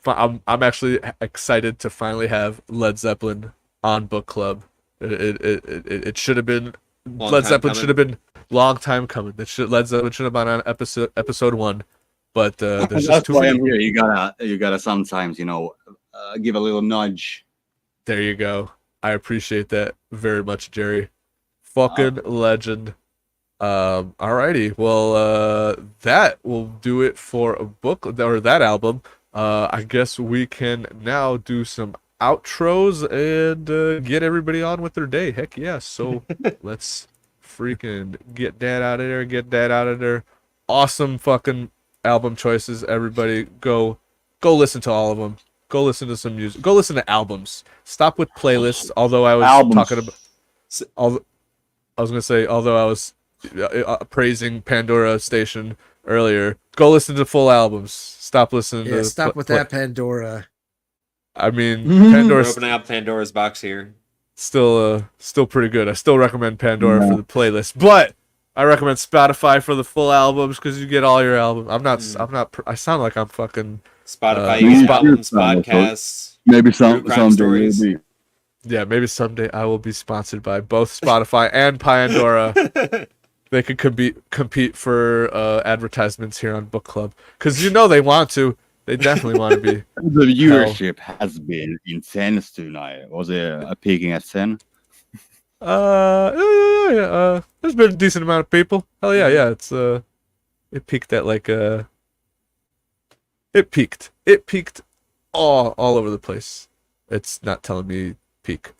I'm actually excited to finally have Led Zeppelin on book club. It should have been Led Zeppelin should have been long time coming. Led Zeppelin should have been on episode 1, but there's just That's too why many. I'm here. You gotta sometimes give a little nudge. There you go. I appreciate that very much, Jerry. Fucking legend. Alrighty. Well, that will do it for a book or that album. I guess we can now do some outros and get everybody on with their day. Heck yeah. So let's freaking get that out of there. Get that out of there. Awesome fucking album choices. Everybody go listen to all of them. Go listen to some music. Go listen to albums. Stop with playlists. Although I was talking about, I was gonna say, although I was praising Pandora Station earlier, go listen to full albums. Stop listening to. Stop with that Pandora. I mean, We're Pandora's opening up Pandora's box here. still pretty good. I still recommend Pandora for the playlist, but I recommend Spotify for the full albums because you get all your albums. I'm not. I sound like I'm fucking. Spotify, you get albums, podcasts, Maybe true crime stories. Yeah, maybe someday I will be sponsored by both Spotify and Pandora. They could compete for advertisements here on Book Club because they want to. They definitely want to be. The viewership has been intense tonight. Was it peaking at 10? Yeah. There's been a decent amount of people. Hell yeah. It's it peaked at like It peaked all over the place. It's not telling me peak.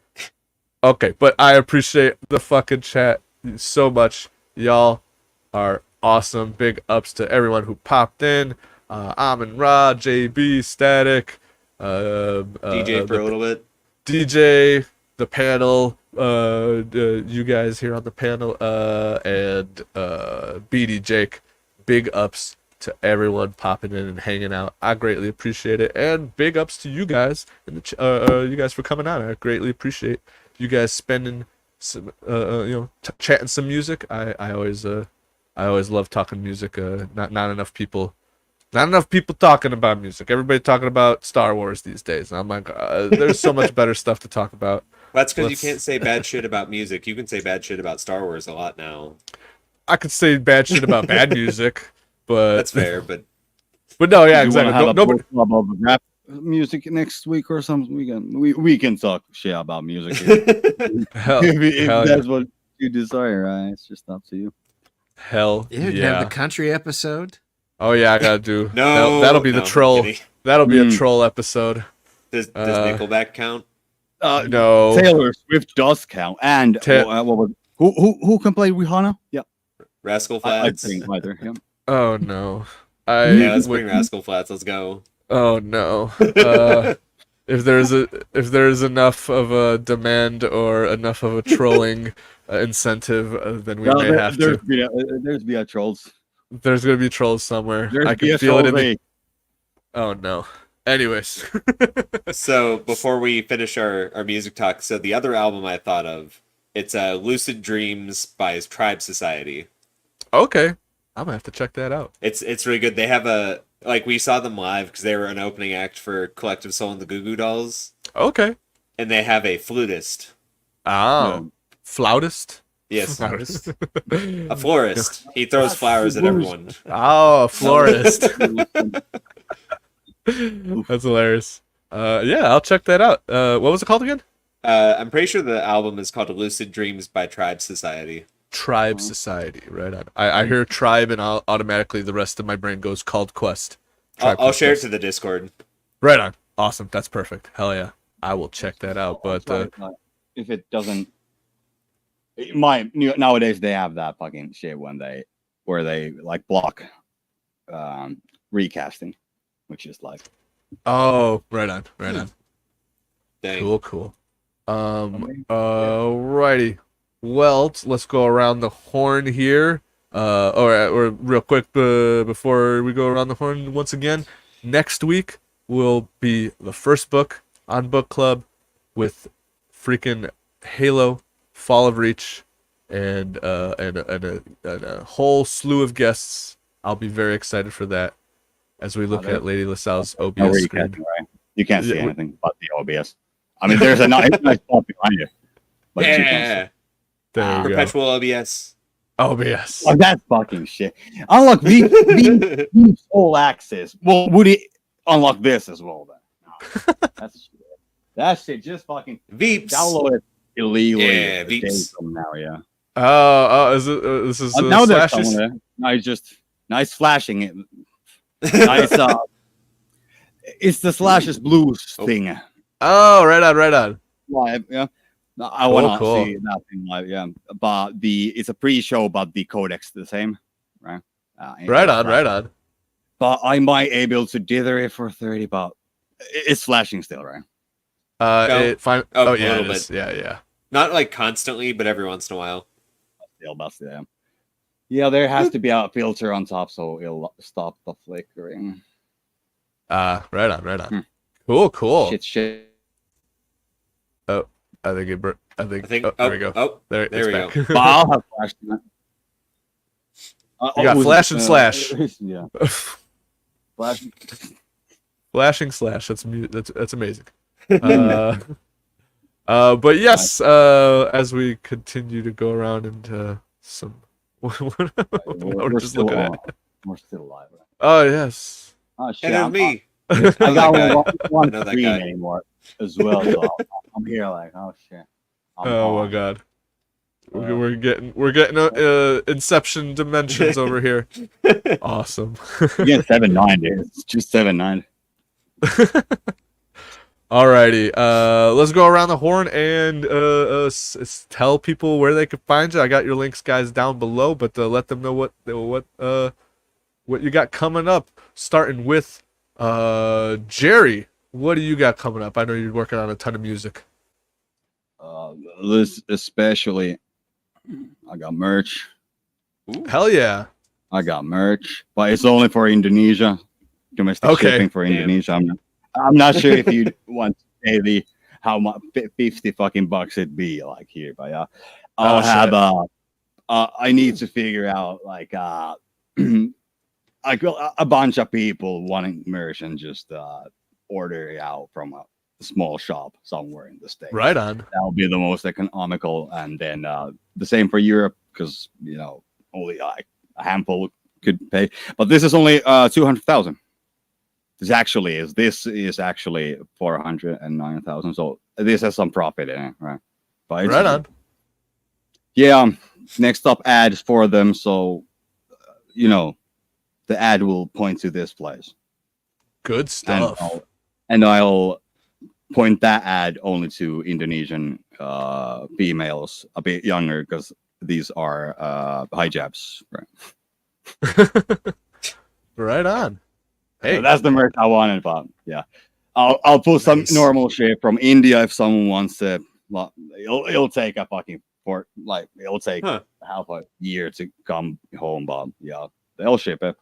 Okay, but I appreciate the fucking chat so much. Y'all are awesome. Big ups to everyone who popped in. Amin Ra, JB, Static, DJ for a little bit. DJ, the panel, you guys here on the panel, and BD Jake. Big ups to everyone popping in and hanging out. I greatly appreciate it, and big ups to you guys and you guys for coming out. I greatly appreciate you guys spending some, chatting some music. I always love talking music. Not enough people Not enough people talking about music. Everybody talking about Star Wars these days. I'm like, there's so much better stuff to talk about. Well, that's because you can't say bad shit about music. You can say bad shit about Star Wars a lot now. I could say bad shit about bad music, but That's fair, but no, yeah, You wanna exactly. have a Nobody. book club of rap music next week or something? We can talk shit about music if, Hell, if hell that's yeah. what you desire. It's just up to you. Hell You didn't have the country episode. Oh yeah, I gotta do. no, That'll be no, the troll. I'm kidding. That'll be a Mm. troll episode. Does Uh, Nickelback count? No. Taylor Swift does count, and what was who can play Rihanna? Yeah, Rascal I Flats. think either. Yeah. Oh no. Yeah, let's would- bring Rascal Flats. Let's go. Oh no. If there's enough of a demand or enough of a trolling incentive, then we may have to. There's be a trolls. There's gonna be trolls somewhere. There's I be can a feel it in trolls, the. eh? Oh no. Anyways. So before we finish our music talk, so the other album I thought of, it's Lucid Dreams by Tribe Society. Okay. I'm gonna have to check that out. It's really good. They have we saw them live because they were an opening act for Collective Soul and the Goo Goo Dolls, Okay. and they have a flutist. Oh. Flautist? Yes, Flautist. a florist. He throws flowers at everyone. Oh, a florist. That's hilarious. Yeah, I'll check that out. What was it called again? I'm pretty sure the album is called Lucid Dreams by Tribe Society. Tribe Society, right on. I hear tribe and automatically the rest of my brain goes called Quest. Tribe I'll Called share it Quest. to the Discord. Right on. Awesome. That's perfect. Hell yeah. I will check that out. But If it doesn't, nowadays they have that fucking shit where they like block recasting, which is like oh, right on. Right on. Dang. Cool. Alrighty. Well, let's go around the horn here. Or real quick before we go around the horn once again. Next week will be the first book on Book Club with freaking Halo, Fall of Reach, and a whole slew of guests. I'll be very excited for that as we look at Lady LaSalle's no OBS recasting, screen. right? You can't see Yeah, anything but the OBS. I mean, there's a nice spot behind you, but you can't Yeah, There you go. perpetual OBS. OBS. see. Oh, that's fucking shit. Unlock the full access. Well, would it unlock this as well then? No, that's shit. That shit just fucking Veeps. download it illegally. Yeah, a day Veeps. from now, yeah. Is it? This is Now there's Slash's? someone there. Nice flashing it. Nice. It's the Slash's Blues thing. Oh, right on. Live, yeah. No, I want to cool. see that thing live, yeah. But it's a pre-show, but the codec's the same, right? Right on. But I might able to dither it for 30, but it's flashing still, right? No. Oh A yeah, little it is. Yeah. Not like constantly, but every once in a while. Still, but still, yeah. Yeah, there has to be a filter on top, so it'll stop the flickering. Right on. Hmm. Cool. Shit. I think. I think. There we go. Oh, There there we back. But I'll have flashing. You got flash and slash. Yeah. Flash. Flashing slash. That's amazing. But yes, as we continue to go around into some. We're just still looking at. on. We're still alive. Right? Oh yes. Oh shit! and there's me. I know that got guy. one I know that screen guy. anymore as well. So I'm here like, oh shit. I'm Oh on. my god. We're getting Inception dimensions over here. Awesome. You get 7.9, dude. It's just 7.9. Alrighty. Let's go around the horn and tell people where they can find you. I got your links, guys, down below, but let them know what you got coming up. Starting with Jerry. What do you got coming up? I know you're working on a ton of music. This especially, I got merch. Hell yeah. I got merch, but it's only for Indonesia. Domestic Okay. shipping for Damn. Indonesia. I'm not sure if you want to pay how much $50 it'd be like here, but yeah, I'll Oh, have I need to figure out like like a bunch of people wanting merch and just order it out from a small shop somewhere in the States. Right on. That'll be the most economical. And then the same for Europe, because only like a handful could pay. But this is only 200,000. This is actually 409,000. So this has some profit in it, right? But Right on. Yeah. Next up, ads for them. So the ad will point to this place. Good stuff. And I'll point that ad only to Indonesian females a bit younger, because these are hijabs, right? Right on. Hey, So that's the merch I wanted, but yeah, I'll put some Nice. normal shit from India if someone wants it. Well, it'll take a fucking it'll take half a year to come home, but yeah, they'll ship it.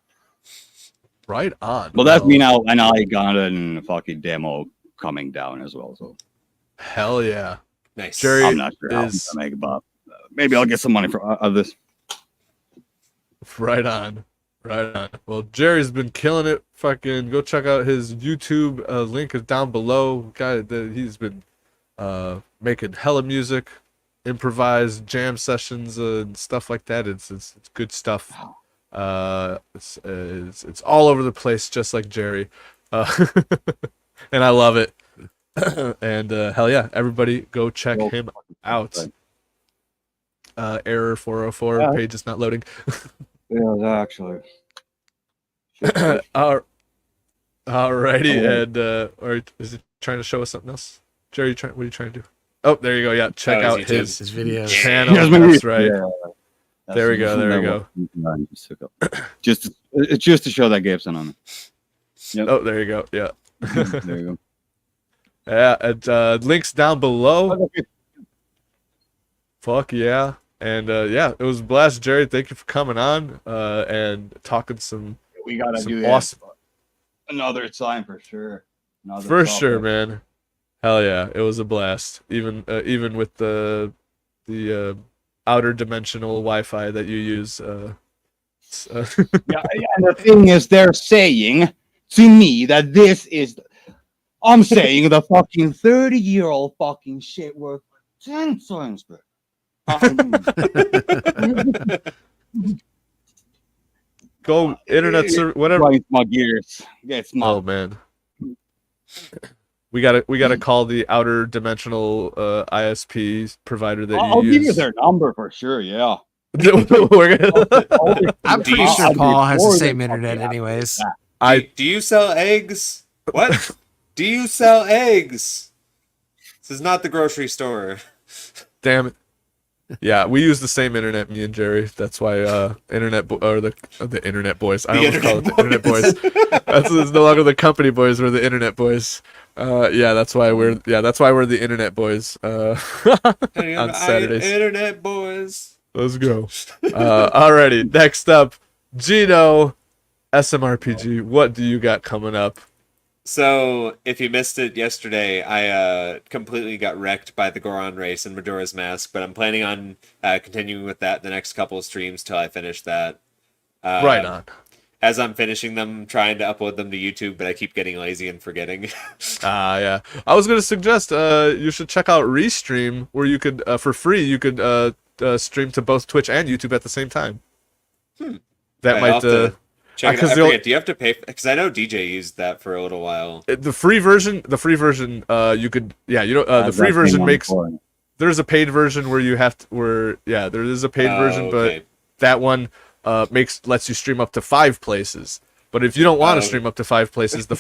right on. But that's Well, me now, and I got a fucking demo coming down as well. So hell yeah. Nice. Jerry I'm not sure how I'm is gonna make it, but maybe I'll get some money for of this. right on. Right on. Well, Jerry's been killing it. Fucking go check out his YouTube. Link is down below. He's been making hella music, improvised jam sessions and stuff like that. It's good stuff. It's all over the place, just like Jerry, and I love it. And hell yeah, everybody go check him out. Error 404, Yeah. page is not loading. Yeah, actually. Alrighty, Oh, and or is it trying to show us something else? Jerry, what are you trying to do? Oh, there you go. Yeah, check Oh, out it's YouTube. his His videos. channel. Here's my That's video. right. Yeah, There we go, there we go. Just to show that Gibson on it. Yep. Oh, there you go. Yeah. There you Yeah, and links down below. go. Fuck yeah. And yeah, it was a blast, Jerry. Thank you for coming on and talking some We gotta some do that awesome another time for sure. Another for topic. sure, man. Hell yeah, it was a blast. Even with the outer dimensional Wi-Fi that you use. Yeah, and the thing is, they're saying to me that this is. I'm saying the fucking 30-year-old fucking shit worth 10 times better. Go internet whatever. Grinds my gears. Gets my. Oh man. We gotta call the outer dimensional ISP provider that I'll you give you use. their number for sure. Yeah. We're gonna- I'm pretty I'll sure be Paul has the more same than internet fucking happy with anyways. that. Do you sell eggs? What? Do you sell eggs? This is not the grocery store. Damn it. Yeah, we use the same internet, me and Jerry. That's why the internet boys. I The almost call it the internet internet boys. It's no longer the company boys, we're the internet boys. Yeah, that's why we're the internet boys. On Saturdays. Internet boys. Let's go. Alrighty, next up, Geno SMRPG. What do you got coming up? So, if you missed it yesterday, I completely got wrecked by the Goron race and Majora's Mask, but I'm planning on continuing with that the next couple of streams till I finish that. Right on. As I'm finishing them, trying to upload them to YouTube, but I keep getting lazy and forgetting. Yeah. I was gonna suggest you should check out Restream, where you could for free you could stream to both Twitch and YouTube at the same time. That I'll might have to check it out. I 'cause they'll- forget, do you have to pay? Because I know DJ used that for a little while. the free version you could the free version makes there's a paid version where you have to there is a paid version, Okay. but that one lets you stream up to 5 places. But if you don't want to Oh. stream up to 5 places, the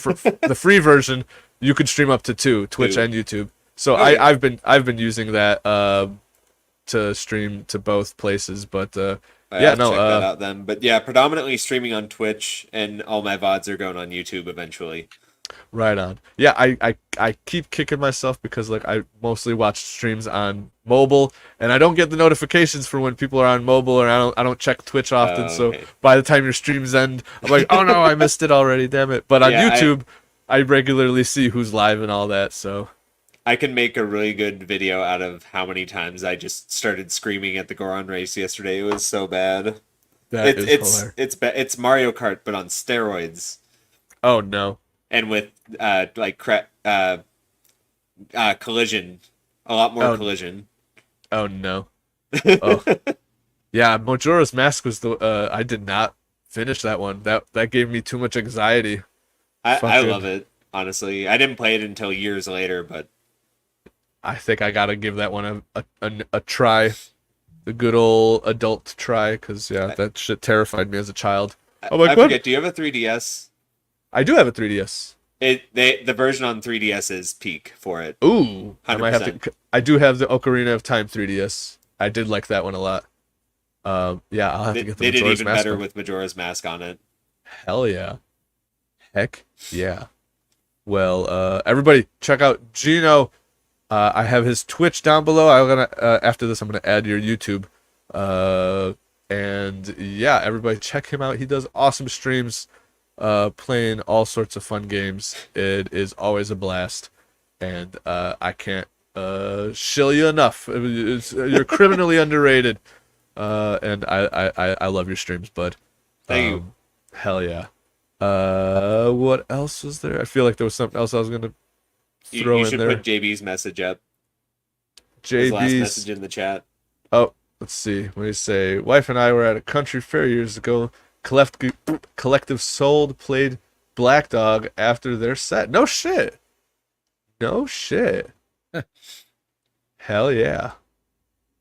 free version you could stream up to 2, Twitch 2. and YouTube. So Okay. I've been using that to stream to both places, but I yeah, have to no, check that out then. But yeah, predominantly streaming on Twitch, and all my VODs are going on YouTube eventually. right on. Yeah, I keep kicking myself because like I mostly watch streams on mobile, and I don't get the notifications for when people are on mobile, or I don't check Twitch often. So Okay. by the time your streams end, I'm like, oh no, I missed it already. Damn it! But on Yeah, YouTube, I regularly see who's live and all that. So I can make a really good video out of how many times I just started screaming at the Goron race yesterday. It was so bad. That is hilarious. It's Mario Kart, but on steroids, Oh no. and with collision, a lot more Oh. collision. Oh no. Oh. Yeah, Majora's Mask was the I did not finish that one. That gave me too much anxiety. I Fucking- love it, honestly. I didn't play it until years later, but I think I gotta give that one a try. The good old adult try, because that shit terrified me as a child. Oh my I god. forget, do you have a 3DS? I do have a 3DS. The version on 3DS is peak for it. Ooh. I 100%. might have to I do have the Ocarina of Time 3DS. I did like that one a lot. Yeah, I'll have to get the They did Majora's even Mask better one. with Majora's Mask on it. Hell yeah. Heck yeah. Well, everybody check out Geno. I have his Twitch down below. I'm gonna after this I'm gonna add your YouTube. And yeah, everybody check him out. He does awesome streams, playing all sorts of fun games. It is always a blast. And I can't shill you enough. You're criminally underrated. And I love your streams, bud. Thank you. Hell yeah. What else was there? I feel like there was something else I was gonna throw You in should there. put JB's message up. His last JB's. message in the chat. Oh, let's see. What do you say? Wife and I were at a country fair years ago. Collective Soul played Black Dog after their set. No shit. No shit. Hell yeah.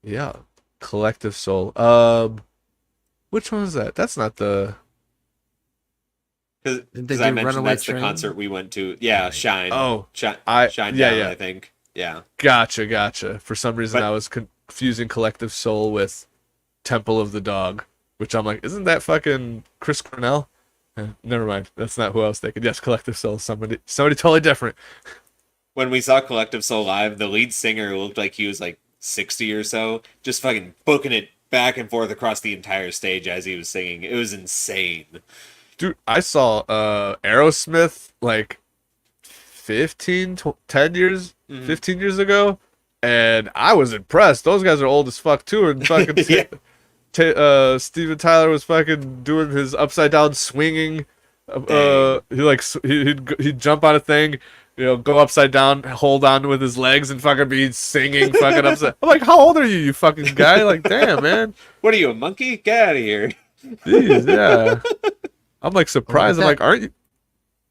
Yeah. Collective Soul. Which one is that? That's not the. Didn't they Because I do mentioned Runaway that's Train? the concert we went to. Yeah, Shine. Oh, Shine yeah, Down, yeah. I think. Yeah. Gotcha. For some reason, But- I was confusing Collective Soul with Temple of the Dog, which I'm like, isn't that fucking Chris Cornell? Never mind. That's not who I was thinking. Yes, Collective Soul. Somebody totally different. When we saw Collective Soul live, the lead singer looked like he was like 60 or so, just fucking booking it back and forth across the entire stage as he was singing. It was insane. Dude, I saw Aerosmith like 10 years, 15 years ago, and I was impressed. Those guys are old as fuck too, and fucking Yeah. Steven Tyler was fucking doing his upside down swinging. He'd jump on a thing, go upside down, hold on with his legs, and fucking be singing fucking upside. I'm like, how old are you fucking guy? Like, damn, man. What are you, a monkey? Get out of here. Jeez, yeah. I'm like surprised. I'm that- like, aren't you?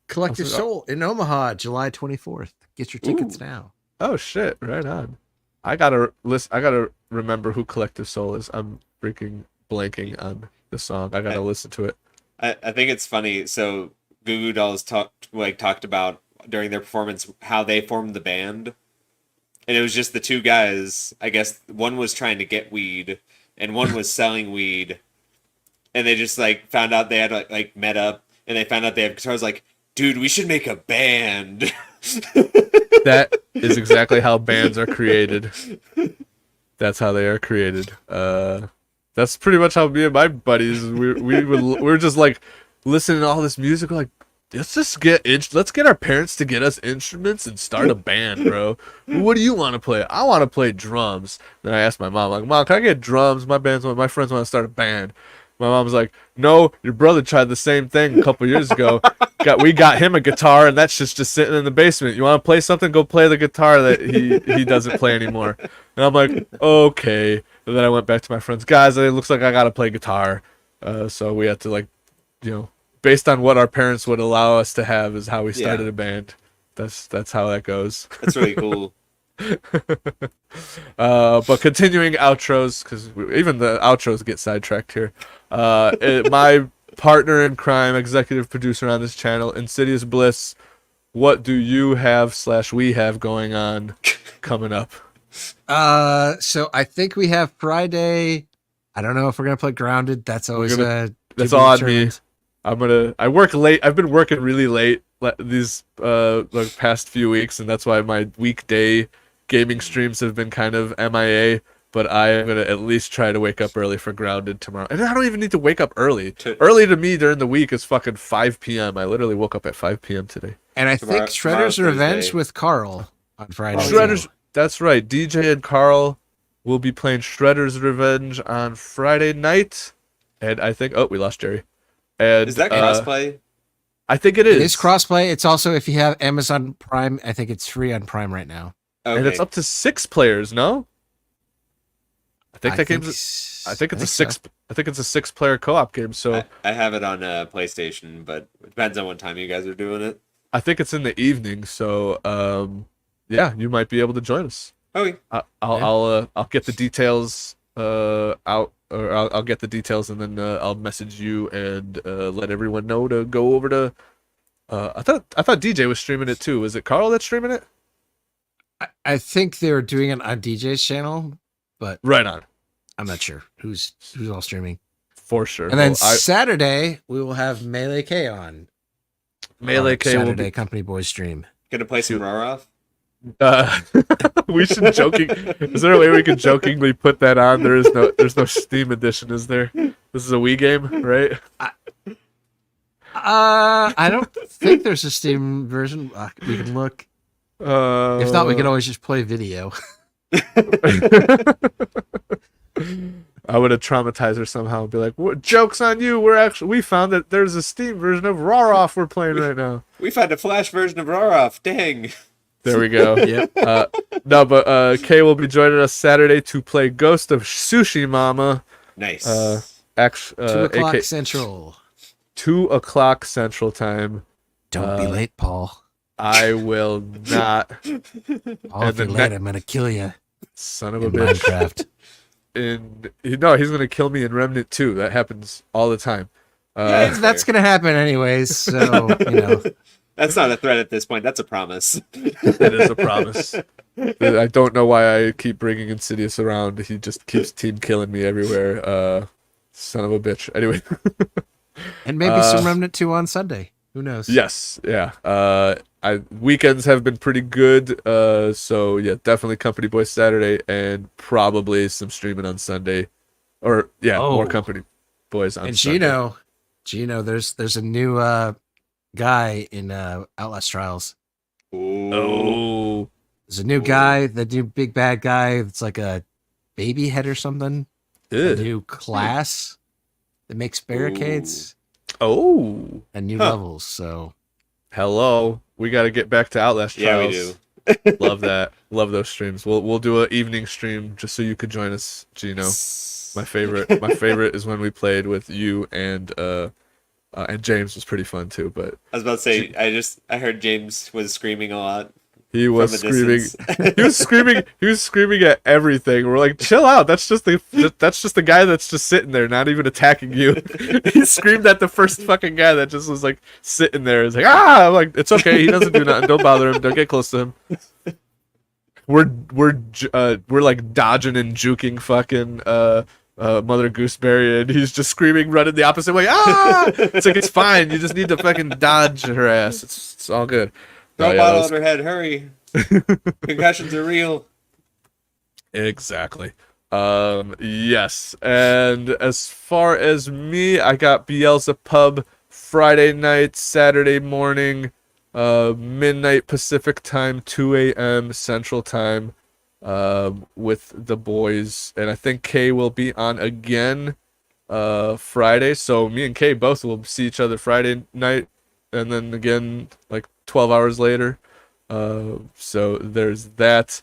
Collective I'm sorry. Soul in Omaha, July 24th. Get your tickets Ooh. now. Oh shit! Right on. I gotta listen. I gotta remember who Collective Soul is. I'm freaking blanking on the song. I gotta listen to it. I think it's funny. So Goo Goo Dolls talked about during their performance how they formed the band, and it was just the two guys. I guess one was trying to get weed, and one was selling weed, and they just found out they had like met up, and they found out they had guitars. Like, dude, we should make a band. That is exactly how bands are created. That's how they are created. That's pretty much how me and my buddies we're just like listening to all this music. We're like, let's get our parents to get us instruments and start a band, bro. What do you want to play? I want to play drums. Then I asked my mom, like, Mom, can I get drums? My friends want to start a band. My mom's like, no, your brother tried the same thing a couple years ago. We got him a guitar, and that's just sitting in the basement. You want to play something? Go play the guitar that he doesn't play anymore. And I'm like, okay. And then I went back to my friends. Guys, it looks like I got to play guitar. So we had to, based on what our parents would allow us to have is how we started a band. That's how that goes. That's really cool. But continuing outros, because even the outros get sidetracked here. My partner in crime, executive producer on this channel, Insidious Bliss, what do you have / we have going on coming up? So I think we have Friday. I don't know if we're gonna play Grounded. That's always That's all on me. I work late. I've been working really late these past few weeks, and that's why my weekday gaming streams have been kind of MIA. But I am gonna at least try to wake up early for Grounded tomorrow. And I don't even need to wake up early. Early to me during the week is fucking 5 p.m. I literally woke up at 5 p.m. today. And I Tomorrow- think Shredder's tomorrow's Revenge Thursday. with Carl on Friday. Shredder's. That's right. DJ and Carl will be playing Shredder's Revenge on Friday night. and I think we lost Jerry. And Is that crossplay? I think it is. It is crossplay. It's also, if you have Amazon Prime, I think it's free on Prime right now. Okay. And it's up to 6 players. No, I think that game's. I think it's a 6. So. I think it's a 6-player co-op game. So I have it on PlayStation, but it depends on what time you guys are doing it. I think it's in the evening. So yeah, you might be able to join us. Okay. I'll get the details out, or I'll get the details, and then I'll message you and let everyone know to go over to. I thought DJ was streaming it too. Is it Carl that's streaming it? I think they were doing it on DJ's channel, but right on. I'm not sure who's all streaming. For sure. And then Saturday we will have Melee K on. Melee K Saturday will be Company Boys stream. Gonna play some Roroth? We should Is there a way we can jokingly put that on? There's no Steam edition, is there? This is a Wii game, right? I don't think there's a Steam version. We can look. If not, we can always just play video. I would have traumatized her somehow and be like, "Joke's on you! We found that there's a Steam version of Roroth we're playing right now. We found a Flash version of Roroth. Dang." There we go. Yep. No, but Kay will be joining us Saturday to play Ghost of Tsushima. Nice. 2 o'clock Central. 2 o'clock Central time. Don't be late, Paul. I will not. Paul, if you're late, I'm gonna kill you. Son of a bitch. Minecraft. No, he's gonna kill me in Remnant 2. That happens all the time. That's gonna happen anyways. So That's not a threat at this point. That's a promise. It is a promise. I don't know why I keep bringing Insidious around. He just keeps team killing me everywhere. Son of a bitch. Anyway. And maybe some Remnant 2 on Sunday. Who knows? Yes. Yeah. Weekends have been pretty good. So yeah, definitely Company Boys Saturday and probably some streaming on Sunday. Or more Company Boys on Sunday. Geno, there's a new guy in Outlast Trials. Oh. There's a new guy, the new big bad guy. It's like a baby head or something. A new class that makes barricades. Oh. And new levels. So hello. We got to get back to Outlast Trials. Yeah, we do. Love that. Love those streams. We'll do an evening stream just so you could join us, Geno. My favorite is when we played with you and James was pretty fun too. But I was about to say, I heard James was screaming a lot. He was screaming. He was screaming at everything. We're like, chill out. That's just the guy that's just sitting there, not even attacking you. He screamed at the first fucking guy that just was like sitting there. It's like, I'm like, it's okay. He doesn't do nothing. Don't bother him. Don't get close to him. We're like dodging and juking fucking Mother Gooseberry, and he's just screaming, running the opposite way. It's like, it's fine. You just need to fucking dodge her ass. It's all good. Don't bottle on her head. Hurry. Concussions are real. Exactly. Yes. And as far as me, I got Beelzepub Friday night, Saturday morning, midnight Pacific time, 2 a.m. Central time, with the boys. And I think Kay will be on again Friday. So me and Kay both will see each other Friday night, and then again like 12 hours later. So there's that.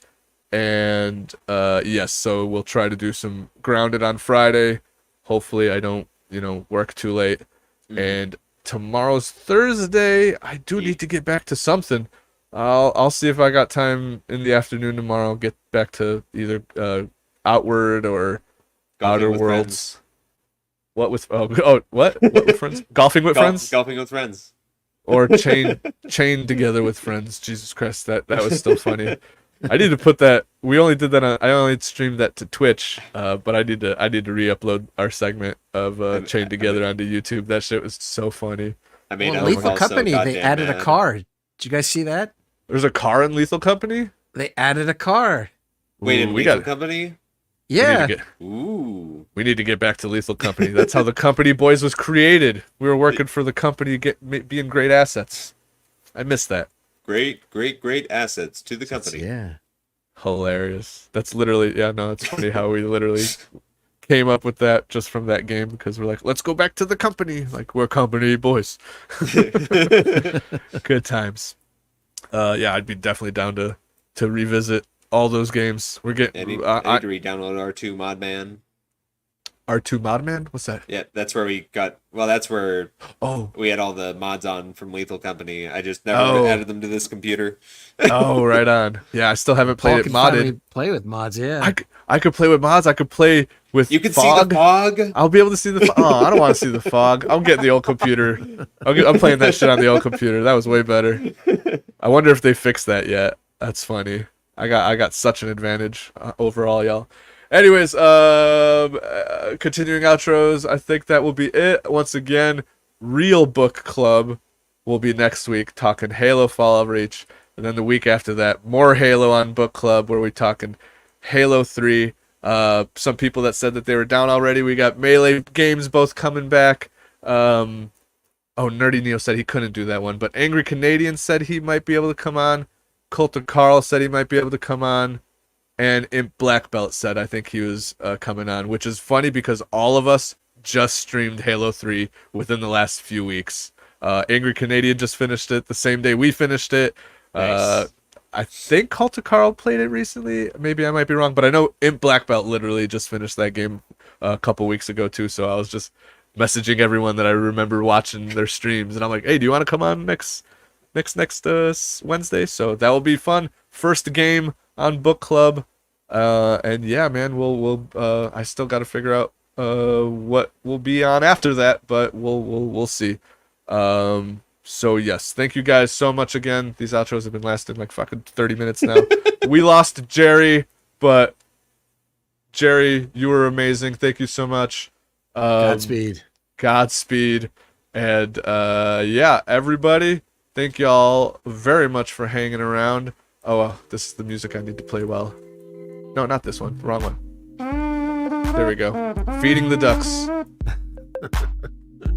And yes, so we'll try to do some Grounded on Friday. Hopefully I don't, work too late. And tomorrow's Thursday. I do need to get back to something. I'll see if I got time in the afternoon tomorrow. I'll get back to either Outward or Outer Worlds. What with what with friends? Golfing with friends? Golfing with friends. Or chained together with friends. Jesus Christ, that was still funny. I need to put that. We only did that I only streamed that to Twitch, but I need to re-upload our segment of chained together onto YouTube. That shit was so funny. I mean, Lethal Company, they added a car. Did you guys see that? There's a car in Lethal Company? They added a car. Wait, in Lethal Company? Yeah. We need to get back to Lethal Company. That's how the Company Boys was created. We were working for the company, being great assets. I miss that. Great assets to the company. Yeah. Hilarious. That's literally, it's funny how we literally came up with that just from that game because we're like, let's go back to the company. Like, we're company boys. Good times. Yeah, I'd be definitely down to revisit all those games. We're getting. I need to re-download R2 Modman. R2 Modman? What's that? Yeah, that's where we got. Well, that's where Oh, we had all the mods on from Lethal Company. I just never added them to this computer. oh, right on. Yeah, I still haven't played Paul it can modded. finally play with mods, yeah. I could play with mods. I could play with You can fog. see the fog. I'll be able to see the. Oh, I don't want to see the fog. I'm getting the old computer. I'm playing that shit on the old computer. That was way better. I wonder if they fixed that yet. That's funny. I got such an advantage overall, y'all. Anyways, continuing outros. I think that will be it. Once again, Real Book Club will be next week talking Halo Fall Reach, and then the week after that, more Halo on Book Club where we're talking Halo 3. Some people that said that they were down already. We got Melee games both coming back. Oh, Nerdy Neo said he couldn't do that one, but Angry Canadian said he might be able to come on. Colton Carl said he might be able to come on. And Imp Black Belt said I think he was coming on, which is funny because all of us just streamed Halo 3 within the last few weeks. Angry Canadian just finished it the same day we finished it. Nice. I think Colton Carl played it recently. Maybe I might be wrong, but I know Imp Black Belt literally just finished that game a couple weeks ago too, so I was just messaging everyone that I remember watching their streams, and I'm like, hey, do you want to come on next Wednesday? So that will be fun. First game on Book Club, and yeah, man, we'll I still got to figure out what will be on after that, but we'll see. So yes, thank you guys so much again. These outros have been lasting like fucking 30 minutes now. We lost Jerry, but Jerry, you were amazing. Thank you so much. Godspeed, and yeah, everybody, thank y'all very much for hanging around. Oh, this is the music I need to play well. No, not this one. Wrong one. There we go. Feeding the ducks.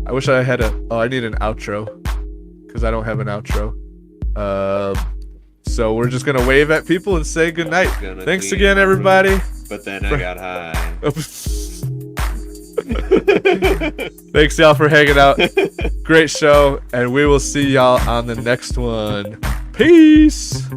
I wish I had I need an outro. Because I don't have an outro. So we're just going to wave at people and say goodnight. Thanks again, everybody. But then I got high. Thanks, y'all, for hanging out. Great show. And we will see y'all on the next one. Peace.